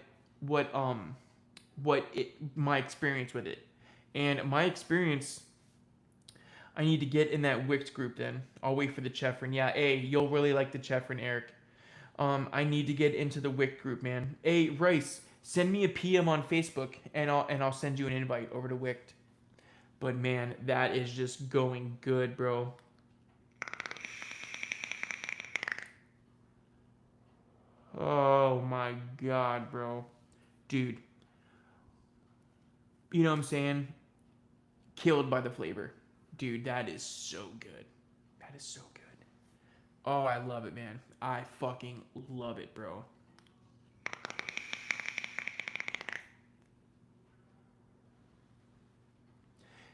experience with it, and my experience. I need to get in that Wix group then. I'll wait for the Chefrin. Yeah, hey, you'll really like the Chefrin, Eric. I need to get into the Wix group, man. Hey, Rice, send me a PM on Facebook, and I'll send you an invite over to Wix. But man, that is just going good, bro. Oh my god, bro. Dude, you know what I'm saying? Killed by the flavor. Dude, that is so good. That is so good. Oh, I love it, man. I fucking love it, bro.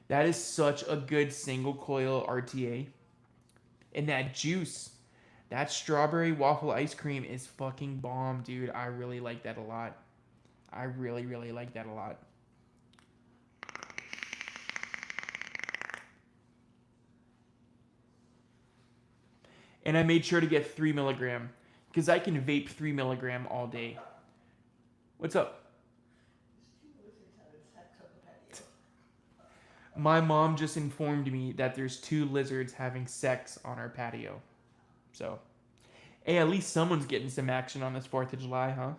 That is such a good single coil RTA. And that juice, that strawberry waffle ice cream is fucking bomb, dude. I really like that a lot. I really, really like that a lot. And I made sure to get 3 milligram because I can vape 3 milligram all day. What's up? My mom just informed me that there's 2 lizards having sex on our patio. So, hey, at least someone's getting some action on this 4th of July, huh?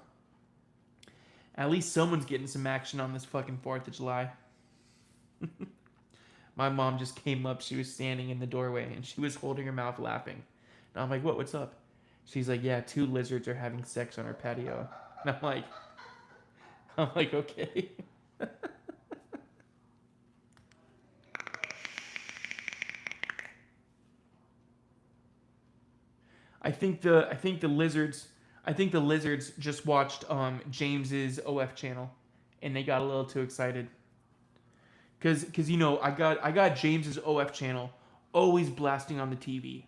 At least someone's getting some action on this fucking 4th of July. My mom just came up. She was standing in the doorway and she was holding her mouth laughing. And I'm like, what? What's up? She's like, yeah, 2 lizards are having sex on our patio. And I'm like, okay. I think the lizards just watched James's OF channel, and they got a little too excited. Cause I got James's OF channel always blasting on the TV.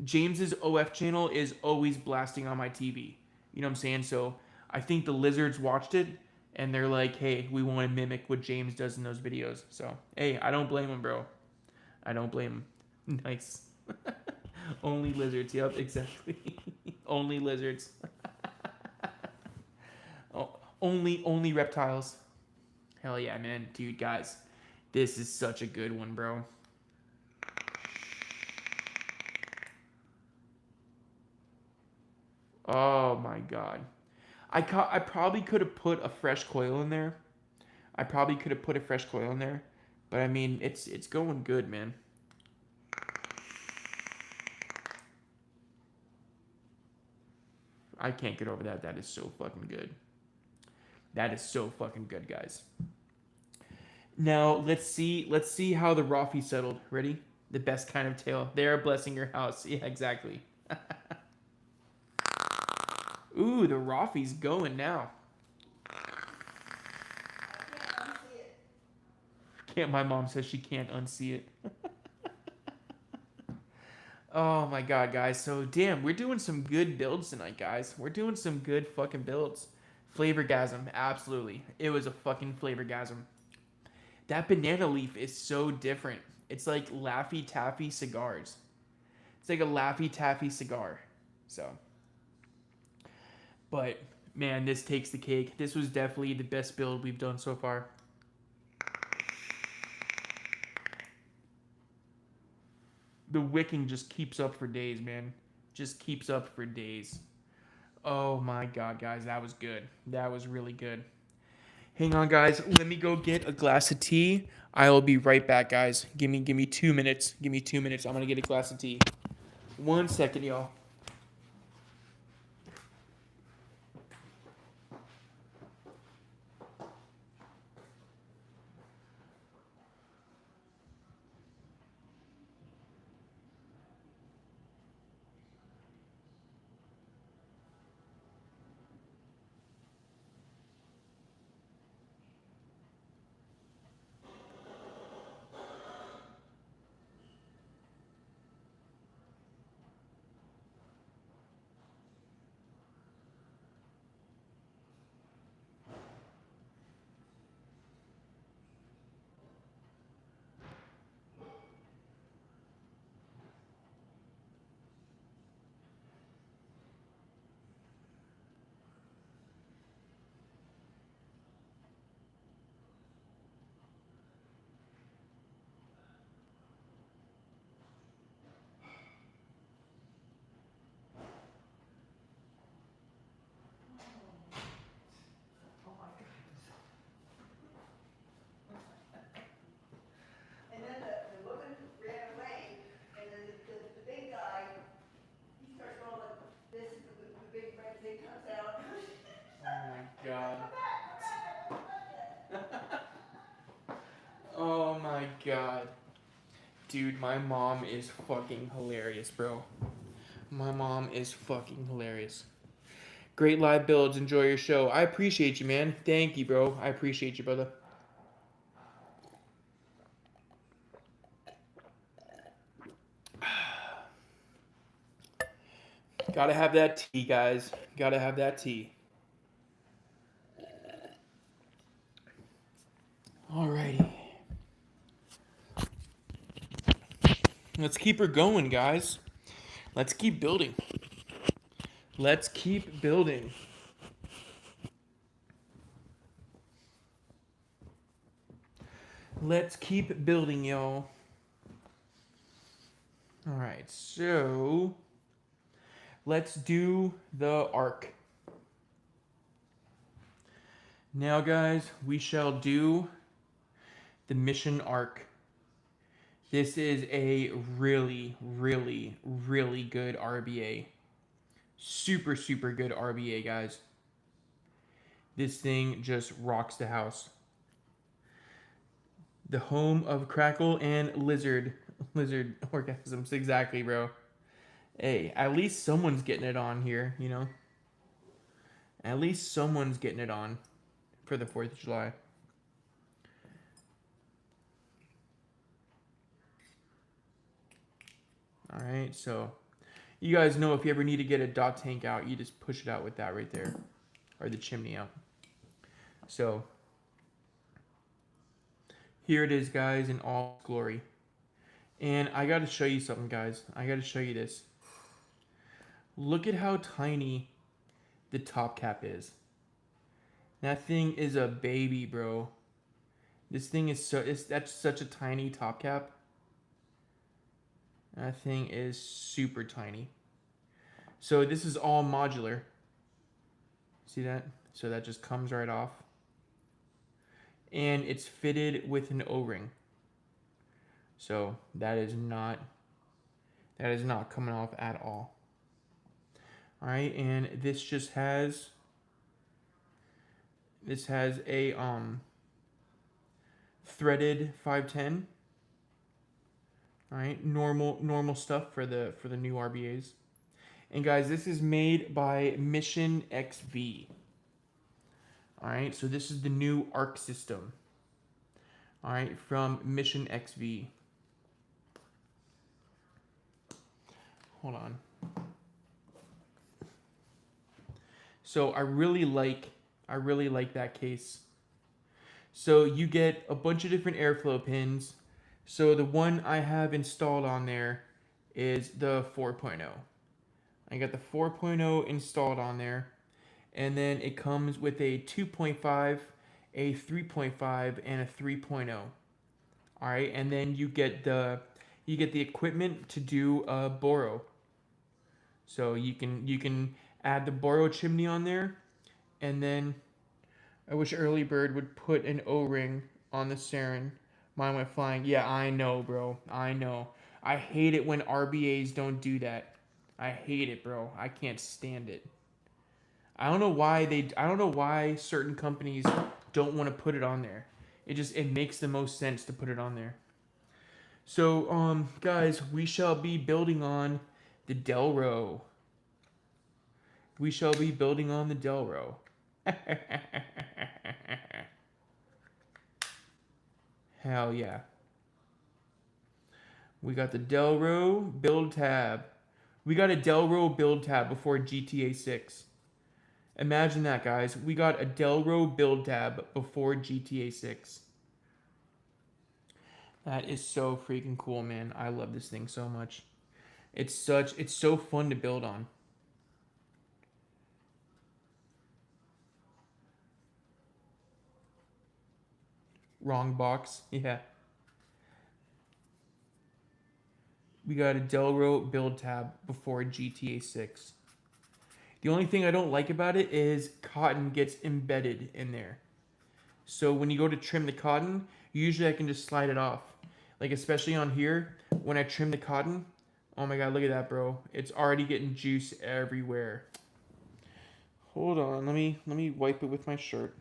James's OF channel is always blasting on my TV. You know what I'm saying? So I think the lizards watched it, and they're like, hey, we want to mimic what James does in those videos. So hey, I don't blame him, bro. I don't blame him. Nice. Only lizards. Yep, exactly. Only lizards. Oh, only reptiles. Hell yeah, man, dude, guys, this is such a good one, bro. Oh my god, I probably could have put a fresh coil in there. I probably could have put a fresh coil in there, But I mean, it's going good, man. I can't get over that. That is so fucking good. That is so fucking good, guys. Now let's see how the Rafi settled. Ready? The best kind of tail. They are blessing your house. Yeah, exactly. Ooh, the Rafi's going now. Can't. My mom says she can't unsee it. Oh my god, guys. So damn, we're doing some good builds tonight, guys. We're doing some good fucking builds. Flavorgasm, absolutely. It was a fucking flavorgasm. That banana leaf is so different. It's like Laffy Taffy cigars. It's like a Laffy Taffy cigar. So, but man, this takes the cake. This was definitely the best build we've done so far. The wicking just keeps up for days, man. Just keeps up for days. Oh my god, guys, that was good. That was really good. Hang on, guys. Let me go get a glass of tea. I will be right back, guys. Give me 2 minutes. Give me 2 minutes. I'm gonna get a glass of tea. 1 second, y'all. God. Oh my god. Dude, my mom is fucking hilarious, bro. My mom is fucking hilarious. Great live builds. Enjoy your show. I appreciate you, man. Thank you, bro. I appreciate you, brother. Gotta have that tea, guys. Gotta have that tea. Alrighty. Let's keep her going, guys. Let's keep building. Let's keep building. Let's keep building, y'all. Alright, so let's do the arc. Now, guys, we shall do the mission arc. This is a really, really, really good RBA. Super, super good RBA, guys. This thing just rocks the house. The home of Crackle and Lizard orgasms. Exactly, bro. Hey, at least someone's getting it on here, you know? At least someone's getting it on for the 4th of July. Alright, so you guys know if you ever need to get a dot tank out, you just push it out with that right there. Or the chimney out. So, here it is, guys, in all glory. And I gotta show you something, guys. I gotta show you this. Look at how tiny the top cap is. That thing is a baby, bro. This thing is that's such a tiny top cap. That thing is super tiny. So this is all modular. See that? So that just comes right off. And it's fitted with an O-ring. So that is not coming off at all. All right, and this just has a threaded 510. All right, normal stuff for the new RBAs. And guys, this is made by Mission XV. All right, so this is the new arc system. All right, from Mission XV. Hold on. So I really like that case. So you get a bunch of different airflow pins. So the one I have installed on there is the 4.0. I got the 4.0 installed on there. And then it comes with a 2.5, a 3.5, and a 3.0. All right, and then you get the equipment to do a boro. So you can add the boro chimney on there, and then I wish Early Bird would put an O-ring on the Sarin. Mine went flying. Yeah, I know, bro. I know. I hate it when RBAs don't do that. I hate it, bro. I can't stand it. I don't know why certain companies don't want to put it on there. It makes the most sense to put it on there. So, guys, we shall be building on the Delro. We shall be building on the Delro. Hell yeah. We got the Delro build tab. We got a Delro build tab before GTA 6. Imagine that, guys. We got a Delro build tab before GTA 6. That is so freaking cool, man. I love this thing so much. It's so fun to build on. Wrong box. Yeah. We got a Delro build tab before GTA 6. The only thing I don't like about it is cotton gets embedded in there. So when you go to trim the cotton, usually I can just slide it off. Like especially on here, when I trim the cotton, oh my god, look at that, bro. It's already getting juice everywhere. Hold on, let me wipe it with my shirt.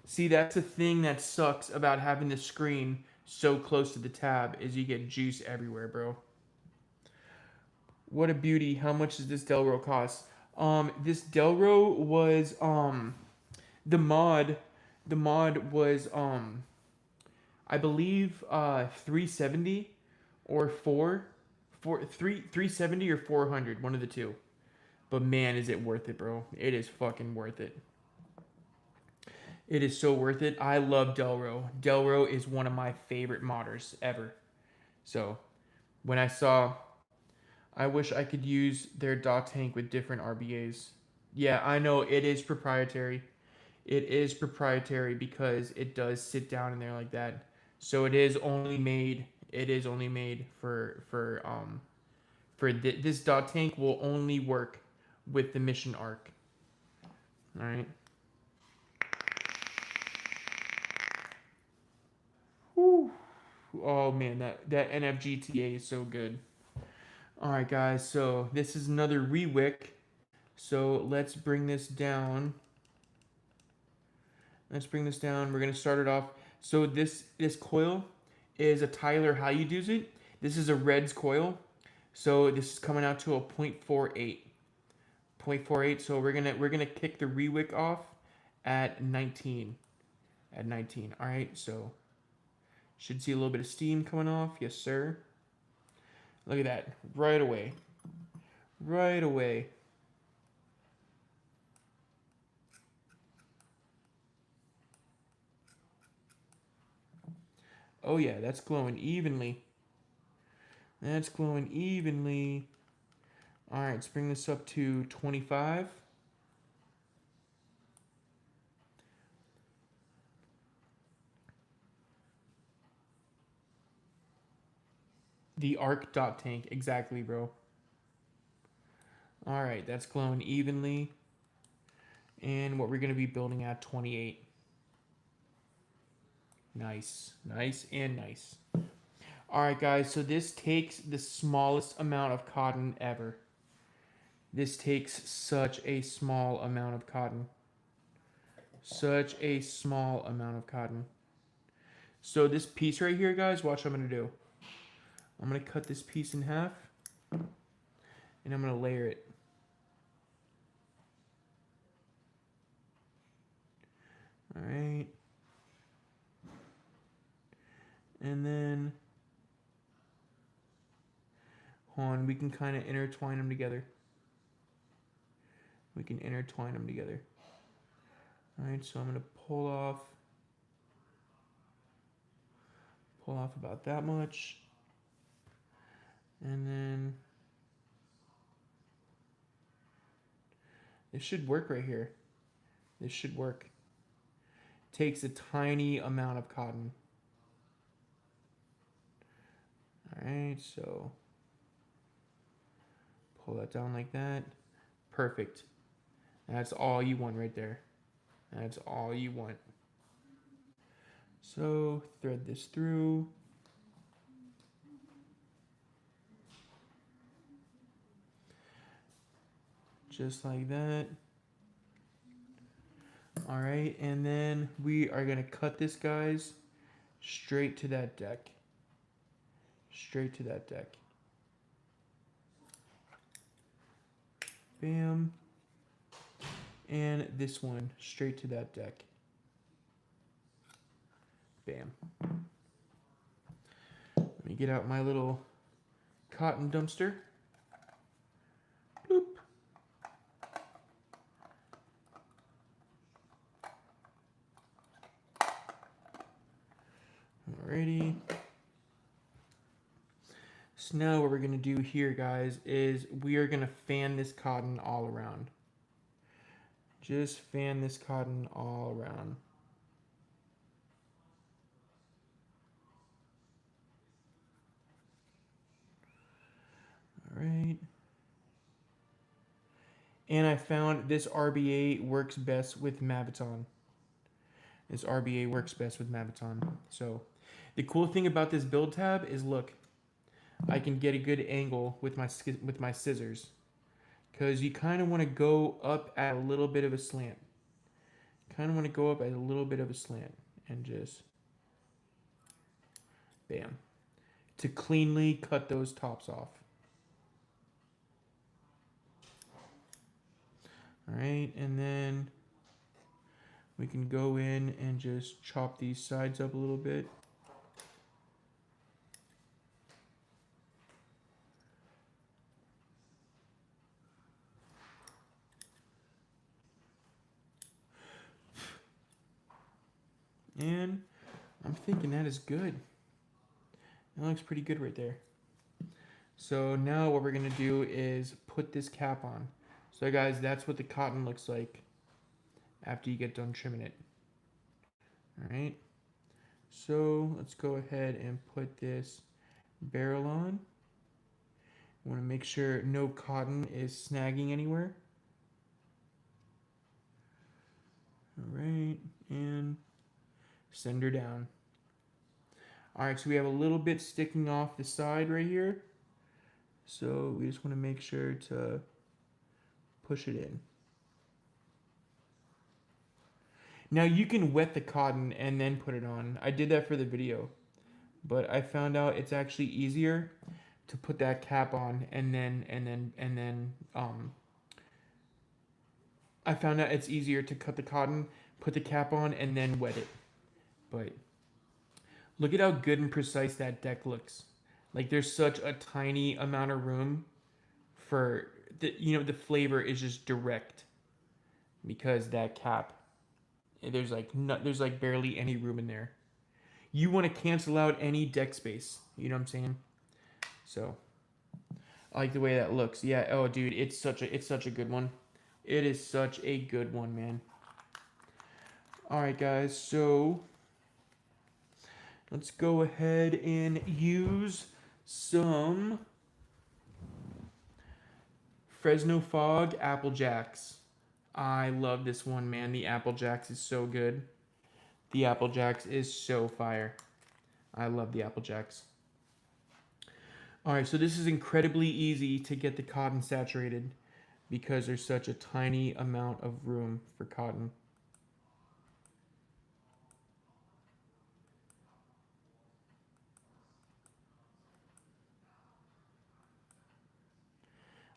See, that's the thing that sucks about having the screen so close to the tab is you get juice everywhere, bro. What a beauty. How much does this Delro cost? This Delro was the mod was I believe 370 or 370 or 400, one of the two. But man, is it worth it, bro. It is fucking worth it. It is so worth it. I love Delro. Delro is one of my favorite modders ever. So, when I wish I could use their dot tank with different RBAs. Yeah, I know it is proprietary. It is proprietary because it does sit down in there like that. So it is only made. It is only made for this dot tank will only work with the mission arc. All right. Whew. Oh man, that NFGTA is so good. All right, guys. So this is another rewick. So let's bring this down. Let's bring this down. We're gonna start it off. So this coil is a Tyler How You Do's It. This is a Reds coil. So this is coming out to a 0.48. 0.48. So we're gonna kick the rewick off at 19. At 19. All right. So should see a little bit of steam coming off. Yes, sir. Look at that. Right away. Right away. Oh yeah, that's glowing evenly. That's glowing evenly. All right, let's bring this up to 25. The arc dot tank, exactly, bro. All right, that's glowing evenly. And what we're going to be building at 28. Nice, nice, and nice. All right, guys, so this takes the smallest amount of cotton ever. This takes such a small amount of cotton. Such a small amount of cotton. So this piece right here, guys, watch what I'm going to do. I'm going to cut this piece in half, and I'm going to layer it. All right. And then, hold on, we can kind of intertwine them together. We can intertwine them together. All right, so I'm going to pull off about that much. And then this should work right here. This should work. Takes a tiny amount of cotton. All right, so pull that down like that. Perfect. That's all you want right there. That's all you want. So thread this through. Just like that. All right, and then we are gonna cut this, guys, straight to that deck. Straight to that deck. Bam. And this one, straight to that deck. Bam. Let me get out my little cotton dumpster. Boop. Alrighty. So now what we're going to do here, guys, is we are going to fan this cotton all around. Just fan this cotton all around. All right. And I found this RBA works best with Maviton. This RBA works best with Maviton. So the cool thing about this build tab is, look, I can get a good angle with my scissors, because you kind of want to go up at a little bit of a slant. Kind of want to go up at a little bit of a slant and just bam, to cleanly cut those tops off. All right, and then we can go in and just chop these sides up a little bit. And I'm thinking that is good. That looks pretty good right there. So now what we're gonna do is put this cap on. So guys, that's what the cotton looks like after you get done trimming it. All right. So let's go ahead and put this barrel on. I want to make sure no cotton is snagging anywhere. All right, and send her down. All right, so we have a little bit sticking off the side right here. So we just want to make sure to push it in. Now you can wet the cotton and then put it on. I did that for the video, but I found out it's actually easier to put that cap on and then I found out it's easier to cut the cotton, put the cap on, and then wet it. But look at how good and precise that deck looks. Like, there's such a tiny amount of room for the, the flavor is just direct because that cap, there's like barely any room in there. You want to cancel out any deck space. You know what I'm saying? So I like the way that looks. Yeah. Oh, dude, it's such a good one. It is such a good one, man. All right, guys. So let's go ahead and use some Fresno Fog Apple Jacks. I love this one, man. The Apple Jacks is so good. The Apple Jacks is so fire. I love the Apple Jacks. All right, so this is incredibly easy to get the cotton saturated because there's such a tiny amount of room for cotton.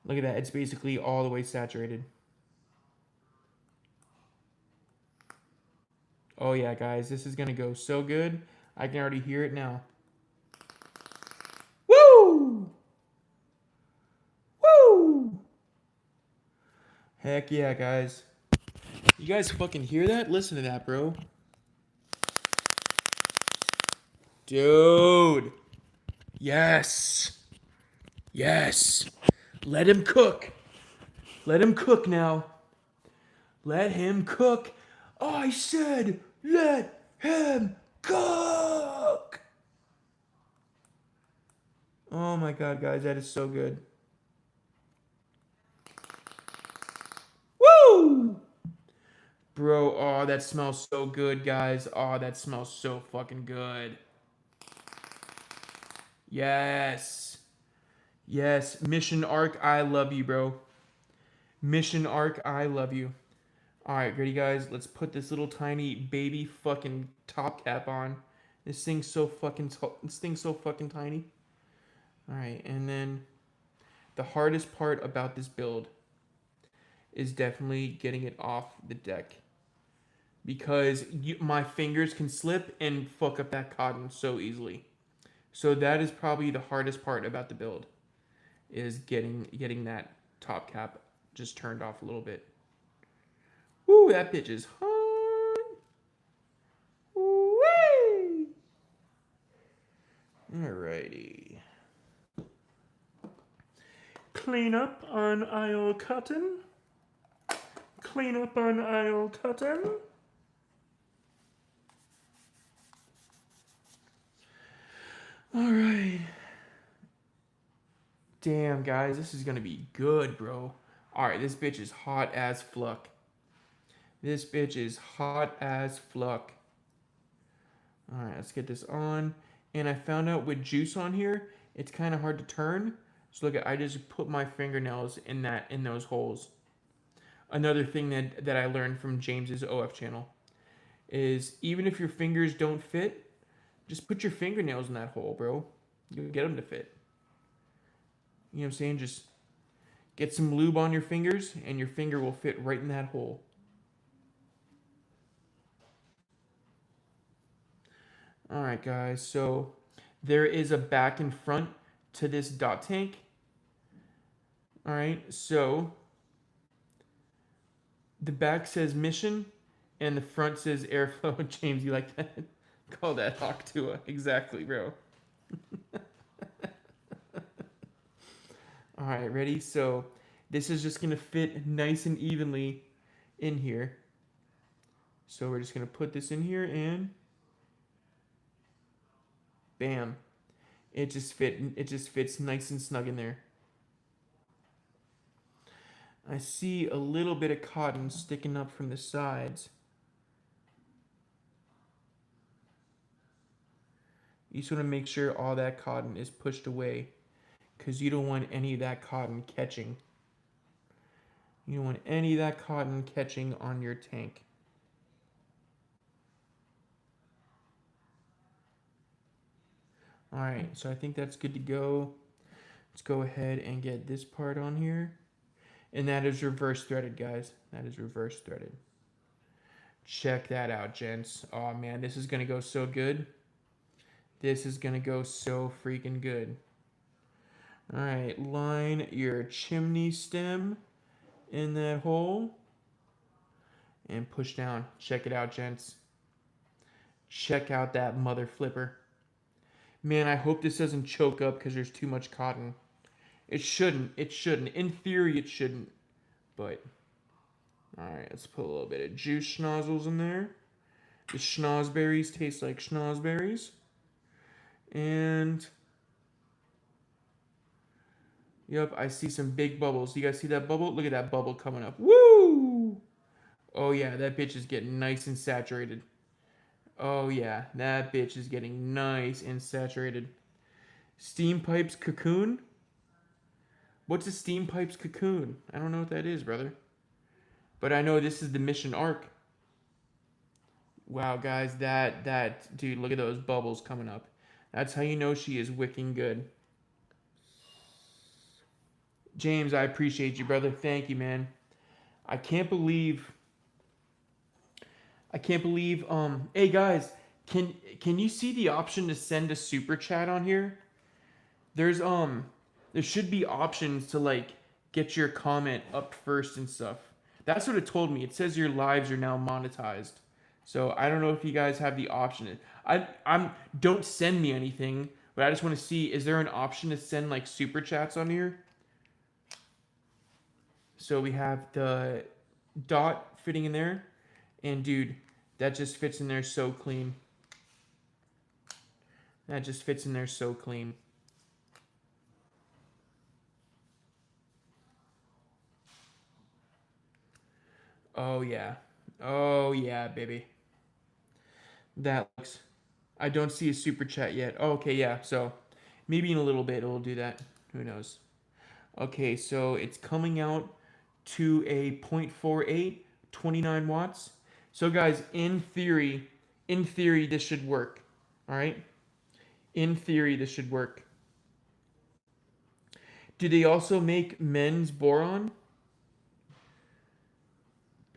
Look at that. It's basically all the way saturated. Oh yeah, guys, this is going to go so good. I can already hear it now. Woo! Woo! Heck yeah, guys. You guys fucking hear that? Listen to that, bro. Dude. Yes. Yes. Let him cook. Let him cook now. Let him cook. I said, let him cook. Oh my god, guys, that is so good. Woo! Bro, oh, that smells so good, guys. Oh, that smells so fucking good. Yes. Yes. Mission Arc, I love you, bro. Mission Arc, I love you. Alright, ready, guys? Let's put this little tiny baby fucking top cap on. This thing's so fucking tiny. Alright, and then the hardest part about this build is definitely getting it off the deck. Because my fingers can slip and fuck up that cotton so easily. So that is probably the hardest part about the build, is getting that top cap just turned off a little bit. Ooh, that bitch is hot. Woo! Alrighty. Clean up on aisle cotton. Clean up on aisle cotton. Alright. Damn, guys, this is gonna be good, bro. Alright, this bitch is hot as fuck. This bitch is hot as fuck. Alright, let's get this on. And I found out with juice on here, it's kind of hard to turn. So look, I just put my fingernails in those holes. Another thing that I learned from James's OF channel is even if your fingers don't fit, just put your fingernails in that hole, bro. You'll get them to fit. You know what I'm saying? Just get some lube on your fingers and your finger will fit right in that hole. Alright, guys, so there is a back and front to this dot tank. Alright, so the back says mission and the front says airflow. James, you like that? Call that Octua. Exactly, bro. Alright, ready? So this is just going to fit nice and evenly in here. So we're just going to put this in here and bam. It just fits nice and snug in there. I see a little bit of cotton sticking up from the sides. You just want to make sure all that cotton is pushed away because you don't want any of that cotton catching. You don't want any of that cotton catching on your tank. Alright, so I think that's good to go. Let's go ahead and get this part on here. And that is reverse threaded, guys. That is reverse threaded. Check that out, gents. Oh, man, this is going to go so good. This is going to go so freaking good. All right, line your chimney stem in that hole. And push down. Check it out, gents. Check out that mother flipper. Man, I hope this doesn't choke up because there's too much cotton. It shouldn't. It shouldn't. In theory, it shouldn't. But, alright, let's put a little bit of juice schnozzles in there. The schnozberries taste like schnozberries. And, yep, I see some big bubbles. You guys see that bubble? Look at that bubble coming up. Woo! Oh yeah, that bitch is getting nice and saturated. Oh yeah, that bitch is getting nice and saturated. Steam pipes cocoon? What's a steam pipes cocoon? I don't know what that is, brother. But I know this is the mission arc. Wow, guys, that dude, look at those bubbles coming up. That's how you know she is wicking good. James, I appreciate you, brother. Thank you, man. I can't believe hey guys, can you see the option to send a super chat on here? There's there should be options to like get your comment up first and stuff. That's what it told me. It says your lives are now monetized. So I don't know if you guys have the option. I'm don't send me anything, but I just want to see, is there an option to send like super chats on here? So we have the dot fitting in there, and dude, that just fits in there so clean. That just fits in there so clean. Oh yeah. Oh yeah, baby. That looks. I don't see a super chat yet. Oh, okay, yeah. So maybe in a little bit it'll do that. Who knows? Okay, so it's coming out to a 0.48, 29 watts. So guys, in theory, this should work. All right? In theory, this should work. Do they also make men's boron?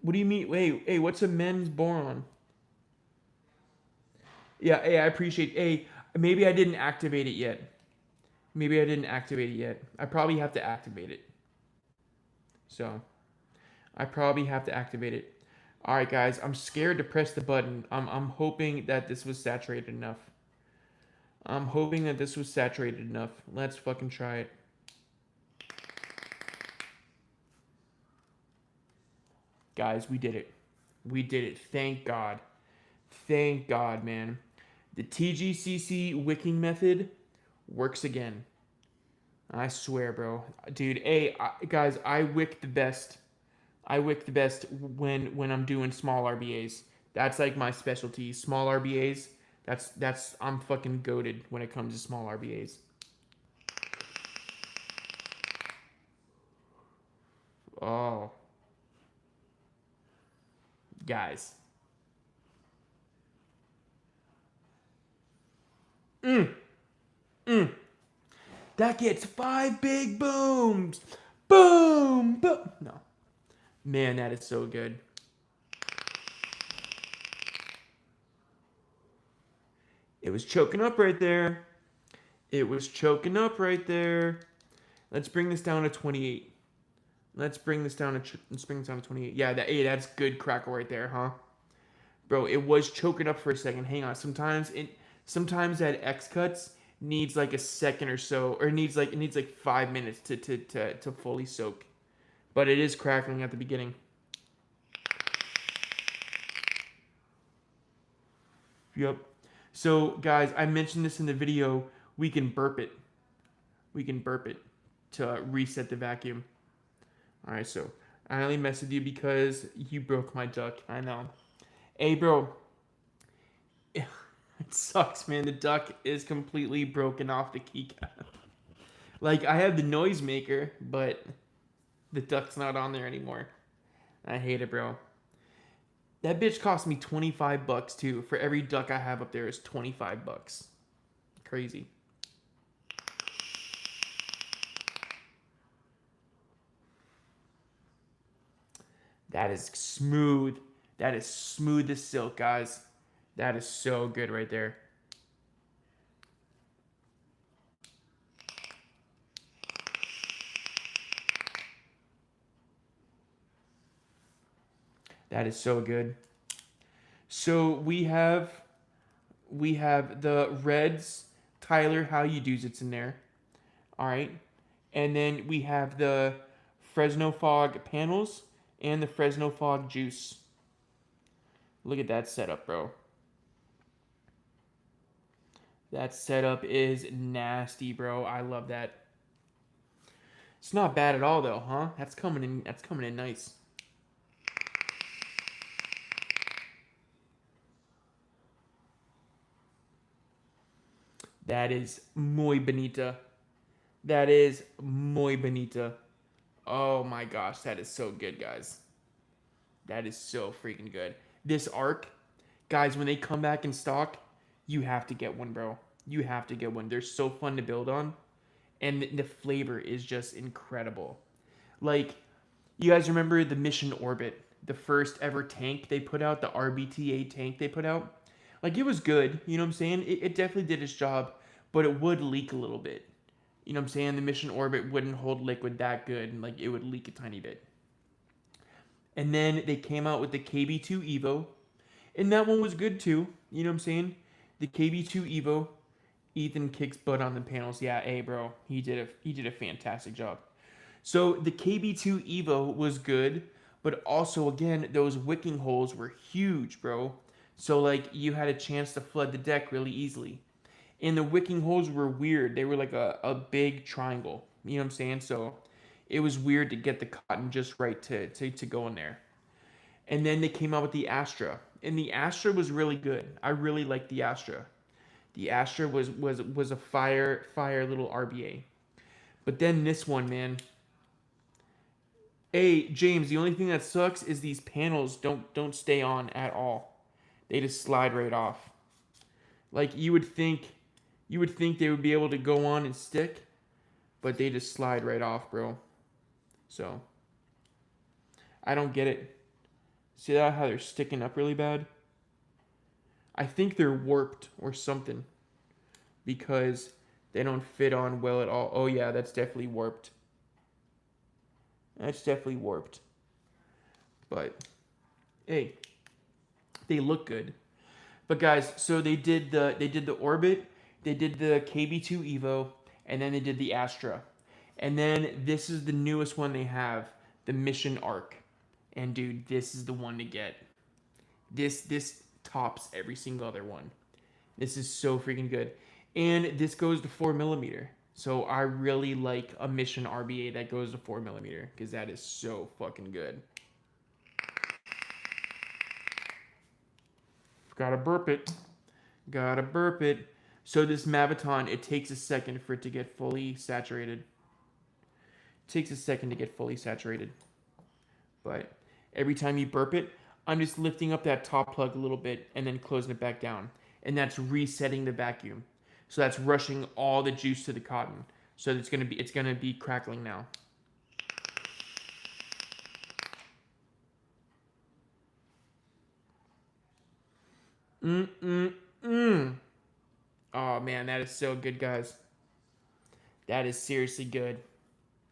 What do you mean? Wait, hey, what's a men's boron? Yeah, hey, I appreciate. Hey, maybe I didn't activate it yet. Maybe I didn't activate it yet. I probably have to activate it. So, I probably have to activate it. All right, guys, I'm scared to press the button. I'm hoping that this was saturated enough. I'm hoping that this was saturated enough. Let's fucking try it. Guys, we did it. We did it. Thank God. Thank God, man. The TGCC wicking method works again. I swear, bro. Dude, hey, guys, I wick the best. I wick the best when I'm doing small RBAs. That's like my specialty. Small RBAs. That's I'm fucking goated when it comes to small RBAs. Oh. Guys. That gets 5 big booms. Boom, boom. No. Man, that is so good. It was choking up right there. It was choking up right there. Let's bring this down to 28. Let's bring this down to 28. Yeah, that's good Crackle right there, huh? Bro, it was choking up for a second. Hang on. Sometimes that X cuts needs like a second or so, or it needs like 5 minutes to fully soak. But it is crackling at the beginning. Yep. So guys, I mentioned this in the video. We can burp it. We can burp it to reset the vacuum. All right, so I only messed with you because you broke my duck. I know. Hey, bro. It sucks, man. The duck is completely broken off the keycap. Like, I have the noisemaker, but the duck's not on there anymore. I hate it, bro. That bitch cost me 25 bucks, too. For every duck I have up there is 25 bucks. Crazy. That is smooth. That is smooth as silk, guys. That is so good right there. That is so good. So we have the Reds Tyler How You Do's it's in there. All right. And then we have the Fresno Fog panels and the Fresno Fog juice. Look at that setup, bro. That setup is nasty, bro. I love that. It's not bad at all though, huh? That's coming in nice. That is muy bonita. That is muy bonita. Oh my gosh, that is so good, guys. That is so freaking good. This arc, guys, when they come back in stock, you have to get one, bro. You have to get one. They're so fun to build on, and the flavor is just incredible. Like, you guys remember the Mission Orbit, the first ever tank they put out, the RBTA tank they put out? Like, it was good, you know what I'm saying? It definitely did its job, but it would leak a little bit. You know what I'm saying? The Mission Orbit wouldn't hold liquid that good, and like it would leak a tiny bit. And then they came out with the KB2 Evo, and that one was good too. You know what I'm saying? The KB2 Evo, Ethan kicks butt on the panels. Yeah, hey bro, he did a fantastic job. So the KB2 Evo was good, but also again those wicking holes were huge, bro. So like you had a chance to flood the deck really easily. And the wicking holes were weird. They were like a big triangle. You know what I'm saying? So it was weird to get the cotton just right to go in there. And then they came out with the Astra. And the Astra was really good. I really liked the Astra. The Astra was a fire little RBA. But then this one, man. Hey, James, the only thing that sucks is these panels don't stay on at all. They just slide right off. Like you would think they would be able to go on and stick, but they just slide right off, bro. So I don't get it. See that how they're sticking up really bad? I think they're warped or something because they don't fit on well at all. Oh yeah, that's definitely warped. That's definitely warped. But hey, they look good. But guys, so they did the Orbit, they did the KB2 Evo, and then they did the Astra. And then this is the newest one they have, the Mission Arc. And dude, this is the one to get. This tops every single other one. This is so freaking good. And this goes to 4mm. So I really like a Mission RBA that goes to 4mm because that is so fucking good. Gotta burp it. Gotta burp it. So this Maviton, it takes a second for it to get fully saturated. It takes a second to get fully saturated. But every time you burp it, I'm just lifting up that top plug a little bit and then closing it back down. And that's resetting the vacuum. So that's rushing all the juice to the cotton. So it's gonna be crackling now. Oh man, that is so good, guys. That is seriously good.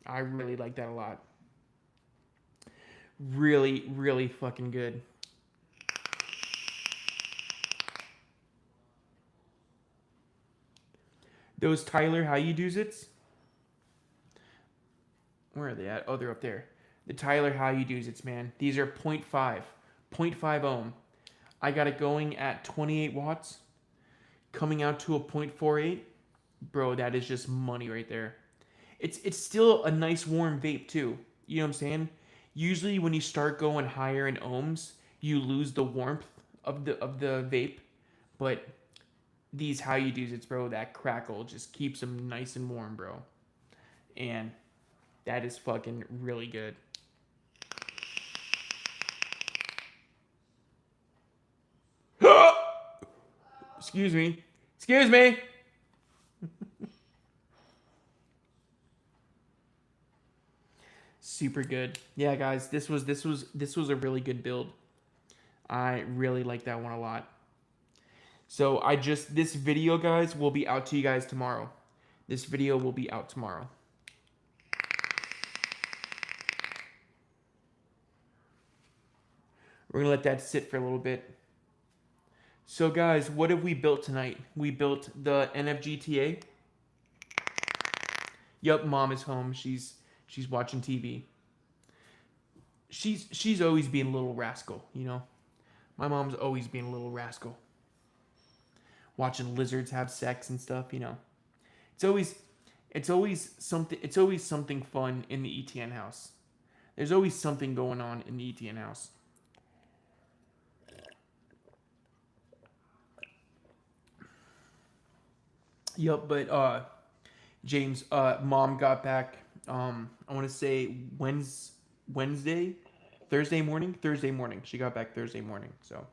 I really like that a lot. Really, really fucking good. Those Tyler How You Do's It's? Where are they at? Oh, they're up there. The Tyler How You Do's It's, man. These are 0.5 ohm. I got it going at 28 watts, coming out to a 0.48. Bro, that is just money right there. It's still a nice warm vape too. You know what I'm saying? Usually when you start going higher in ohms, you lose the warmth of the vape, but these How You Do's It's, bro, that Crackle just keeps them nice and warm, bro. And that is fucking really good. Excuse me. Excuse me. Super good. Yeah, guys, this was a really good build. I really like that one a lot. So this video, guys, will be out to you guys tomorrow. This video will be out tomorrow. We're gonna let that sit for a little bit. So guys, what have we built tonight? We built the NFGTA. Yup, mom is home. She's watching TV. She's always being a little rascal, you know. My mom's always being a little rascal. Watching lizards have sex and stuff, you know. It's always something fun in the ETN house. There's always something going on in the ETN house. Yep, but James, mom got back. I want to say Wednesday, Thursday morning. Thursday morning. She got back Thursday morning. So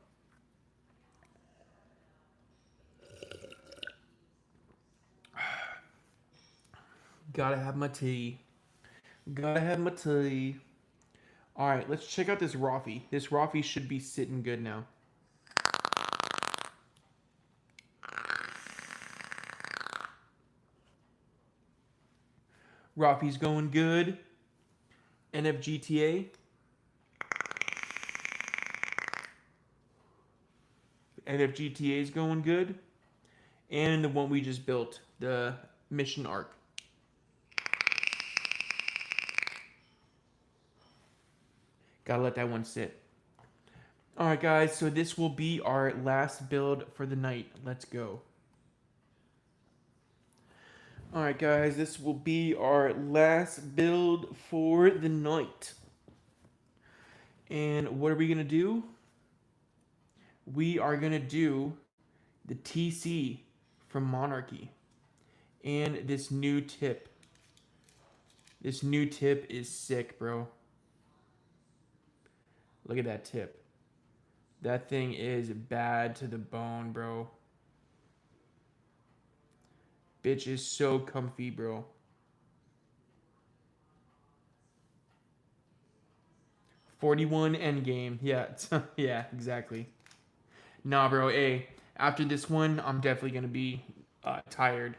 gotta have my tea. Gotta have my tea. All right, let's check out this Rafi. This Rafi should be sitting good now. Rafi's going good. NFGTA. NFGTA is going good. And the one we just built, the Mission Arc. Gotta let that one sit. Alright guys, so this will be our last build for the night. Let's go. Alright guys, this will be our last build for the night. And what are we going to do? We are going to do the TC from Monarchy. And this new tip. This new tip is sick, bro. Look at that tip. That thing is bad to the bone, bro. Bitch is so comfy, bro. $41 endgame. Yeah, yeah, exactly. Nah, bro. Hey, after this one, I'm definitely gonna be tired.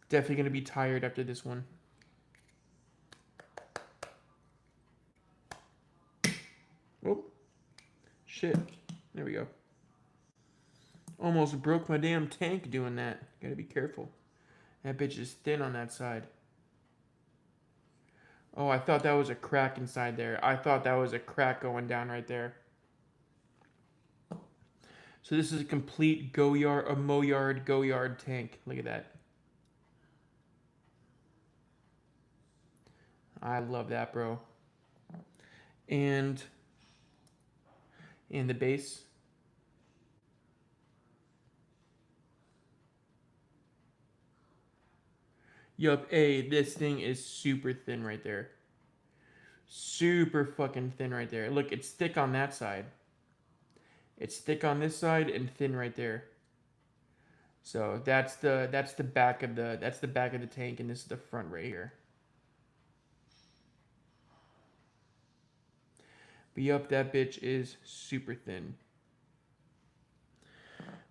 Definitely gonna be tired after this one. Oh, shit. There we go. Almost broke my damn tank doing that. Gotta be careful. That bitch is thin on that side. Oh, I thought that was a crack inside there. I thought that was a crack going down right there. So this is a complete Moyard go-yard tank. Look at that. I love that, bro. And the base. Yup, this thing is super thin right there. Super fucking thin right there. Look, it's thick on that side. It's thick on this side and thin right there. So that's the back of the tank, and this is the front right here. But yup, that bitch is super thin.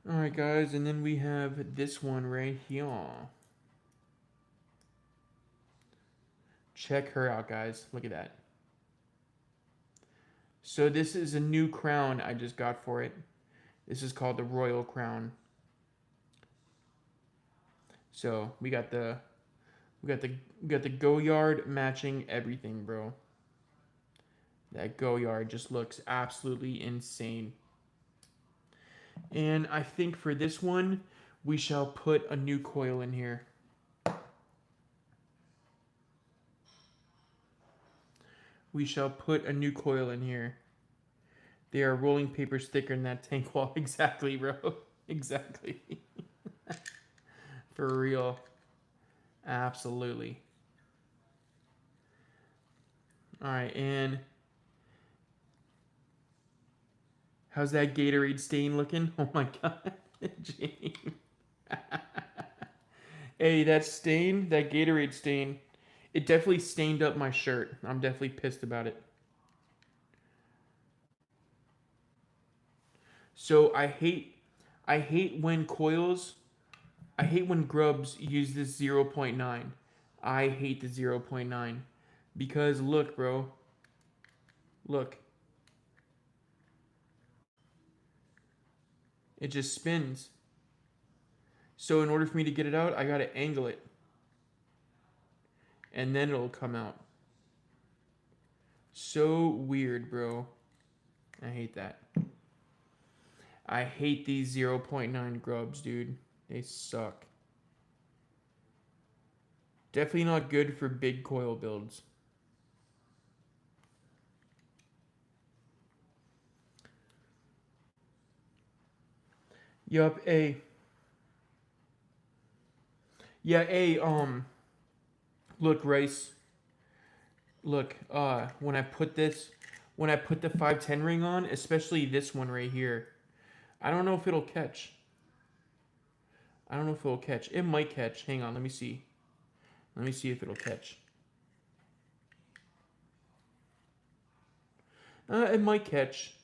Alright guys, and then we have this one right here. Check her out, guys. Look at that. So this is a new crown I just got for it. This is called the Royal Crown. So we got the go-yard matching everything, bro. That go-yard just looks absolutely insane. And I think for this one, we shall put a new coil in here. We shall put a new coil in here. They are rolling paper sticker in that tank wall. Exactly, bro. Exactly. For real. Absolutely. Alright, and how's that Gatorade stain looking? Oh my god. James. Hey, that stain, that Gatorade stain, it definitely stained up my shirt. I'm definitely pissed about it. So I hate when grubs use this 0.9. I hate the 0.9 because look, bro. Look. It just spins. So in order for me to get it out, I got to angle it. And then it'll come out. So weird, bro. I hate that. I hate these 0.9 grubs, dude. They suck. Definitely not good for big coil builds. Yup, Yeah, hey, look, Rice. Look, when I put the 510 ring on, especially this one right here, I don't know if it'll catch. I don't know if it'll catch. It might catch. Hang on, let me see. Let me see if it'll catch. It might catch.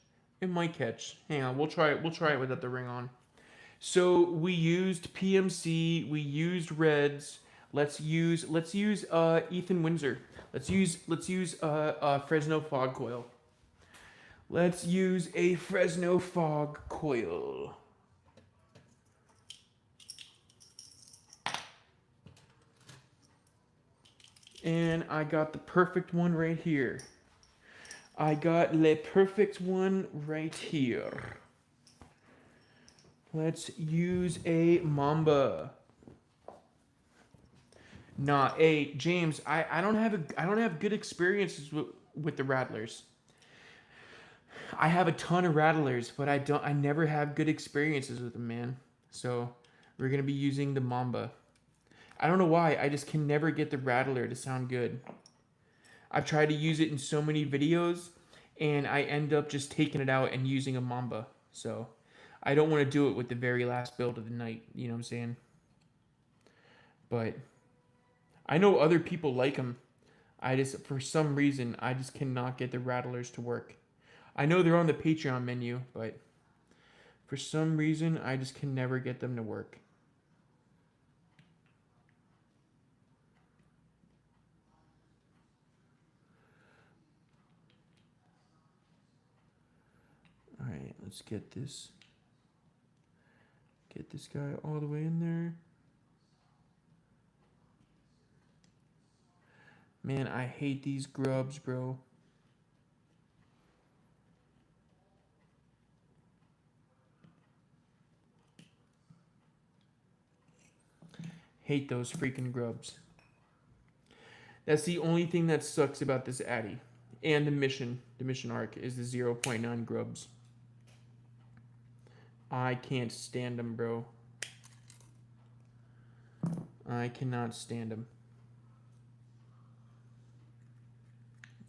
It might catch. Hang on, we'll try it. We'll try it without the ring on. So we used PMC. We used Reds. Let's use Ethan Windsor. Let's use Fresno fog coil. Let's use a Fresno fog coil. And I got the perfect one right here. I got the perfect one right here. Let's use a Mamba. Nah, hey James, I don't have good experiences with the rattlers. I have a ton of rattlers, but I never have good experiences with them, man. So we're gonna be using the Mamba. I don't know why, I just can never get the rattler to sound good. I've tried to use it in so many videos, and I end up just taking it out and using a Mamba. So I don't want to do it with the very last build of the night, you know what I'm saying? But I know other people like them. For some reason, I just cannot get the rattlers to work. I know they're on the Patreon menu, but for some reason, I just can never get them to work. All right, let's get this guy all the way in there. Man, I hate these grubs, bro. Hate those freaking grubs. That's the only thing that sucks about this Addy. And the mission arc is the 0.9 grubs. I can't stand them, bro. I cannot stand them.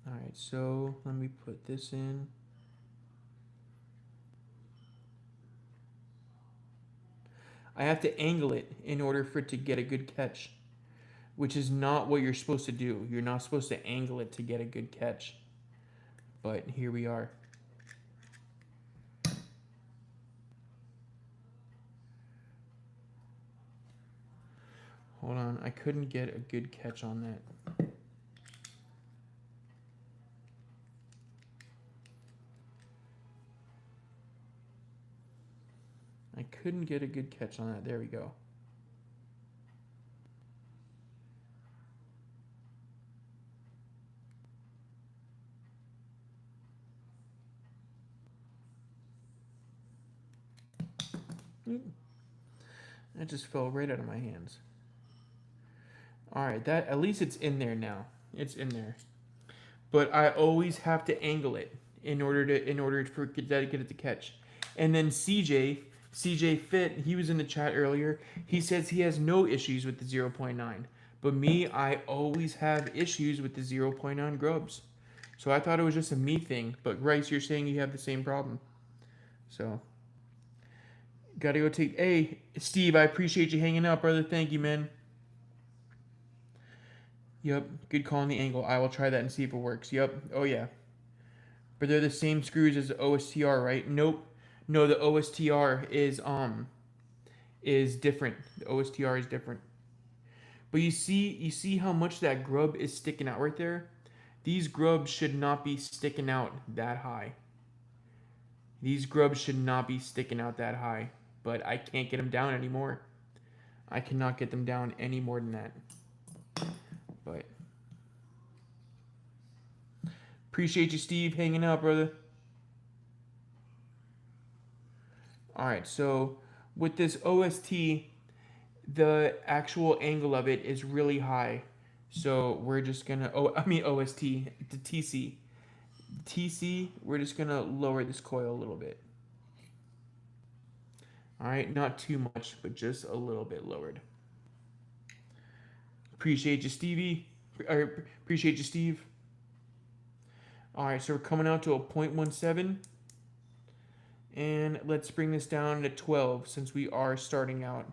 Alright, so let me put this in. I have to angle it in order for it to get a good catch, which is not what you're supposed to do. You're not supposed to angle it to get a good catch. But here we are. Hold on, I couldn't get a good catch on that. I couldn't get a good catch on that. There we go. That just fell right out of my hands. All right, that at least it's in there now. It's in there. But I always have to angle it in order for that to get it to catch. And then CJ Fit, he was in the chat earlier. He says he has no issues with the 0.9. But me, I always have issues with the 0.9 grubs. So I thought it was just a me thing. But Rice, you're saying you have the same problem. So gotta go take. Hey, Steve, I appreciate you hanging out, brother. Thank you, man. Yep, good call on the angle. I will try that and see if it works. Yep, oh yeah. But they're the same screws as the OSTR, right? Nope. No, the OSTR is different. The OSTR is different. But you see how much that grub is sticking out right there? These grubs should not be sticking out that high. These grubs should not be sticking out that high. But I can't get them down anymore. I cannot get them down any more than that. But appreciate you, Steve, hanging out, brother. All right, so with this OST, the actual angle of it is really high. So we're just gonna, OST, the TC. TC, we're just gonna lower this coil a little bit. All right, not too much, but just a little bit lowered. Appreciate you, Stevie. Appreciate you, Steve. All right, so we're coming out to a 0.17. And let's bring this down to 12 since we are starting out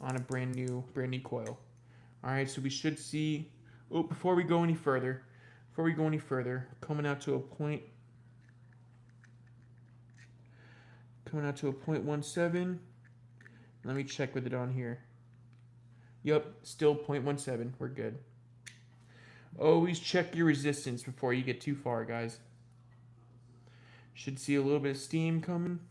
on a brand new coil. All right, so we should see, oh, before we go any further, coming out to a 0.17. Let me check with it on here. Yep, still 0.17. We're good. Always check your resistance before you get too far, guys. Should see a little bit of steam coming.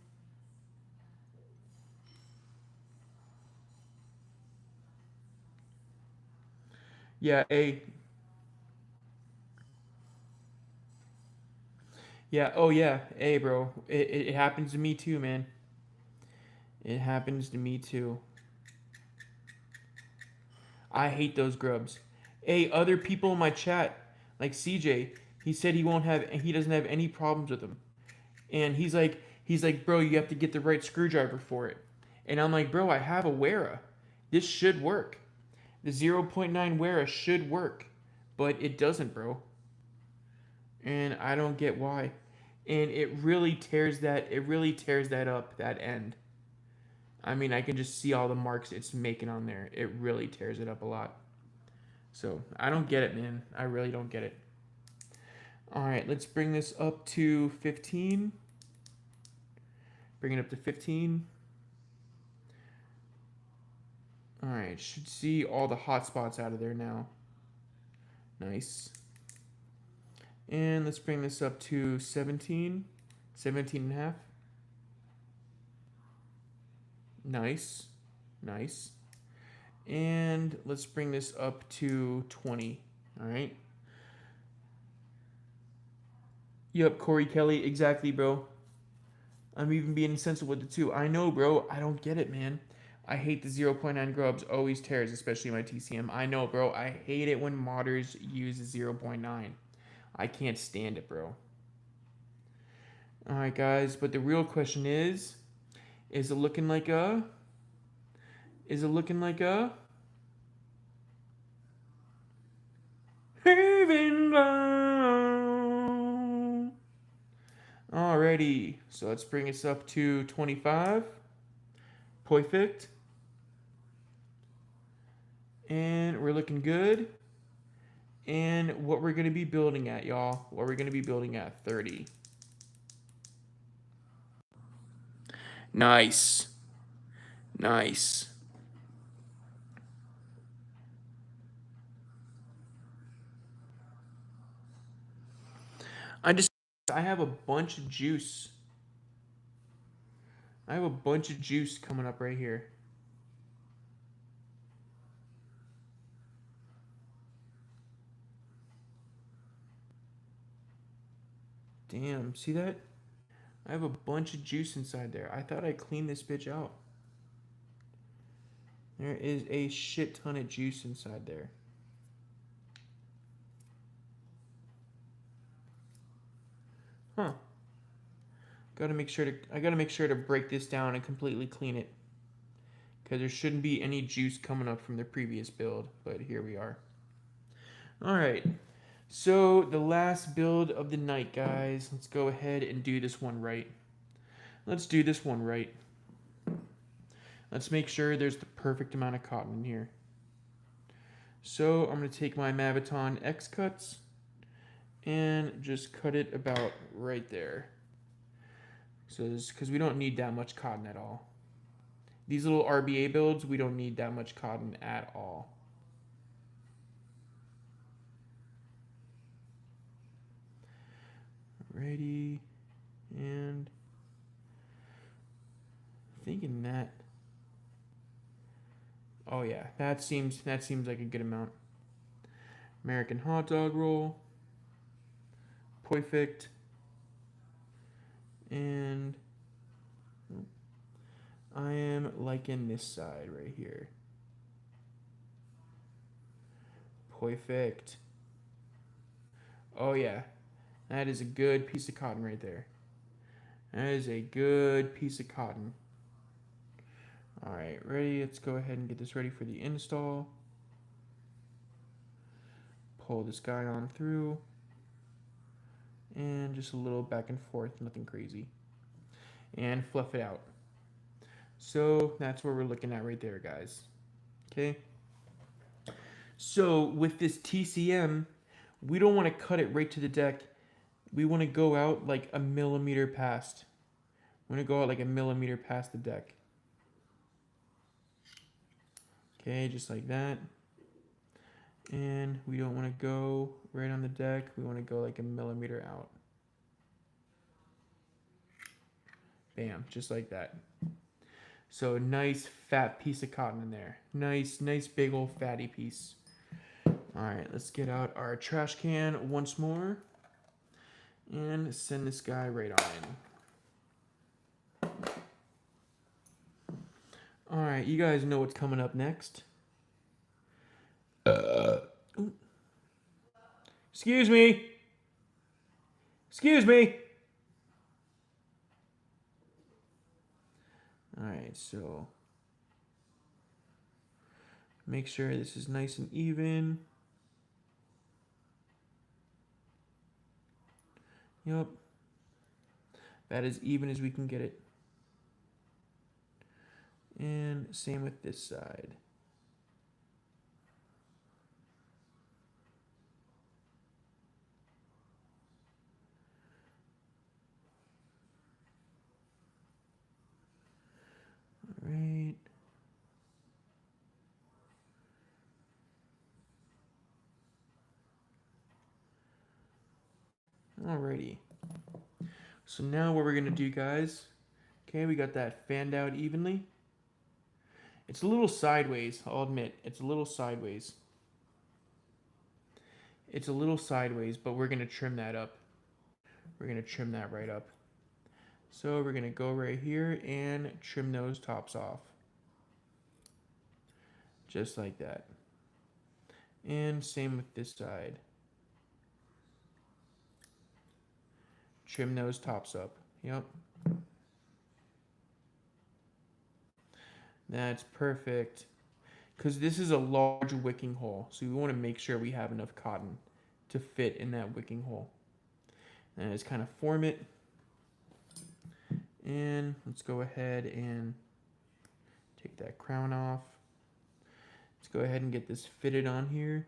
Yeah, Yeah, oh yeah, bro. It happens to me too, man. It happens to me too. I hate those grubs. Other people in my chat, like CJ, he said he doesn't have any problems with them. And he's like, bro, you have to get the right screwdriver for it. And I'm like, bro, I have a Wera. This should work. The 0.9 Wera should work, but it doesn't, bro. And I don't get why. And it really tears that up, that end. I mean, I can just see all the marks it's making on there. It really tears it up a lot. So, I don't get it, man. I really don't get it. All right, let's bring this up to 15. Bring it up to 15. All right, should see all the hot spots out of there now. Nice. And let's bring this up to 17. 17 and a half. Nice. Nice. And let's bring this up to 20. All right. Yep, Corey Kelly. Exactly, bro. I'm even being insensitive with it too. I know, bro. I don't get it, man. I hate the 0.9 grubs. Always tears, especially my TCM. I know, bro. I hate it when modders use 0.9. I can't stand it, bro. All right, guys. But the real question is it looking like a... Haven ground. Alrighty. So let's bring this up to 25. Perfect. And we're looking good. And what we're going to be building at, y'all. What we're going to be building at, 30. Nice. Nice. I have a bunch of juice. I have a bunch of juice coming up right here. Damn, see that? I have a bunch of juice inside there. I thought I cleaned this bitch out. There is a shit ton of juice inside there. Huh. I gotta make sure to break this down and completely clean it. Because there shouldn't be any juice coming up from the previous build. But here we are. Alright. So, the last build of the night, guys. Let's go ahead and do this one right. Let's do this one right. Let's make sure there's the perfect amount of cotton in here. So, I'm going to take my Maviton X cuts and just cut it about right there. So, because we don't need that much cotton at all. These little RBA builds, we don't need that much cotton at all. Ready, and thinking that. Oh yeah, that seems like a good amount. American hot dog roll. Perfect. And I am liking this side right here. Perfect. Oh yeah. That is a good piece of cotton right there. That is a good piece of cotton. Alright, ready? Let's go ahead and get this ready for the install. pull this guy on through. And just a little back and forth, nothing crazy. And fluff it out. So that's what we're looking at right there, guys. Okay. So with this TCM, we don't want to cut it right to the deck. We want to go out like a millimeter past. We want to go out like a millimeter past the deck. Okay, just like that. And we don't want to go right on the deck. We want to go like a millimeter out. Bam, just like that. So a nice fat piece of cotton in there. Nice big old fatty piece. All right, let's get out our trash can once more and send this guy right on in. All right, you guys know what's coming up next. Excuse me. Excuse me. All right, so make sure this is nice and even. Yep. About as even as we can get it. And same with this side. All right. Alrighty. So now what we're going to do, guys, okay, we got that fanned out evenly. It's a little sideways, I'll admit. It's a little sideways. It's a little sideways, but we're going to trim that up. We're going to trim that right up. So we're going to go right here and trim those tops off. Just like that. And same with this side. Trim those tops up. Yep. That's perfect. Because this is a large wicking hole. So we want to make sure we have enough cotton to fit in that wicking hole. And just kind of form it. And let's go ahead and take that crown off. Let's go ahead and get this fitted on here.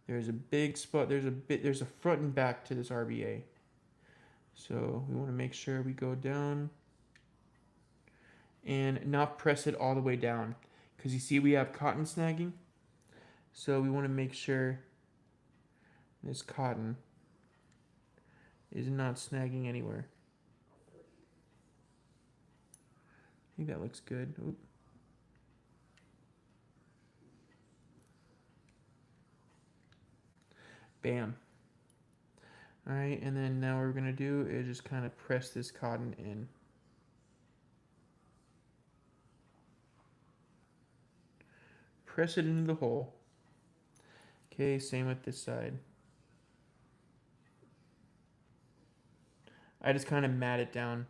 There's a big spot. There's a front and back to this RBA. So we want to make sure we go down and not press it all the way down, because you see we have cotton snagging. So we want to make sure this cotton is not snagging anywhere. I think that looks good. Oop. Bam. All right, and then now what we're gonna do is just kind of press this cotton in. Press it into the hole. Okay, same with this side. I just kind of mat it down.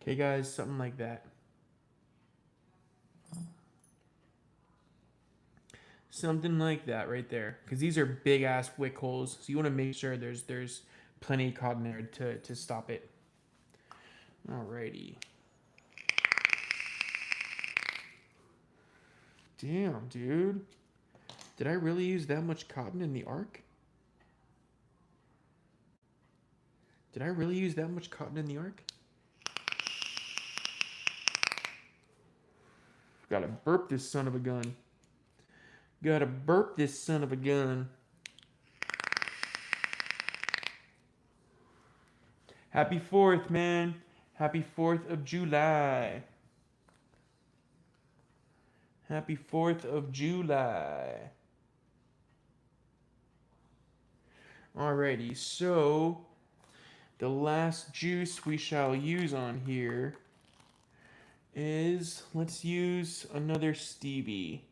Okay, guys, something like that. Something like that right there, because these are big ass wick holes, so you want to make sure there's plenty of cotton there to stop it. Alrighty. Damn, dude. Did I really use that much cotton in the arc? Did I really use that much cotton in the arc? Gotta burp this son of a gun. Gotta burp this son of a gun. Happy 4th, man. Happy 4th of July. Happy 4th of July. Alrighty, so the last juice we shall use on here is, let's use another Stevie.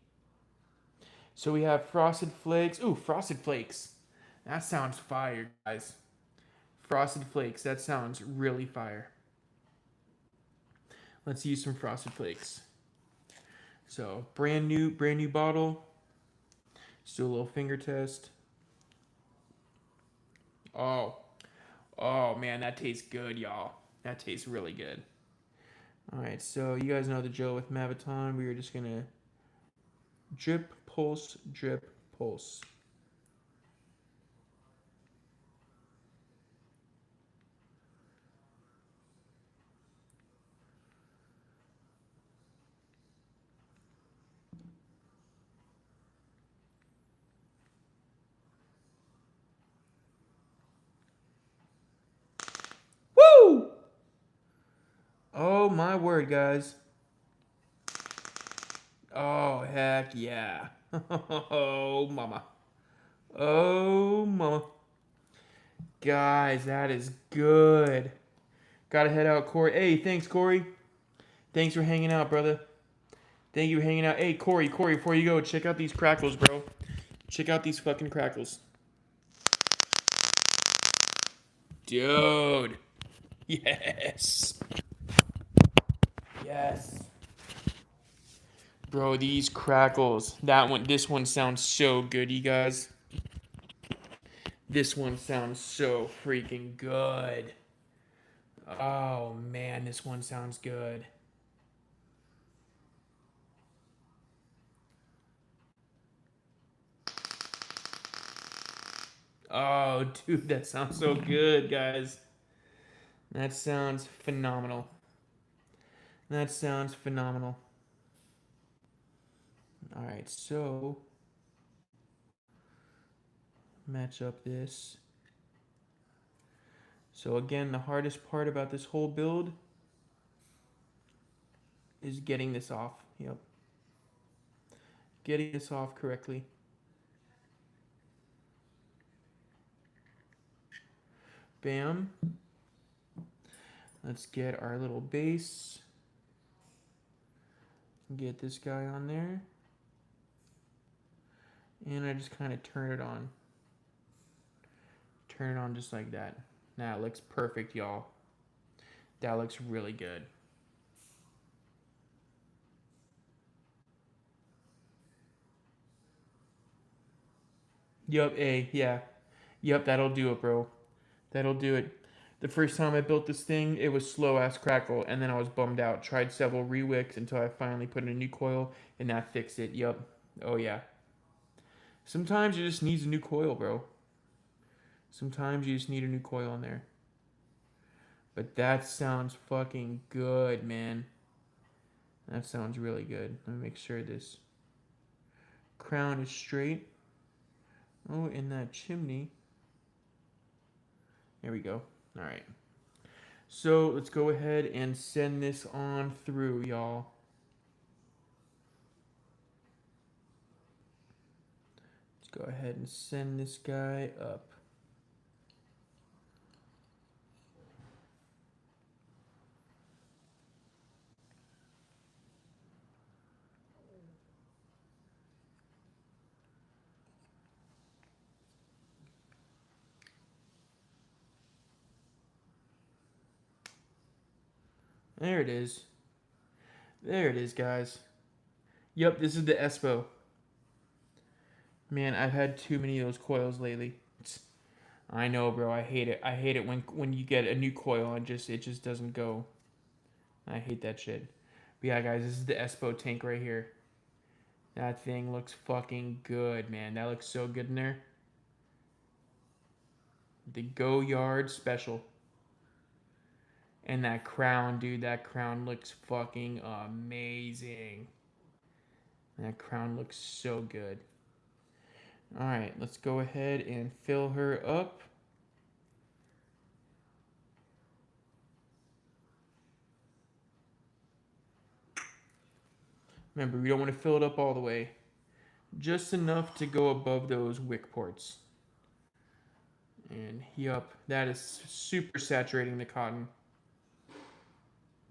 So we have Frosted Flakes. Ooh, Frosted Flakes. That sounds fire, guys. Frosted Flakes, that sounds really fire. Let's use some Frosted Flakes. So brand new bottle. Let's do a little finger test. Oh, oh man, that tastes good, y'all. That tastes really good. All right, so you guys know the drill with Maviton. We are just gonna drip, pulse, drip, pulse. Woo! Oh my word, guys. Oh, heck yeah. Oh, mama. Oh, mama. Guys, that is good. Gotta head out, Corey. Hey, thanks, Corey. Thanks for hanging out, brother. Thank you for hanging out. Hey, Corey, before you go, check out these crackles, bro. Check out these fucking crackles. Dude. Yes. Yes. Bro, these crackles. This one sounds so good, you guys. This one sounds so freaking good. Oh, man, this one sounds good. Oh, dude, that sounds so good, guys. That sounds phenomenal. That sounds phenomenal. All right, so match up this. So again, the hardest part about this whole build is getting this off. Yep. Getting this off correctly. Bam. Let's get our little base. Get this guy on there. And I just kind of turn it on. Turn it on just like that. Now it looks perfect, y'all. That looks really good. Yup, yeah. Yup, that'll do it, bro. That'll do it. The first time I built this thing, it was slow ass Crackle, and then I was bummed out. Tried several rewicks until I finally put in a new coil, and that fixed it. Yup. Oh yeah. Sometimes you just need a new coil, bro. Sometimes you just need a new coil in there. But that sounds fucking good, man. That sounds really good. Let me make sure this crown is straight. Oh, in that chimney. There we go. All right. So let's go ahead and send this on through, y'all. Let's go ahead and send this guy up. There it is. There it is, guys. Yep, this is the Espo. Man, I've had too many of those coils lately. I know, bro. I hate it. I hate it when you get a new coil and it just doesn't go. I hate that shit. But yeah, guys, this is the Espo tank right here. That thing looks fucking good, man. That looks so good in there. The Go Yard Special. And that crown, dude. That crown looks fucking amazing. That crown looks so good. Alright, let's go ahead and fill her up. Remember, we don't want to fill it up all the way. Just enough to go above those wick ports. And yup, that is super saturating the cotton.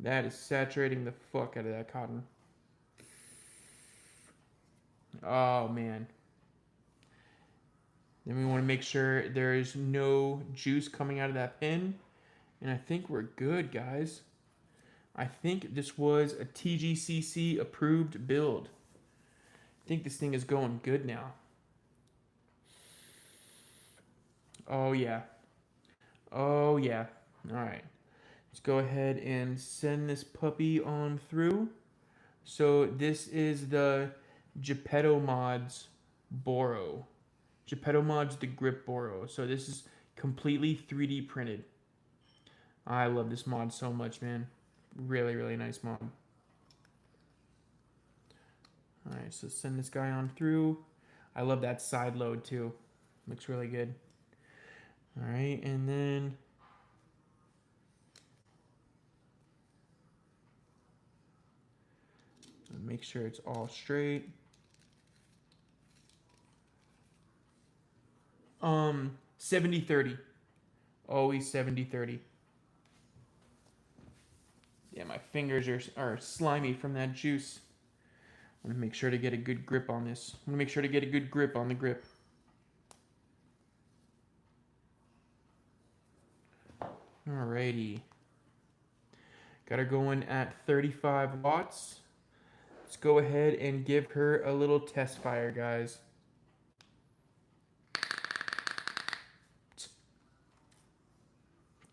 That is saturating the fuck out of that cotton. Oh, man. Then we want to make sure there is no juice coming out of that pin. And I think we're good, guys. I think this was a TGCC approved build. I think this thing is going good now. Oh yeah. Oh yeah. All right. Let's go ahead and send this puppy on through. So this is the Geppetto Mods Boro. Geppetto Mods the Grip Boro. So this is completely 3D printed. I love this mod so much, man. Really, really nice mod. Alright, so send this guy on through. I love that side load too. Looks really good. Alright, and then make sure it's all straight. 70-30. Always 70-30. Yeah, my fingers are slimy from that juice. I'm gonna make sure to get a good grip on this. I'm gonna make sure to get a good grip on the grip. Alrighty. Got her going at 35 watts. Let's go ahead and give her a little test fire, guys.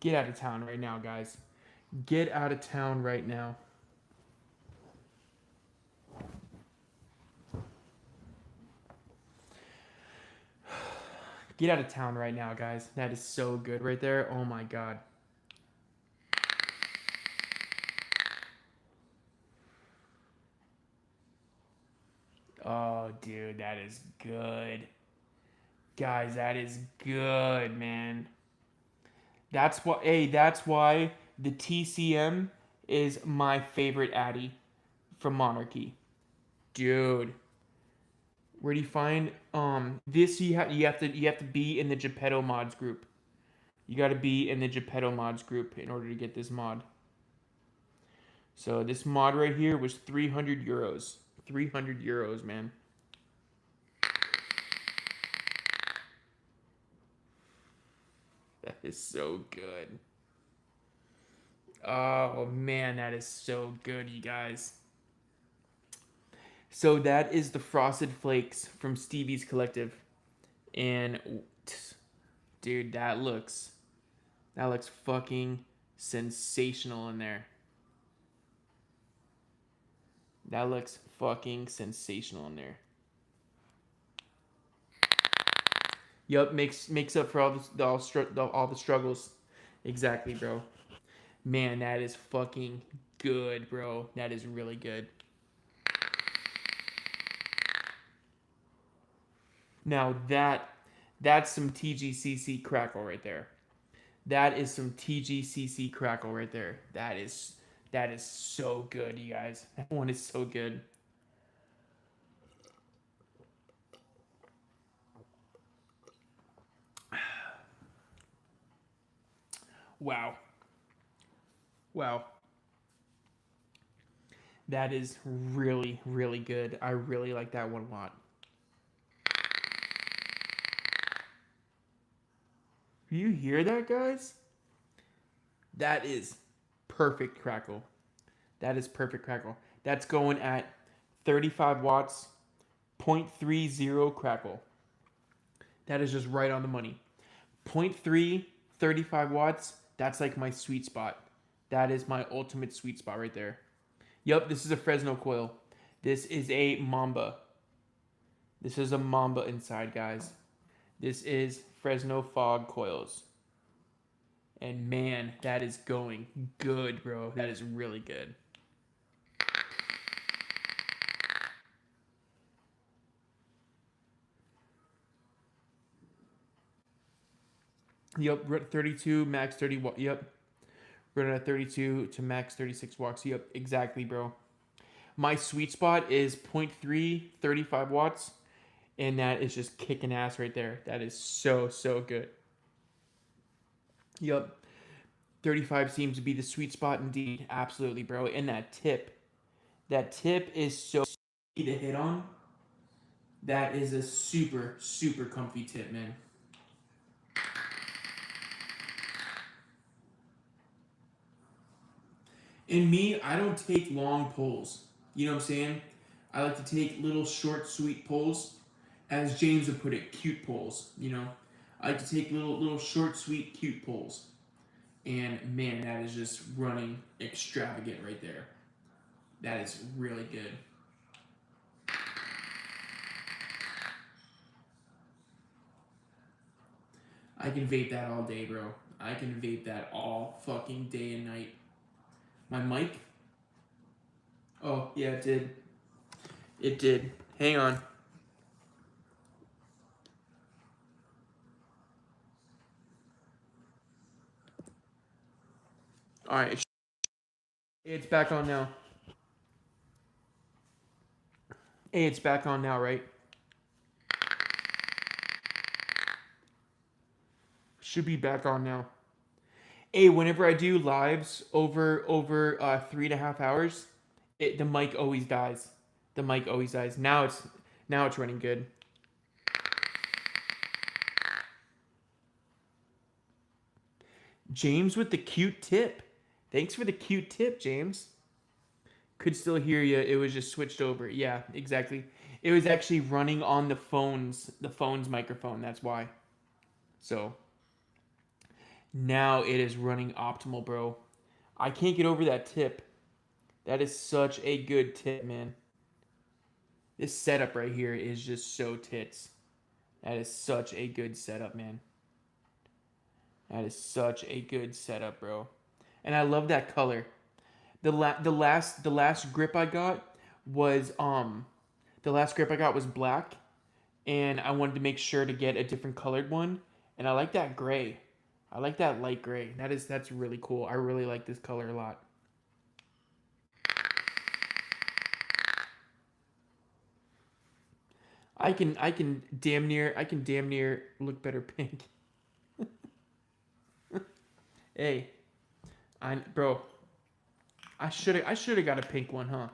Get out of town right now, guys. Get out of town right now. Get out of town right now, guys. That is so good right there. Oh my god. Oh, dude, that is good. Guys, that is good, man. That's why the TCM is my favorite Addy from Monarchy. Dude. Where do you find this you have to be in the Geppetto mods group. You got to be in the Geppetto mods group in order to get this mod. So this mod right here was 300 euros. 300 euros, man. That is so good. Oh man, that is so good, you guys. So that is the Frosted Flakes from Stevie's Collective. And dude, that looks fucking sensational in there. That looks fucking sensational in there. Yup, makes up for all the struggles. Exactly, bro. Man, that is fucking good, bro. That is really good. Now that's some TGCC Crackle right there. That is some TGCC Crackle right there. That is so good, you guys. That one is so good. Wow. Wow. That is really, really good. I really like that one a lot. You hear that, guys? That is perfect Crackle. That is perfect Crackle. That's going at 35 watts, 0.30 Crackle. That is just right on the money. 0.3, 35 watts, that's like my sweet spot. That is my ultimate sweet spot right there. Yep, this is a Fresno coil. This is a Mamba. This is a Mamba inside, guys. This is Fresno fog coils. And man, that is going good, bro. That is really good. Yep, we're at 32, max 30 watt. Yep. We're at 32 to max 36 watts. Yep, exactly, bro. My sweet spot is 0.3, 35 watts. And that is just kicking ass right there. That is so, so good. Yep. 35 seems to be the sweet spot indeed. Absolutely, bro. And that tip is so easy to hit on. That is a super, super comfy tip, man. And me, I don't take long pulls. You know what I'm saying? I like to take little short, sweet pulls, as James would put it, cute pulls. You know, I like to take little short, sweet, cute pulls. And man, that is just running extravagant right there. That is really good. I can vape that all day, bro. I can vape that all fucking day and night. My mic? Oh, yeah, it did. It did. Hang on. All right. It's back on now. Hey, it's back on now, right? Should be back on now. Hey, whenever I do lives over 3.5 hours, the mic always dies. The mic always dies. Now it's running good. James with the cute tip. Thanks for the cute tip, James. Could still hear you. It was just switched over. Yeah, exactly. It was actually running on the phone's microphone. That's why. So now it is running optimal, bro. I can't get over that tip. That is such a good tip, man. This setup right here is just so tits. That is such a good setup, man. That is such a good setup, bro. And I love that color. The last grip I got was black, and I wanted to make sure to get a different colored one, and I like that gray. I like that light gray. That's really cool. I really like this color a lot. I can damn near look better pink. Hey, bro, I should have got a pink one, huh?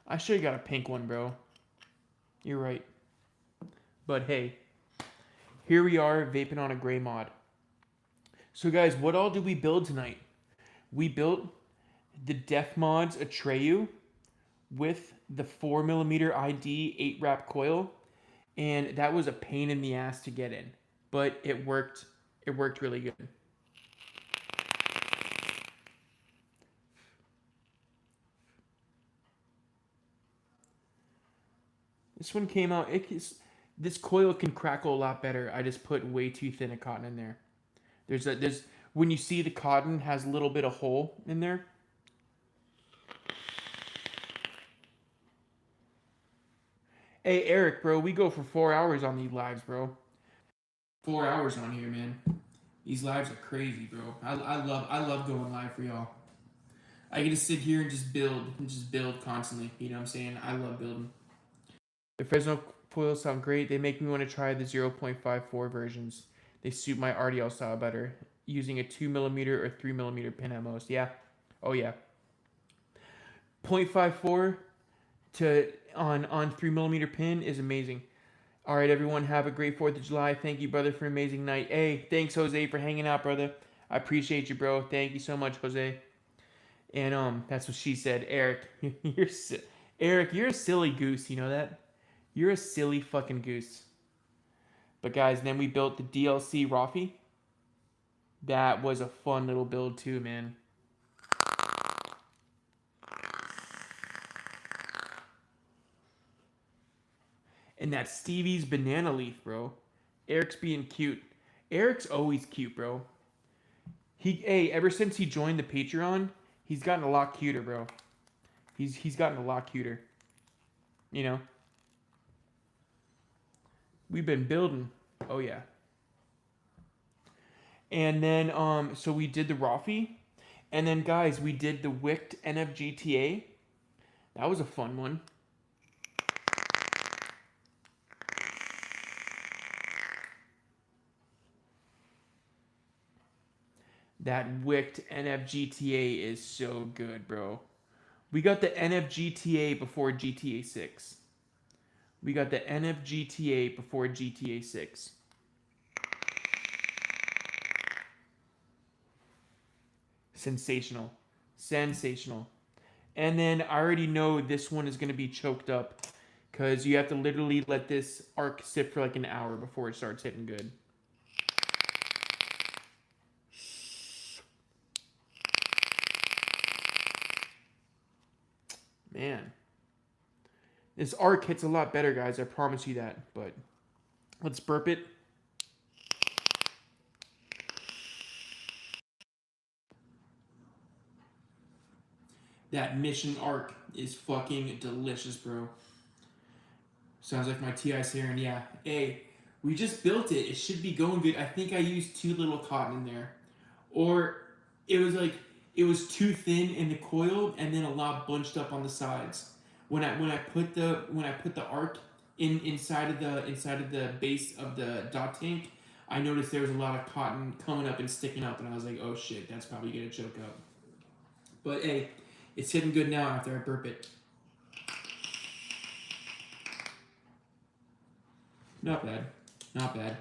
I should have got a pink one, bro. You're right. But hey, here we are vaping on a gray mod. So guys, what all did we build tonight? We built the Def Mods Atreyu with the 4mm ID 8 wrap coil, and that was a pain in the ass to get in, but it worked. It worked really good. This one came out. This coil can crackle a lot better. I just put way too thin a cotton in there. There's when you see the cotton has a little bit of hole in there. Hey Eric, bro, we go for 4 hours on these lives, bro. 4 hours on here, man. These lives are crazy, bro. I love going live for y'all. I get to sit here and just build constantly. You know what I'm saying? I love building. The Fresno foils sound great. They make me want to try the 0.54 versions. They suit my RDL style better, using a 2mm or 3mm pin at most. Yeah. Oh yeah. 0.54 to on 3mm pin is amazing. All right, everyone, have a great 4th of July. Thank you, brother, for an amazing night. Hey, thanks, Jose, for hanging out, brother. I appreciate you, bro. Thank you so much, Jose. And that's what she said. Eric, you're a silly goose. You know that? You're a silly fucking goose. But guys, then we built the DLC Rafi. That was a fun little build too, man. And that Stevie's banana leaf, bro. Eric's being cute. Eric's always cute, bro. Ever since he joined the Patreon, he's gotten a lot cuter, bro. He's gotten a lot cuter. You know? We've been building. Oh yeah. And then so we did the Rafi. And then guys, we did the Wicked NFGTA. That was a fun one. That Wicked NFGTA is so good, bro. We got the NFGTA before GTA 6. We got the NFGTA before GTA 6. Sensational. Sensational. And then I already know this one is going to be choked up because you have to literally let this arc sit for like an hour before it starts hitting good. Man. This arc hits a lot better, guys. I promise you that. But let's burp it. That mission arc is fucking delicious, bro. Sounds like my TI Siren. Yeah. Hey, we just built it. It should be going good. I think I used too little cotton in there. Or it was like, it was too thin in the coil and then a lot bunched up on the sides. When I put the arc inside of the base of the dot tank, I noticed there was a lot of cotton coming up and sticking up, and I was like, oh shit, that's probably gonna choke up. But hey, it's hitting good now after I burp it. Not bad, not bad.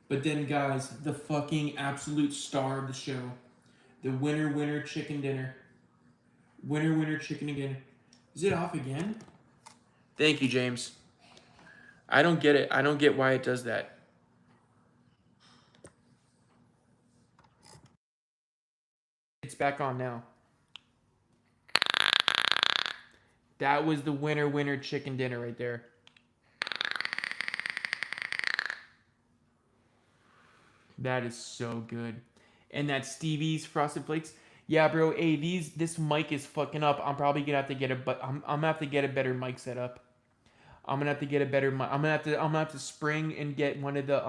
But then guys, the fucking absolute star of the show, the winner chicken dinner. Winner chicken dinner. Is it off again? Thank you, James. I don't get it. I don't get why it does that. It's back on now. That was the winner chicken dinner right there. That is so good. And that Stevie's Frosted Flakes. Yeah, bro. Hey, this mic is fucking up. I'm probably gonna have to get I'm gonna have to get a better mic set up. I'm gonna have to get a better mic. I'm gonna have to spring and get one of the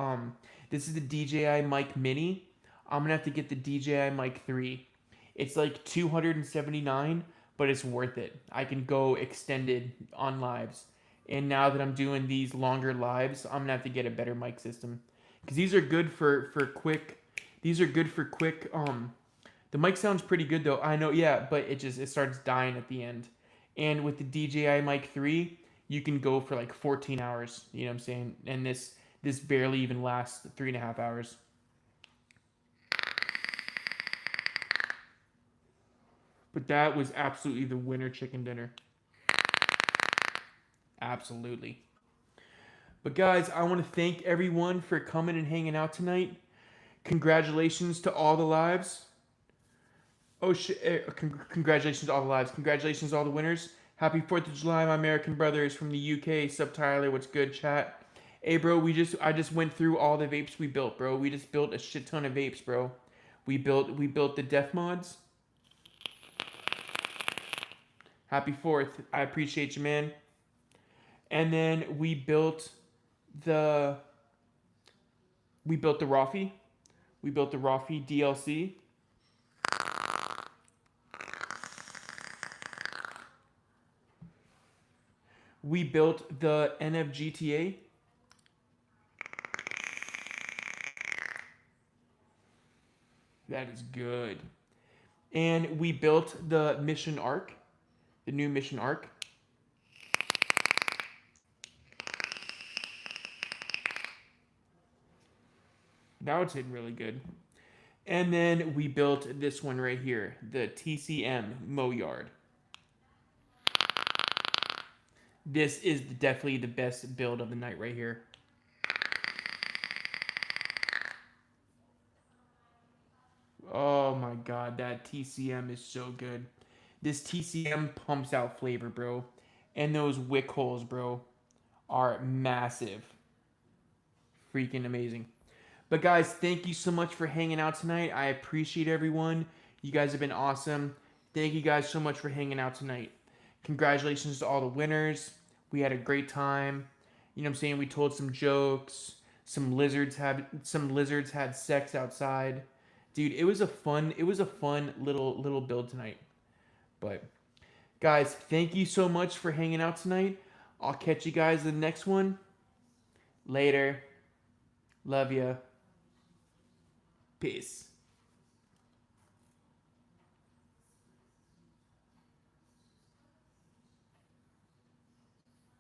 This is the DJI Mic Mini. I'm gonna have to get the DJI Mic 3. It's like $279, but it's worth it. I can go extended on lives. And now that I'm doing these longer lives, I'm gonna have to get a better mic system. Because these are good for quick. These are good for quick. The mic sounds pretty good though. I know, yeah, but it starts dying at the end. And with the DJI Mic 3, you can go for like 14 hours. You know what I'm saying? And this barely even lasts 3.5 hours. But that was absolutely the winner chicken dinner. Absolutely. But guys, I want to thank everyone for coming and hanging out tonight. Congratulations to all the lives. Oh shit! Congratulations to all the lives. Congratulations to all the winners. Happy 4th of July, my American brothers from the UK. Sub Tyler, what's good, chat? Hey, bro, I just went through all the vapes we built, bro. We just built a shit ton of vapes, bro. We built the def mods. Happy 4th. I appreciate you, man. And then we built the Rafi. We built the Rafi DLC. We built the NFGTA. That is good. And we built the mission arc. The new mission arc. Now it's hitting really good. And then we built this one right here, the TCM Mow Yard. This is definitely the best build of the night right here. Oh my god, that TCM is so good. This TCM pumps out flavor, bro. And those wick holes, bro, are massive. Freaking amazing. But guys, thank you so much for hanging out tonight. I appreciate everyone. You guys have been awesome. Thank you guys so much for hanging out tonight. Congratulations to all the winners. We had a great time. You know what I'm saying? We told some jokes. Some lizards had sex outside. Dude, it was a fun little build tonight. But guys, thank you so much for hanging out tonight. I'll catch you guys in the next one. Later. Love ya. Peace.